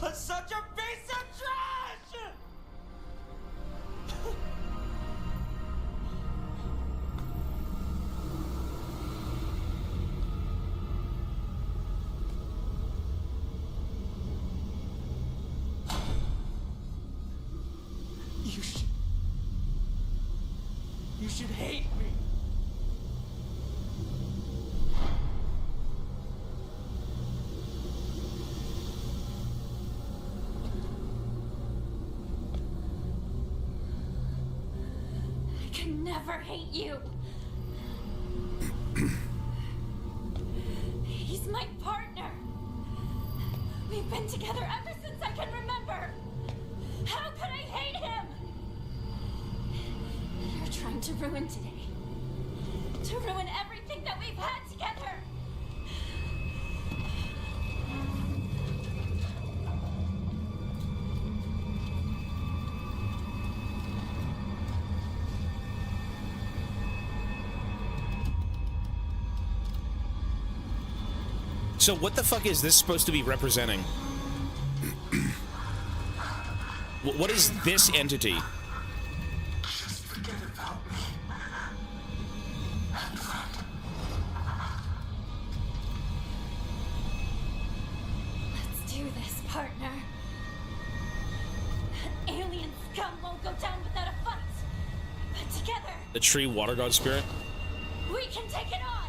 S6: I'm such a piece of trash! You should hate me.
S7: can never hate you. He's my partner. We've been together ever since I can remember. How could I hate him? You're trying to ruin today. To ruin everything that we've had together.
S1: So what the fuck is this supposed to be representing? What is this entity?
S8: Just forget about me.
S7: Let's do this, partner. That alien scum won't go down without a fight. But together,
S1: The tree water god spirit?
S7: we can take it on.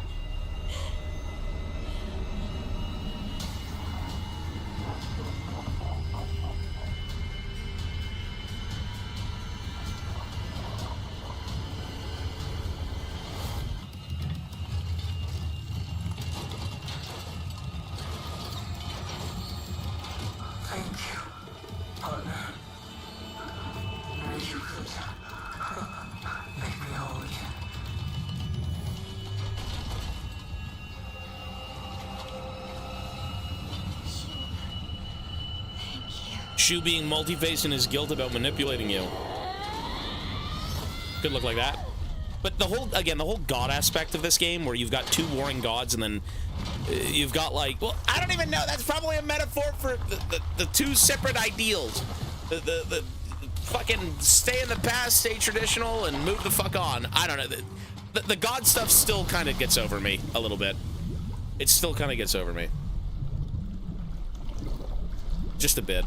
S8: Thank you, partner. Wish you could make me whole again.
S1: Shu being multi-faced in his guilt about manipulating you. Could look like that. But the whole god aspect of this game, where you've got two warring gods and then you've got like, well, I don't even know, that's probably a metaphor for the two separate ideals. The fucking stay in the past, stay traditional, and move the fuck on. I don't know. The god stuff still kind of gets over me a little bit. It still kind of gets over me. Just a bit.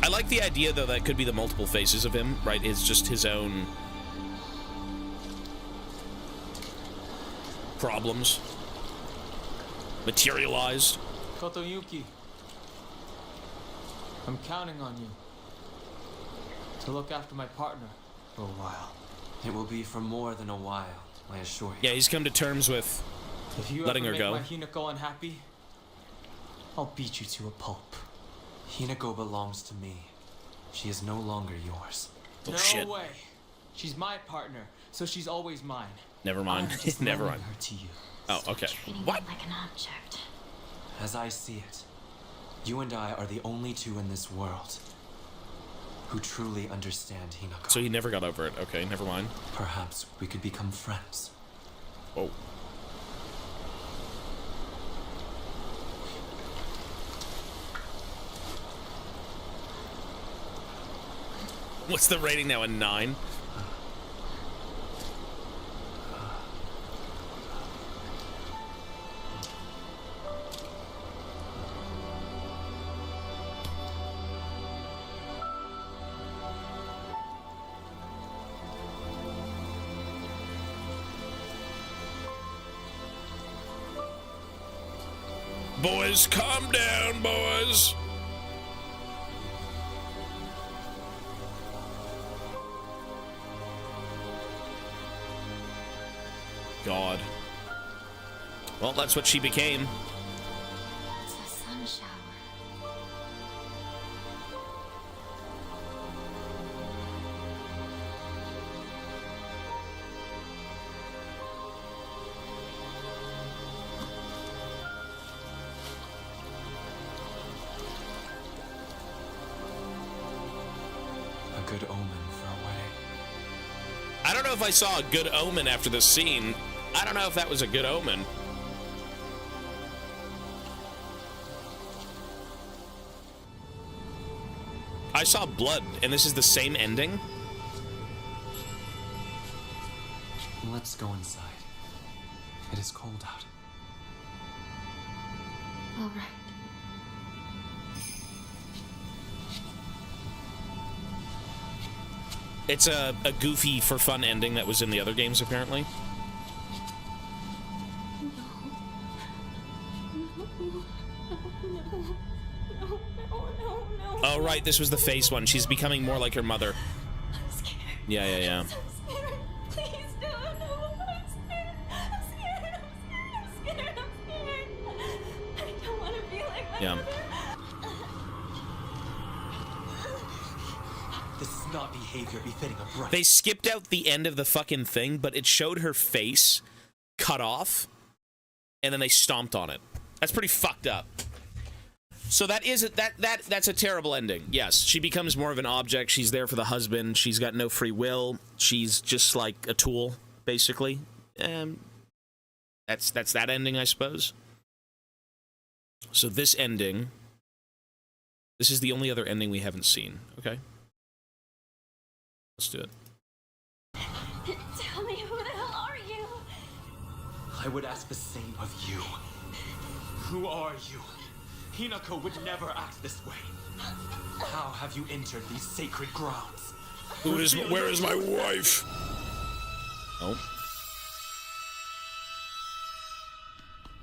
S1: I like the idea, though, that could be the multiple faces of him, right? It's just his own problems materialized.
S10: Kotoyuki, I'm counting on you to look after my partner for a while. It will be for more than a while, I assure you.
S1: Yeah, he's come to terms with
S10: If you
S1: letting
S10: ever
S1: her
S10: make
S1: go.
S10: my Hinako unhappy, I'll beat you to a pulp. Hinako belongs to me. She is no longer yours.
S1: Oh,
S10: no
S1: shit.
S10: way. She's my partner, so she's always mine.
S1: Never mind.
S10: I'm just
S1: Never
S10: lending
S1: mind.
S10: her to you.
S1: Oh, okay.
S7: Treating
S1: What?
S7: him like an object.
S10: As I see it, you and I are the only two in this world who truly understand Hinako.
S1: So he never got over it. Okay, never mind.
S10: Perhaps we could become friends.
S1: Oh. What's the rating now? A 9? Boys, calm down, boys. God. Well, that's what she became.
S7: It's a sun shower.
S10: A good omen for a wedding.
S1: I don't know if I saw a good omen after this scene. I don't know if that was a good omen. I saw blood, and this is the same ending?
S10: Let's go inside. It is cold out.
S7: All right.
S1: It's a goofy for fun ending that was in the other games, apparently. Oh, Oh, right, this was the face one. She's becoming more like her mother.
S7: I'm scared.
S1: Yeah.
S7: I'm so scared. Please don't. I'm scared. I'm scared. I'm scared. I'm scared. I don't want to be like my mother.
S10: This is not behavior befitting a bride.
S1: They skipped out the end of the fucking thing, but it showed her face cut off, and then they stomped on it. That's pretty fucked up. So that's a terrible ending. Yes, she becomes more of an object. She's there for the husband. She's got no free will. She's just like a tool, basically. That's that ending, I suppose. So this ending, this is the only other ending we haven't seen. Okay. Let's do it.
S7: Tell me, who the hell are you?
S10: I would ask the same of you. Who are you? Hinako would never act this way. How have you entered these sacred grounds?
S1: Where is my wife? Oh.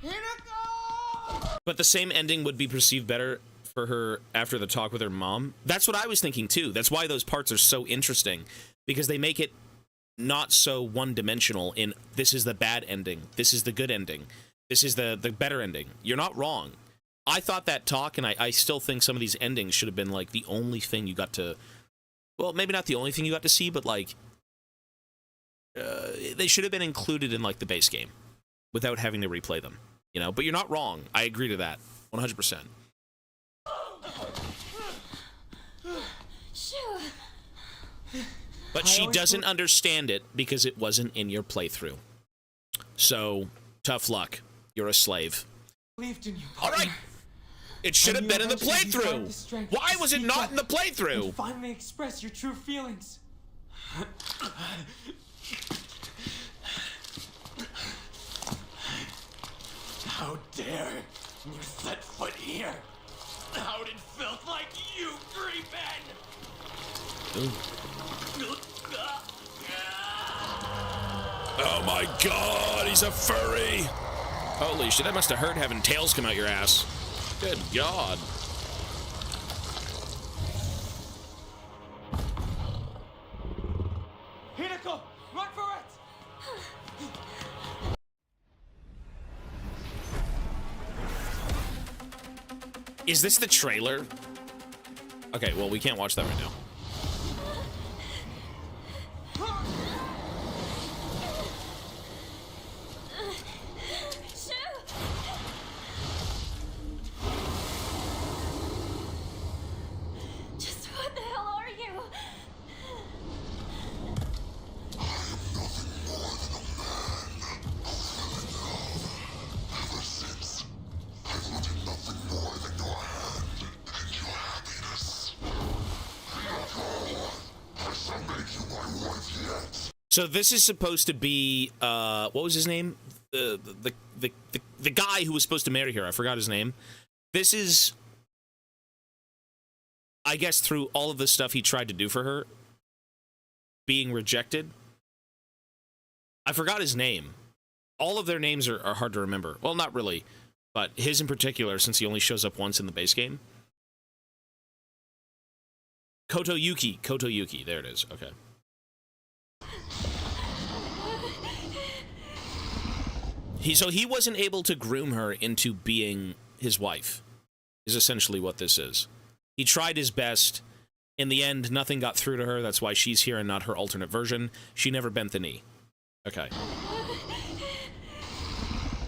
S6: Hinako!
S1: But the same ending would be perceived better for her after the talk with her mom. That's what I was thinking too. That's why those parts are so interesting, because they make it not so one-dimensional in this is the bad ending, this is the good ending, this is the better ending. You're not wrong. I thought that talk, and I still think some of these endings should have been like the only thing you got to, well, maybe not the only thing you got to see, but like they should have been included in like the base game without having to replay them, you know. But you're not wrong. I agree to that 100%.
S7: Shoo.
S1: But she doesn't understand it because it wasn't in your playthrough. So tough luck. You're a slave.
S10: Believed in you.
S1: All right. It should have been in the playthrough. Why was it not in the playthrough?
S10: Finally express your true feelings. How dare you set foot here? How did filth like you creep in?
S1: Oh my god, he's a furry. Holy shit, that must have hurt having tails come out your ass. Good god.
S10: Hinako, run for it!
S1: Is this the trailer? Okay, well, we can't watch that right now.
S7: Just what the hell are you?
S9: Ever since, I've wanted nothing more than your hand and your happiness. Hinako, I shall make you my wife yet.
S1: So this is supposed to be what was his name? The guy who was supposed to marry her. I forgot his name. This is, I guess, through all of the stuff he tried to do for her, being rejected. I forgot his name. All of their names are hard to remember. Well, not really, but his in particular, since he only shows up once in the base game. Kotoyuki. Kotoyuki. There it is. Okay. So he wasn't able to groom her into being his wife, is essentially what this is. He tried his best. In the end, nothing got through to her. That's why she's here and not her alternate version. She never bent the knee. Okay.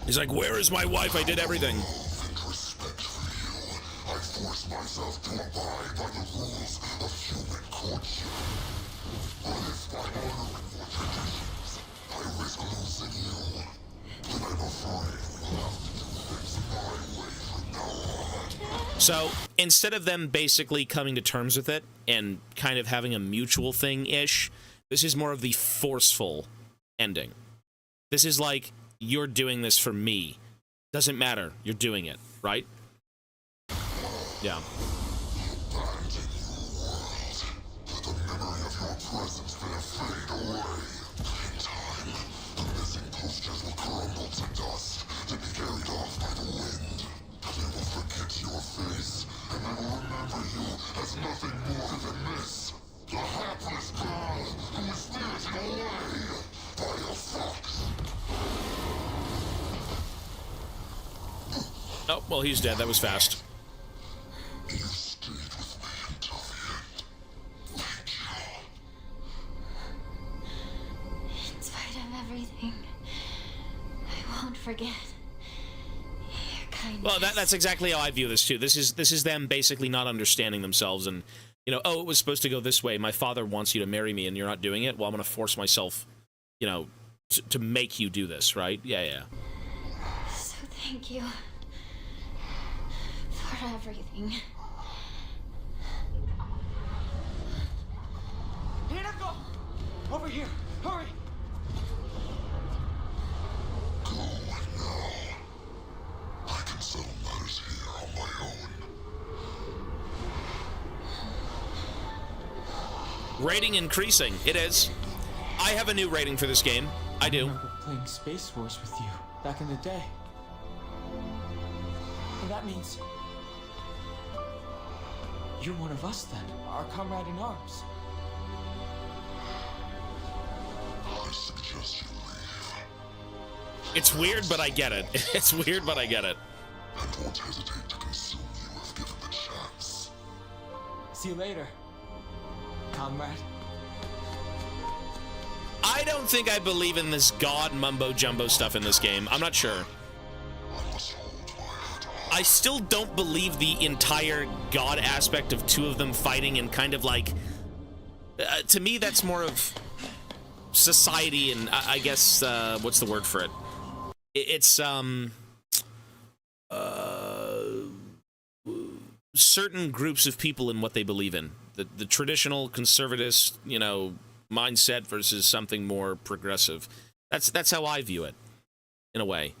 S1: He's like, where is my wife? I did everything.
S9: In respect for you, I force myself to abide by the rules of human courtship. But if by honoring your traditions, I risk losing you, then I'm afraid we'll have to do things my way from now on.
S1: So instead of them basically coming to terms with it and kind of having a mutual thing-ish, this is more of the forceful ending. This is like, you're doing this for me. Doesn't matter. You're doing it, right? Yeah.
S9: Abandon your world. Let the memory of your presence there fade away. In time, the missing posters will crumble to dust, to be carried off by the wind. They will forget your face, and they will remember you as
S1: Oh, well, he's dead. That was fast.
S9: You stayed with me until the end. Thank you.
S7: In spite of everything, I won't forget your kindness.
S1: Well, that's exactly how I view this too. This is them basically not understanding themselves, and you know, oh, it was supposed to go this way. My father wants you to marry me, and you're not doing it. Well, I'm going to force myself, you know, to make you do this, right? Yeah.
S7: So thank you for everything.
S6: Hinako! Over here! Hurry!
S9: Go now. I can settle matters here on my own.
S1: Rating increasing. It is. I have a new rating for this game. I do.
S10: I remember playing Space Wars with you back in the day. And that means you're one of us then, our comrade in arms.
S9: I suggest you leave.
S1: It's weird, but I get it. It's weird, but I get it.
S9: And won't hesitate to consume you if given the chance.
S10: See you later, comrade.
S1: I don't think I believe in this god mumbo-jumbo stuff in this game. I'm not sure.
S9: I must hold my head high.
S1: I still don't believe the entire god aspect of two of them fighting and kind of like... to me, that's more of society and I guess, what's the word for it? It's, certain groups of people and what they believe in. The traditional conservatist, you know, mindset versus something more progressive. That's how I view it, in a way.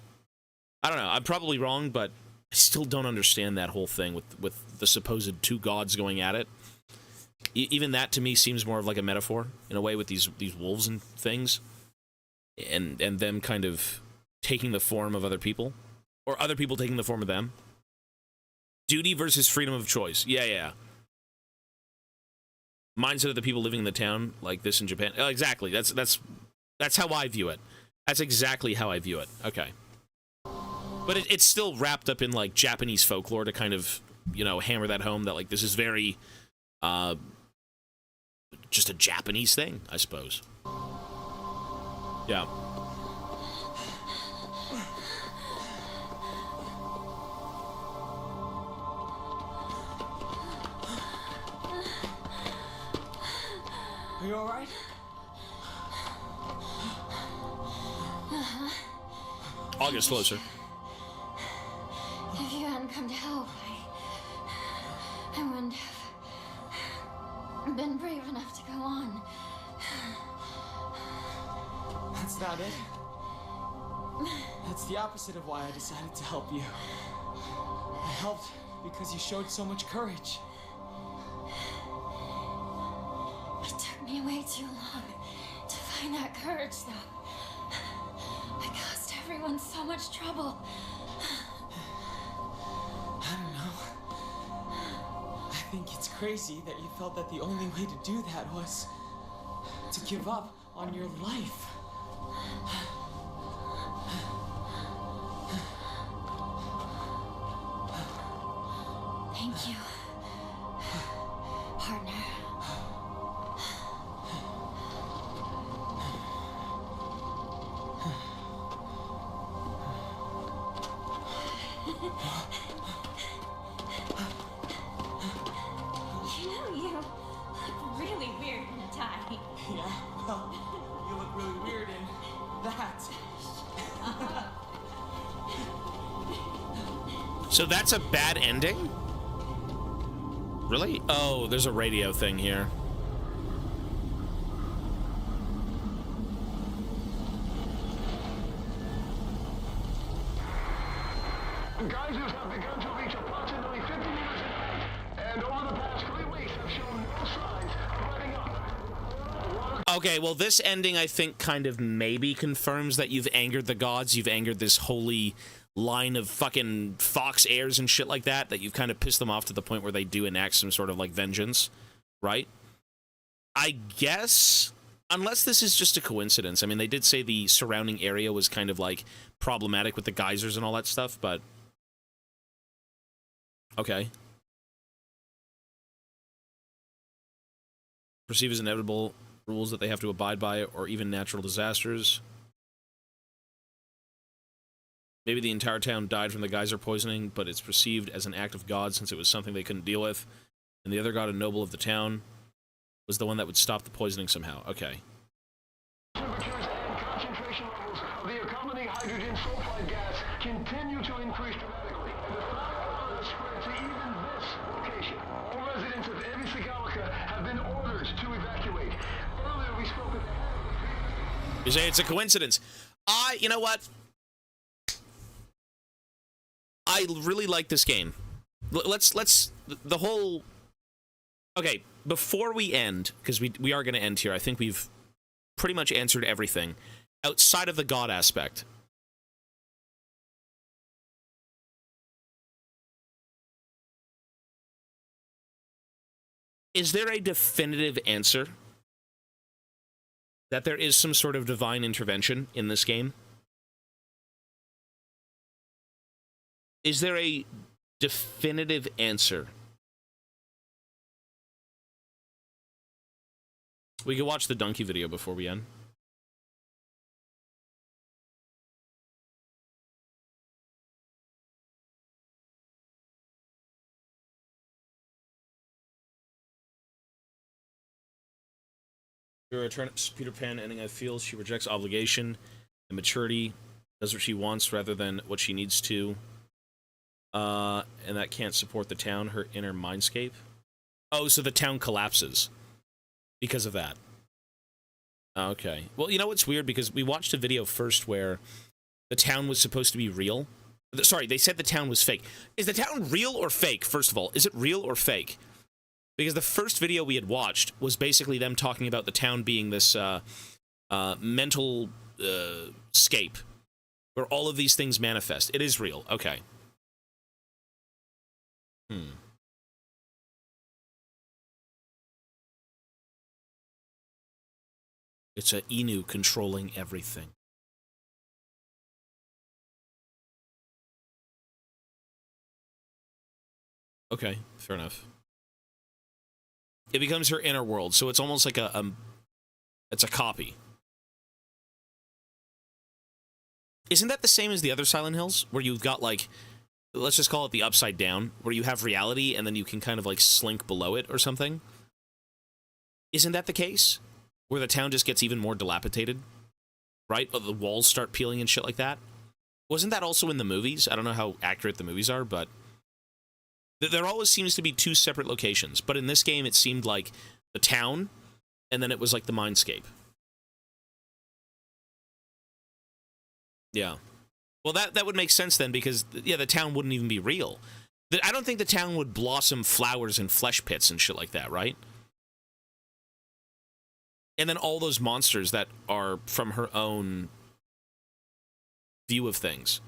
S1: I don't know. I'm probably wrong, but I still don't understand that whole thing with the supposed two gods going at it. Even that to me seems more of like a metaphor in a way with these wolves and things, and them kind of taking the form of other people, or other people taking the form of them. Duty versus freedom of choice. Yeah. Mindset of the people living in the town, like this in Japan. Oh, exactly. That's how I view it. That's exactly how I view it. Okay. But it's still wrapped up in, like, Japanese folklore to kind of, you know, hammer that home that, like, this is very, just a Japanese thing, I suppose. Yeah.
S6: Are you alright?
S1: I'll get closer.
S7: If you hadn't come to help, I wouldn't have been brave enough to go on.
S10: That's not it. That's the opposite of why I decided to help you. I helped because you showed so much courage.
S7: It took me way too long to find that courage, though. I caused everyone so much trouble.
S10: I don't know. I think it's crazy that you felt that the only way to do that was to give up on your life.
S7: Thank you, partner. You know, you look really weird in a tie.
S10: Yeah, well, you look really weird in that.
S1: So that's a bad ending? Really? Oh, there's a radio thing here.
S9: Geysers have begun to reach approximately 50 meters in height, and over the past 3 weeks have shown no signs of letting up.
S1: Okay, well, this ending, I think, kind of maybe confirms that you've angered the gods. You've angered this holy line of fucking fox heirs and shit like that, that you've kind of pissed them off to the point where they do enact some sort of, like, vengeance, right? I guess, unless this is just a coincidence. I mean, they did say the surrounding area was kind of, like, problematic with the geysers and all that stuff, but Okay. Perceive as inevitable rules that they have to abide by, or even natural disasters. Maybe the entire town died from the geyser poisoning, but it's perceived as an act of God since it was something they couldn't deal with. And the other god and noble of the town was the one that would stop the poisoning somehow. Okay.
S9: Temperatures and concentration levels of the accompanying hydrogen sulfide gas continue to increase dramatically, and the fire has spread to even this location. All residents of Evisagalica have been ordered to evacuate. Earlier we spoke with the...
S1: You say it's a coincidence. You know what? I really like this game. Let's the whole... Okay, before we end, because we are going to end here, I think we've pretty much answered everything outside of the God aspect. Is there a definitive answer that there is some sort of divine intervention in this game? Is there a definitive answer? We could watch the donkey video before we end. Your return, Peter Pan ending, I feel she rejects obligation and maturity, does what she wants rather than what she needs to. And that can't support the town, her inner mindscape. Oh, so the town collapses because of that. Okay. Well, you know what's weird? Because we watched a video first where the town was supposed to be real. Sorry, they said the town was fake. Is the town real or fake, first of all? Is it real or fake? Because the first video we had watched was basically them talking about the town being this mental scape where all of these things manifest. It is real. Okay. It's a Inu controlling everything. Okay, fair enough. It becomes her inner world, so it's almost like it's a copy. Isn't that the same as the other Silent Hills, where you've got, like, let's just call it the Upside Down, where you have reality and then you can kind of, like, slink below it or something? Isn't that the case? Where the town just gets even more dilapidated? Right? The walls start peeling and shit like that? Wasn't that also in the movies? I don't know how accurate the movies are, but there always seems to be two separate locations. But in this game, it seemed like the town, and then it was like the mindscape. Yeah. Well, that would make sense then, because, yeah, the town wouldn't even be real. I don't think the town would blossom flowers and flesh pits and shit like that, right? And then all those monsters that are from her own view of things.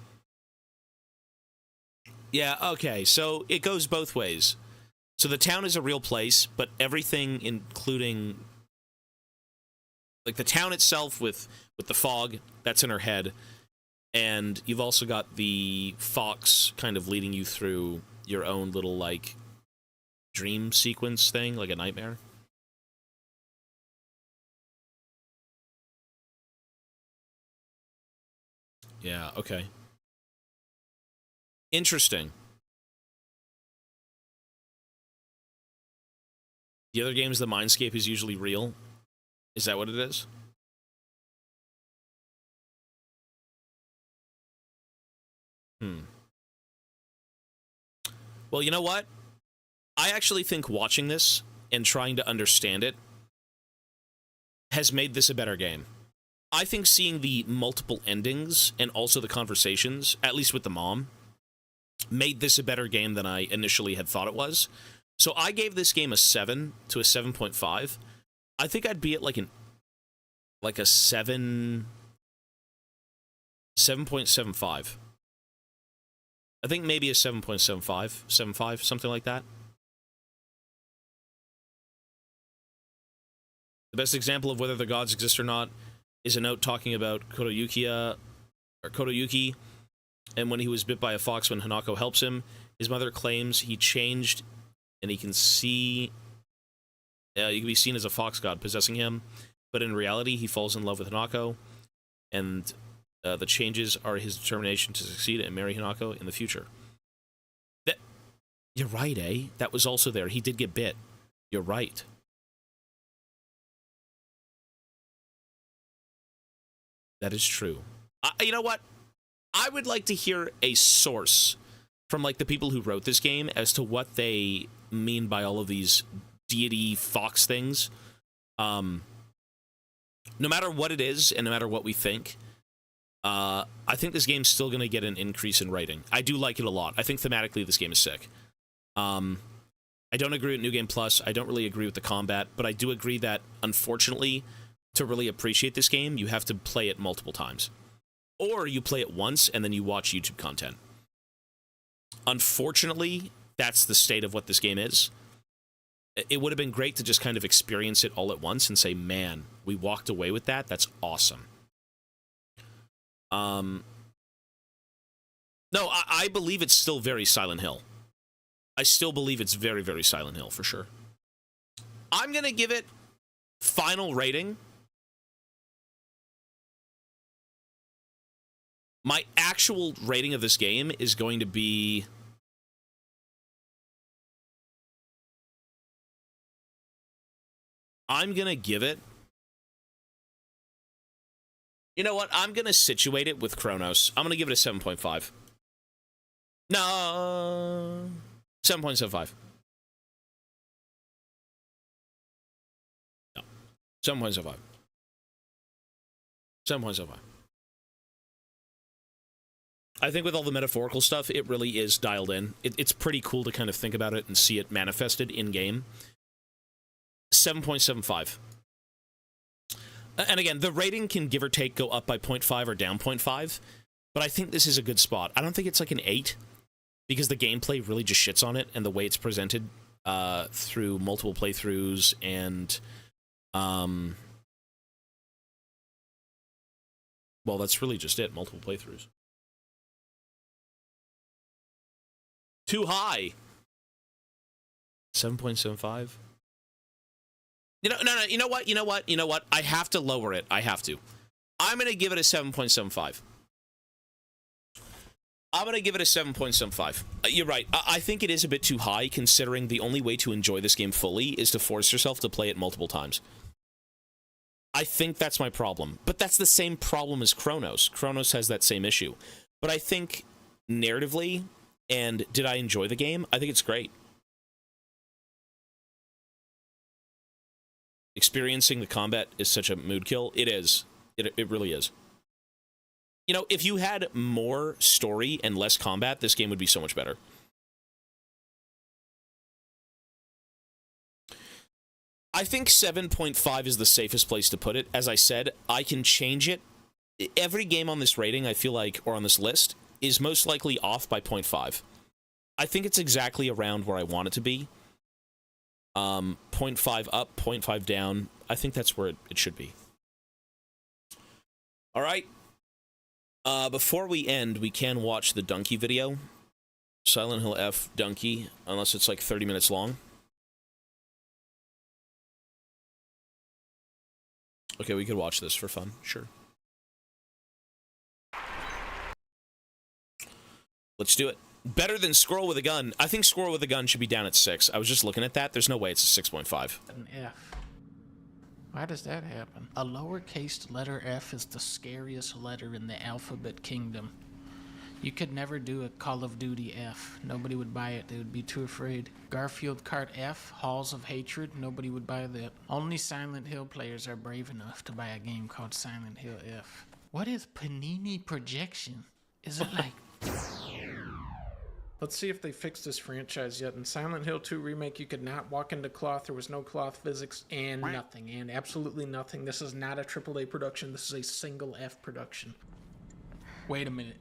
S1: Yeah, okay, so it goes both ways. So the town is a real place, but everything, including, like, the town itself with the fog, that's in her head. And you've also got the fox kind of leading you through your own little, like, dream sequence thing, like a nightmare. Yeah, okay. Interesting. The other games, the mindscape is usually real. Is that what it is? Well, you know what? I actually think watching this and trying to understand it has made this a better game. I think seeing the multiple endings and also the conversations, at least with the mom, made this a better game than I initially had thought it was. So I gave this game a 7 to a 7.5. I think I'd be at like a 7.75. I think maybe a 7.75, 7.5, something like that. The best example of whether the gods exist or not is a note talking about Kotoyuki, and when he was bit by a fox when Hanako helps him, His mother claims he changed, and he can see. He can be seen as a fox god possessing him, but in reality, he falls in love with Hinako, and the changes are his determination to succeed and marry Hinako in the future. You're right, eh? That was also there. He did get bit. You're right. That is true. You know what? I would like to hear a source from like the people who wrote this game as to what they mean by all of these deity fox things. No matter what it is, and no matter what we think, I think this game's still going to get an increase in rating. I do like it a lot. I think thematically this game is sick. I don't agree with New Game Plus. I don't really agree with the combat, but I do agree that, unfortunately, to really appreciate this game, you have to play it multiple times. Or you play it once, and then you watch YouTube content. Unfortunately, that's the state of what this game is. It would have been great to just kind of experience it all at once and say, man, we walked away with that. That's awesome. No, I believe it's still very Silent Hill. I still believe it's very, very Silent Hill, for sure. I'm going to give it final rating. My actual rating of this game is going to be... I'm going to give it... You know what? I'm going to situate it with Chronos. I'm going to give it a 7.5. No... 7.75. No. 7.75. 7.75. I think with all the metaphorical stuff, it really is dialed in. It's pretty cool to kind of think about it and see it manifested in-game. 7.75. And again, the rating can give or take go up by 0.5 or down 0.5, but I think this is a good spot. I don't think it's like an 8. Because the gameplay really just shits on it, and the way it's presented through multiple playthroughs and, well, that's really just it, multiple playthroughs. Too high. 7.75. No, you know what? I have to lower it. I have to. I'm going to give it a 7.75. I'm going to give it a 7.75. You're right. I think it is a bit too high, considering the only way to enjoy this game fully is to force yourself to play it multiple times. I think that's my problem. But that's the same problem as Chronos. Chronos has that same issue. But I think, narratively, and did I enjoy the game? I think it's great. Experiencing the combat is such a mood kill. It is. It really is. You know, if you had more story and less combat, this game would be so much better. I think 7.5 is the safest place to put it. As I said, I can change it. Every game on this rating, I feel like, or on this list, is most likely off by 0.5. I think it's exactly around where I want it to be. 0.5 up, 0.5 down. I think that's where it should be. All right. Before we end, we can watch the Donkey video. Silent Hill F Donkey, unless it's like 30 minutes long. Okay, we could watch this for fun, sure. Let's do it. Better than Squirrel with a Gun. I think Squirrel with a Gun should be down at 6. I was just looking at that. There's no way it's a 6.5.
S11: An F. Why does that happen? A lowercase letter F is the scariest letter in the alphabet kingdom. You could never do a Call of Duty F. Nobody would buy it. They would be too afraid. Garfield Kart F, Halls of Hatred. Nobody would buy that. Only Silent Hill players are brave enough to buy a game called Silent Hill F. What is Panini Projection? Is it like... Let's see if they fixed this franchise yet. In Silent Hill 2 Remake, you could not walk into cloth. There was no cloth physics and nothing. And absolutely nothing. This is not a AAA production. This is a single F production. Wait a minute.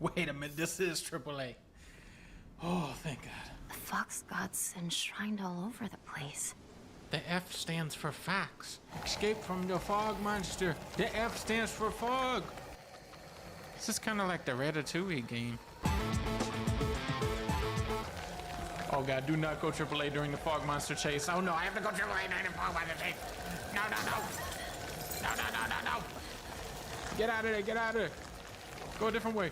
S11: Wait a minute. This is AAA. Oh, thank God.
S7: The fox god's enshrined all over the place.
S11: The F stands for fox. Escape from the fog monster. The F stands for fog. This is kind of like the Ratatouille game. Oh god, do not go AAA during the fog monster chase. Oh no, I have to go AAA during the fog monster chase. No, no, no. No, no, no, no, no. Get out of there, get out of there. Go a different way.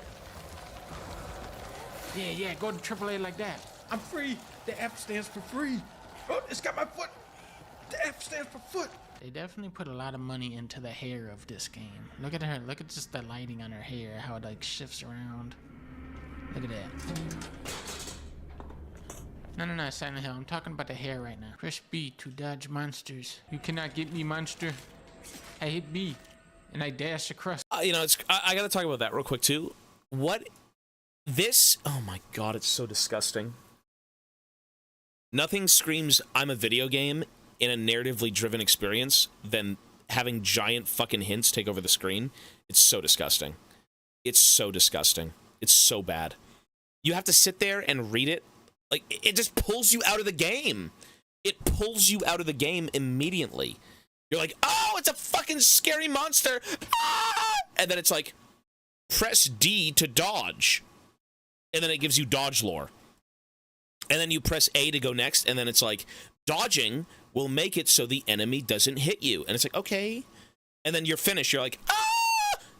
S11: Yeah, yeah, go to AAA like that. I'm free. The F stands for free. Oh, it's got my foot. The F stands for foot. They definitely put a lot of money into the hair of this game. Look at her. Look at just the lighting on her hair, how it like shifts around. Look at that. No, Silent Hill. I'm talking about the hair right now. Press B to dodge monsters. You cannot get me, monster. I hit B, and I dash across.
S1: You know, I gotta talk about that real quick too. What this? Oh my god, it's so disgusting. Nothing screams I'm a video game in a narratively driven experience than having giant fucking hints take over the screen. It's so disgusting. It's so disgusting. It's so bad. You have to sit there and read it. Like, it just pulls you out of the game. It pulls you out of the game immediately. You're like, oh, it's a fucking scary monster. Ah! And then it's like, press D to dodge. And then it gives you dodge lore. And then you press A to go next. And then it's like, dodging will make it so the enemy doesn't hit you. And it's like, okay. And then you're finished. You're like, ah!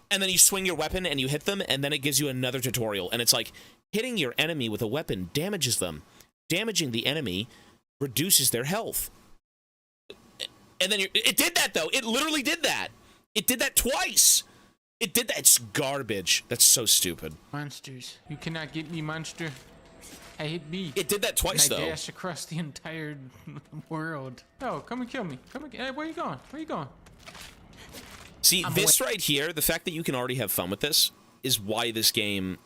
S1: And then you swing your weapon and you hit them. And then it gives you another tutorial. And it's like, hitting your enemy with a weapon damages them. Damaging the enemy reduces their health. And then it did that, though. It literally did that. It did that twice. It did that. It's garbage. That's so stupid.
S11: Monsters. You cannot get me, monster. I hit B.
S1: It did that twice,
S11: and I
S1: though.
S11: dash across the entire world. Oh, come and kill me. Come and, hey, where you going? Where you going?
S1: See, this right here, the fact that you can already have fun with this is why this game...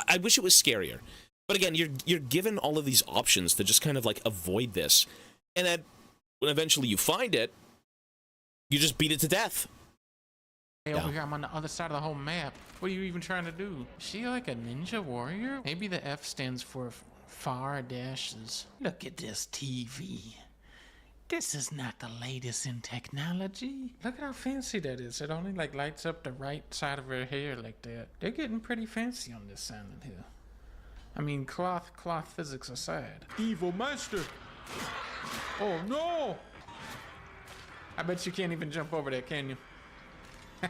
S1: I wish it was scarier. But again, you're given all of these options to just kind of like avoid this. And then when eventually you find it, you just beat it to death.
S11: Hey, over here, I'm on the other side of the whole map. What are you even trying to do? Is she like a ninja warrior? Maybe the F stands for far dashes. Look at this TV. This is not the latest in technology. Look at how fancy that is. It only like lights up the right side of her hair like that. They're getting pretty fancy on this Silent Hill. I mean, cloth physics aside. Evil monster! Oh no! I bet you can't even jump over there, can you? Yeah,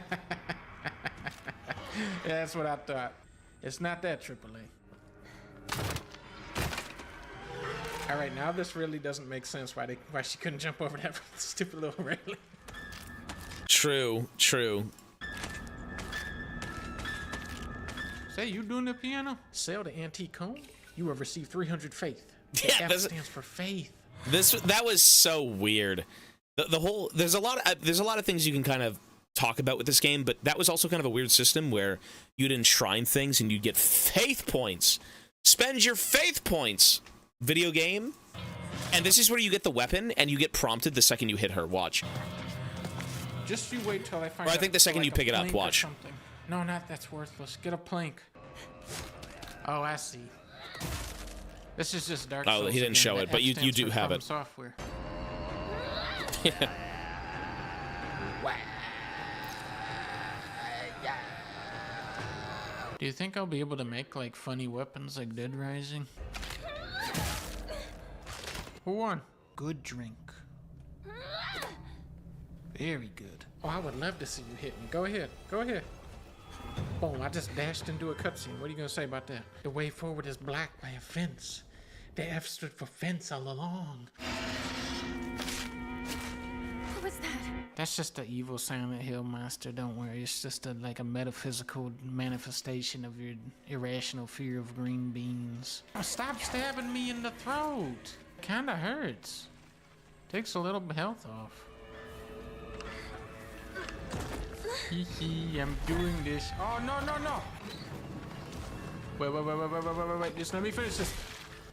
S11: that's what I thought. It's not that AAA. All right, now this really doesn't make sense why she couldn't jump over that stupid little railing.
S1: True, true.
S11: Say, you doing the piano? Sell the antique home? You have received 300 faith. The
S1: Yeah,
S11: F stands for faith.
S1: That was so weird. The whole there's a lot of things you can kind of talk about with this game, but that was also kind of a weird system where you'd enshrine things and you'd get faith points. Spend your faith points, video game. And this is where you get the weapon and you get prompted the second you hit her. Watch.
S11: Just you wait till I find.
S1: Or I think the second you pick it up. Watch.
S11: Something. No, not that's worthless. Get a plank. Oh, I see. This is just Dark Souls.
S1: Oh, he didn't show it, but you do have it.
S11: Software.
S1: Yeah.
S11: Do you think I'll be able to make like funny weapons like Dead Rising? Who won? Good drink. Very good. Oh, I would love to see you hit me. Go ahead. Go ahead. Boom, I just dashed into a cutscene. What are you going to say about that? The way forward is blocked by a fence. The F stood for fence all along.
S7: What was that?
S11: That's just the evil Silent Hill monster, don't worry. It's just like a metaphysical manifestation of your irrational fear of green beans. Oh, stop stabbing me in the throat. Kinda hurts. Takes a little health off. Hee, I'm doing this. Oh, no. Wait. Just let me finish this.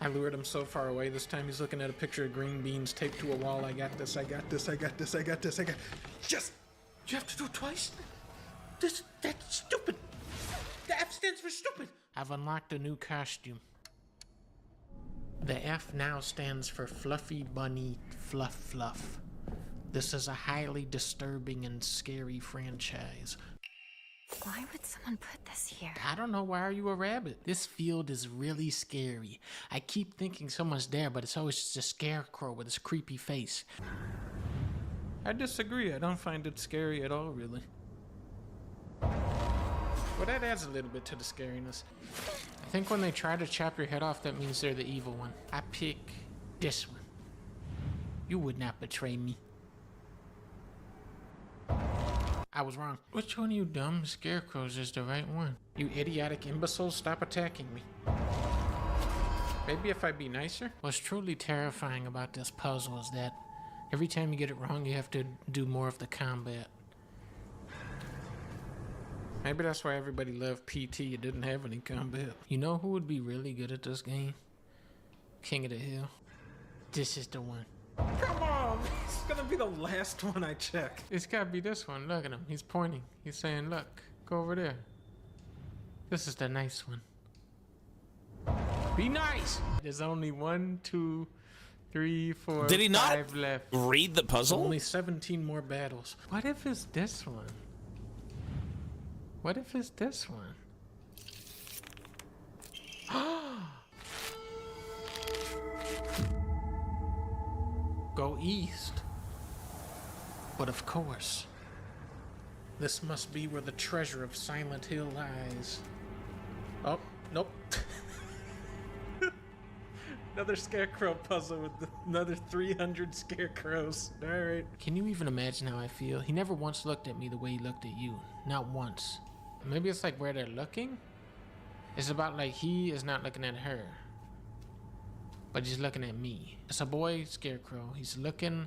S11: I lured him so far away this time. He's looking at a picture of green beans taped to a wall. I got this. Yes! You have to do it twice? That's stupid. The F stands for stupid. I've unlocked a new costume. The F now stands for Fluffy Bunny Fluff. This is a highly disturbing and scary franchise.
S7: Why would someone put this here?
S11: I don't know. Why are you a rabbit? This field is really scary. I keep thinking someone's there, but it's always just a scarecrow with his creepy face. I disagree. I don't find it scary at all, really. Well, that adds a little bit to the scariness. I think when they try to chop your head off, that means they're the evil one. I pick this one. You would not betray me. I was wrong. Which one of you dumb scarecrows is the right one? You idiotic imbeciles, stop attacking me. Maybe if I'd be nicer? What's truly terrifying about this puzzle is that every time you get it wrong, you have to do more of the combat. Maybe that's why everybody loved PT. It didn't have any combat. You know who would be really good at this game? King of the Hill. This is the one. Come on! This is gonna be the last one I check. It's gotta be this one. Look at him. He's pointing. He's saying, look, go over there. This is the nice one. Be nice! There's only 1, 2, 3, 4,
S1: Did he not
S11: 5 left.
S1: read the puzzle?
S11: Only 17 more battles. What if it's this one? What if it's this one? Go east. But of course, this must be where the treasure of Silent Hill lies. Oh, nope. Another scarecrow puzzle with another 300 scarecrows. All right. Can you even imagine how I feel? He never once looked at me the way he looked at you. Not once. Maybe it's like where they're looking? It's about like he is not looking at her, but he's looking at me. It's a boy scarecrow. He's looking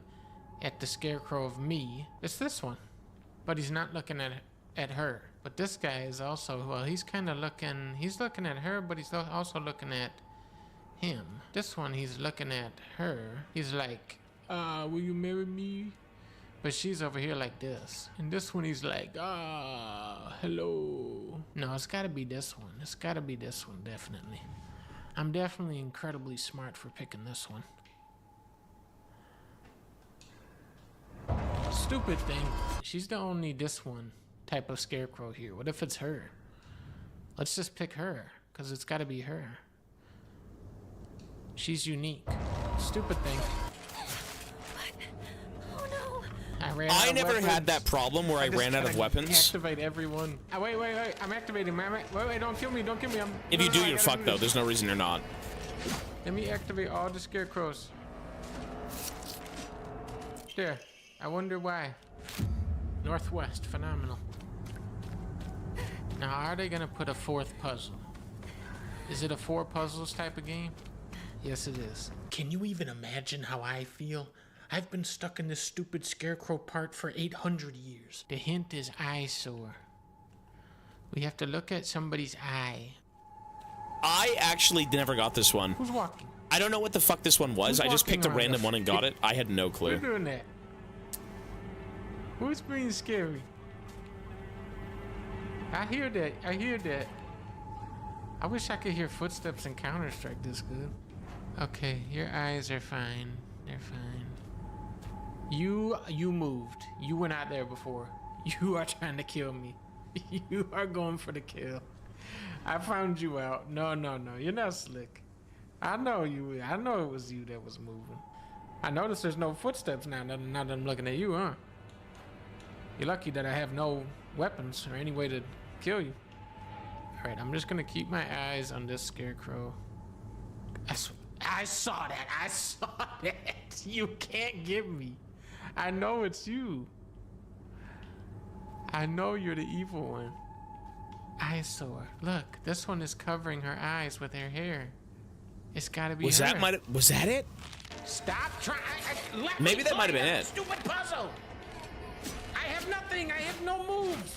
S11: at the scarecrow of me. It's this one, but he's not looking at her. But this guy is also, well, he's kind of looking, he's looking at her, but he's also looking at him. This one, he's looking at her. He's like, will you marry me? But she's over here like this. And this one, he's like, hello. No, it's gotta be this one. It's gotta be this one, definitely. I'm definitely incredibly smart for picking this one. Stupid thing. She's the only this one type of scarecrow here. What if it's her? Let's just pick her, because it's gotta be her. She's unique. Stupid thing.
S1: I never had that problem where I ran out of weapons.
S11: Activate everyone. Wait. I'm activating. Wait, don't kill me. Don't kill me.
S1: If you do, you're fucked, though. There's no reason you're not.
S11: Let me activate all the scarecrows. There. I wonder why. Northwest. Phenomenal. Now, are they going to put a 4th puzzle? Is it a 4 puzzles type of game? Yes, it is. Can you even imagine how I feel? I've been stuck in this stupid scarecrow part for 800 years. The hint is eyesore. We have to look at somebody's eye.
S1: I actually never got this one.
S11: Who's walking?
S1: I don't know what the fuck this one was. I just picked a random one and got it. I had no clue.
S11: Who's doing that? Who's being scary? I hear that. I wish I could hear footsteps in Counter-Strike this good. Okay, your eyes are fine. They're fine. You moved. You were not there before. You are trying to kill me. You are going for the kill. I found you out. No. You're not slick. I know you. I know it was you that was moving. I notice there's no footsteps now that I'm looking at you, huh? You're lucky that I have no weapons or any way to kill you. All right, I'm just gonna keep my eyes on this scarecrow. I saw that. You can't get me. I know it's you. I know you're the evil one. Eyesore. Look, this one is covering her eyes with her hair. It's gotta be her.
S1: Was that it?
S11: Stop trying.
S1: Maybe that might have been it.
S11: Stupid puzzle. I have nothing. I have no moves.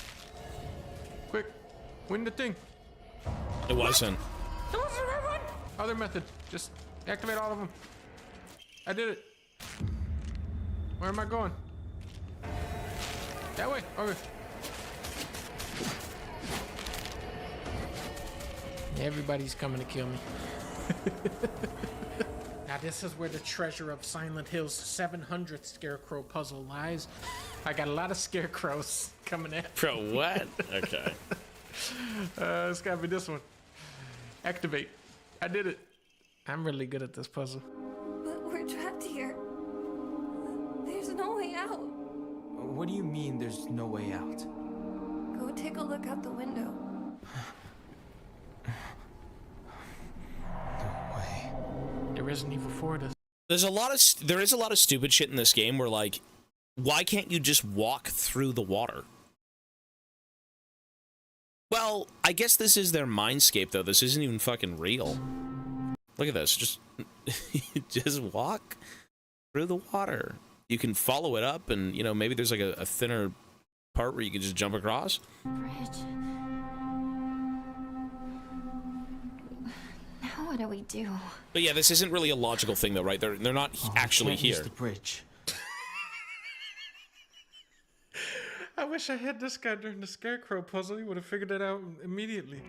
S11: Quick, win the thing.
S1: It wasn't.
S11: It wasn't the right one. Other method. Just activate all of them. I did it. Where am I going? That way. Okay. Everybody's coming to kill me. Now this is where the treasure of Silent Hill's 700th Scarecrow puzzle lies. I got a lot of scarecrows coming in.
S1: Bro, what? Okay.
S11: It's gotta be this one. Activate. I did it. I'm really good at this puzzle.
S7: But we're trapped here. There's no way out.
S10: What do you mean there's no way out?
S7: Go take a look out the window.
S11: The Resident Evil 4 does.
S1: There is a lot of stupid shit in this game where, like, why can't you just walk through the water? Well, I guess this is their mindscape, though. This isn't even fucking real. Look at this. Just walk through the water. You can follow it up, and, you know, maybe there's like a thinner part where you can just jump across.
S7: Bridge. Now what do we do?
S1: But yeah, this isn't really a logical thing, though, right? They're not actually
S10: Can't use
S1: here.
S10: the bridge.
S11: I wish I had this guy during the Scarecrow puzzle. He would have figured it out immediately.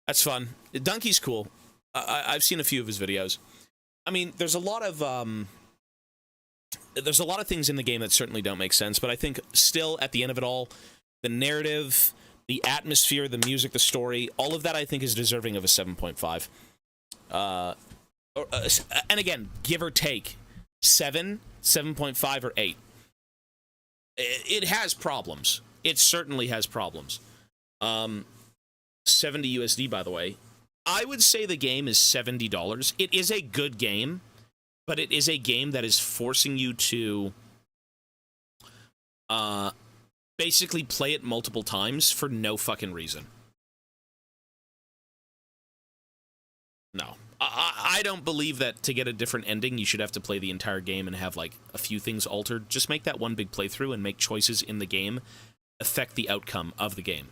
S1: That's fun. Donkey's cool. I've seen a few of his videos. I mean, there's a lot of things in the game that certainly don't make sense, but I think still, at the end of it all, the narrative, the atmosphere, the music, the story, all of that I think is deserving of a 7.5. And again, give or take, 7, 7.5, or 8. It has problems. It certainly has problems. 70 USD, by the way. I would say the game is $70. It is a good game, but it is a game that is forcing you to basically play it multiple times for no fucking reason. No. I don't believe that to get a different ending, you should have to play the entire game and have, like, a few things altered. Just make that one big playthrough and make choices in the game affect the outcome of the game.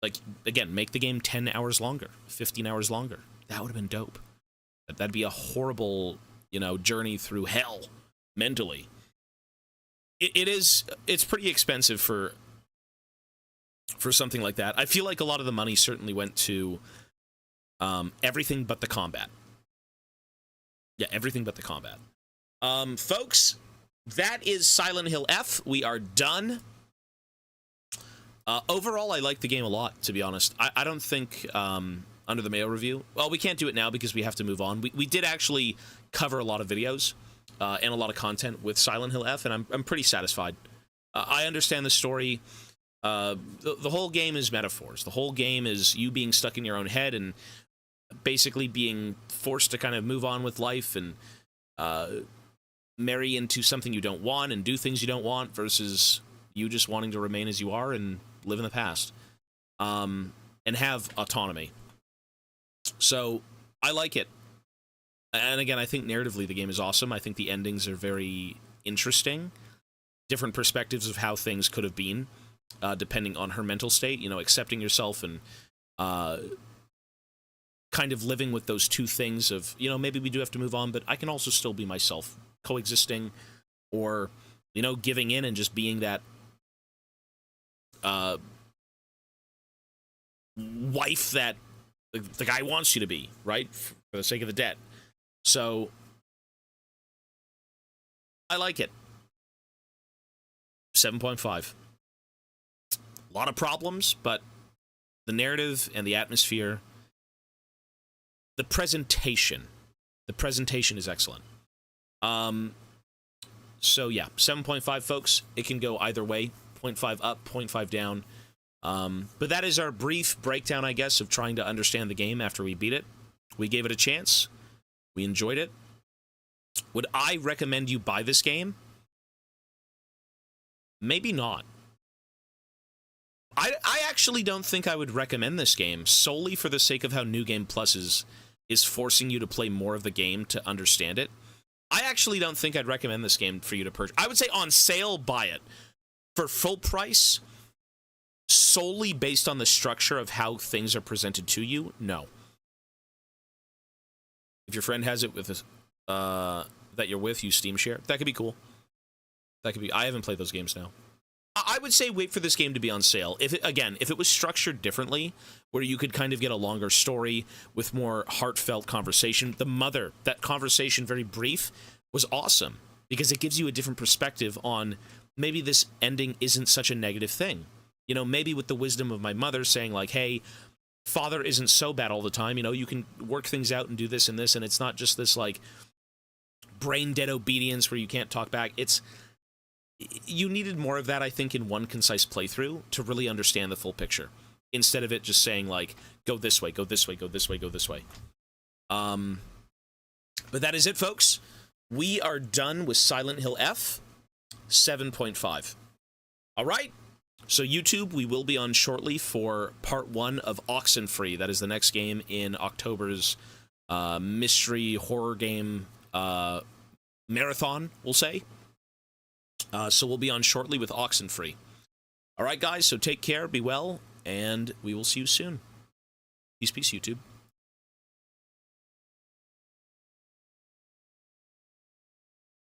S1: Like, again, make the game 10 hours longer, 15 hours longer. That would have been dope. That'd be a horrible, you know, journey through hell, mentally. It's pretty expensive for something like that. I feel like a lot of the money certainly went to everything but the combat. Yeah, everything but the combat. Folks, that is Silent Hill F. We are done. Overall, I like the game a lot, to be honest. I don't think, under the mail review... Well, we can't do it now because we have to move on. We did actually cover a lot of videos and a lot of content with Silent Hill F, and I'm pretty satisfied. I understand the story. The whole game is metaphors. The whole game is you being stuck in your own head and basically being forced to kind of move on with life and marry into something you don't want and do things you don't want versus you just wanting to remain as you are and live in the past and have autonomy. So I like it. And again, I think narratively the game is awesome. I think the endings are very interesting. Different perspectives of how things could have been, depending on her mental state, you know, accepting yourself and kind of living with those two things of, you know, maybe we do have to move on, but I can also still be myself, coexisting, or, you know, giving in and just being that wife that the guy wants you to be, right? For the sake of the debt. So, I like it. 7.5. A lot of problems, but the narrative and the atmosphere, the presentation is excellent. So yeah, 7.5, folks. It can go either way, 0.5 up, 0.5 down. But that is our brief breakdown, I guess, of trying to understand the game after we beat it. We gave it a chance. We enjoyed it. Would I recommend you buy this game? Maybe not. I actually don't think I would recommend this game solely for the sake of how New Game Plus is forcing you to play more of the game to understand it. I actually don't think I'd recommend this game for you to purchase. I would say on sale, buy it. For full price, solely based on the structure of how things are presented to you, no. If your friend has it with that you're with, you Steam share. That could be cool. That could be. I haven't played those games now. I would say wait for this game to be on sale. If it was structured differently, where you could kind of get a longer story with more heartfelt conversation. The mother, that conversation, very brief, was awesome because it gives you a different perspective on maybe this ending isn't such a negative thing. You know, maybe with the wisdom of my mother saying like, hey, father isn't so bad all the time. You know, you can work things out and do this and this, and it's not just this like brain dead obedience where you can't talk back. You needed more of that, I think, in one concise playthrough to really understand the full picture, instead of it just saying, like, go this way, go this way, go this way, go this way. But that is it, folks. We are done with Silent Hill F 7.5. All right? So YouTube, we will be on shortly for part 1 of Oxenfree. That is the next game in October's mystery horror game marathon, we'll say. So we'll be on shortly with Oxenfree. All right, guys, so take care, be well, and we will see you soon. Peace, YouTube.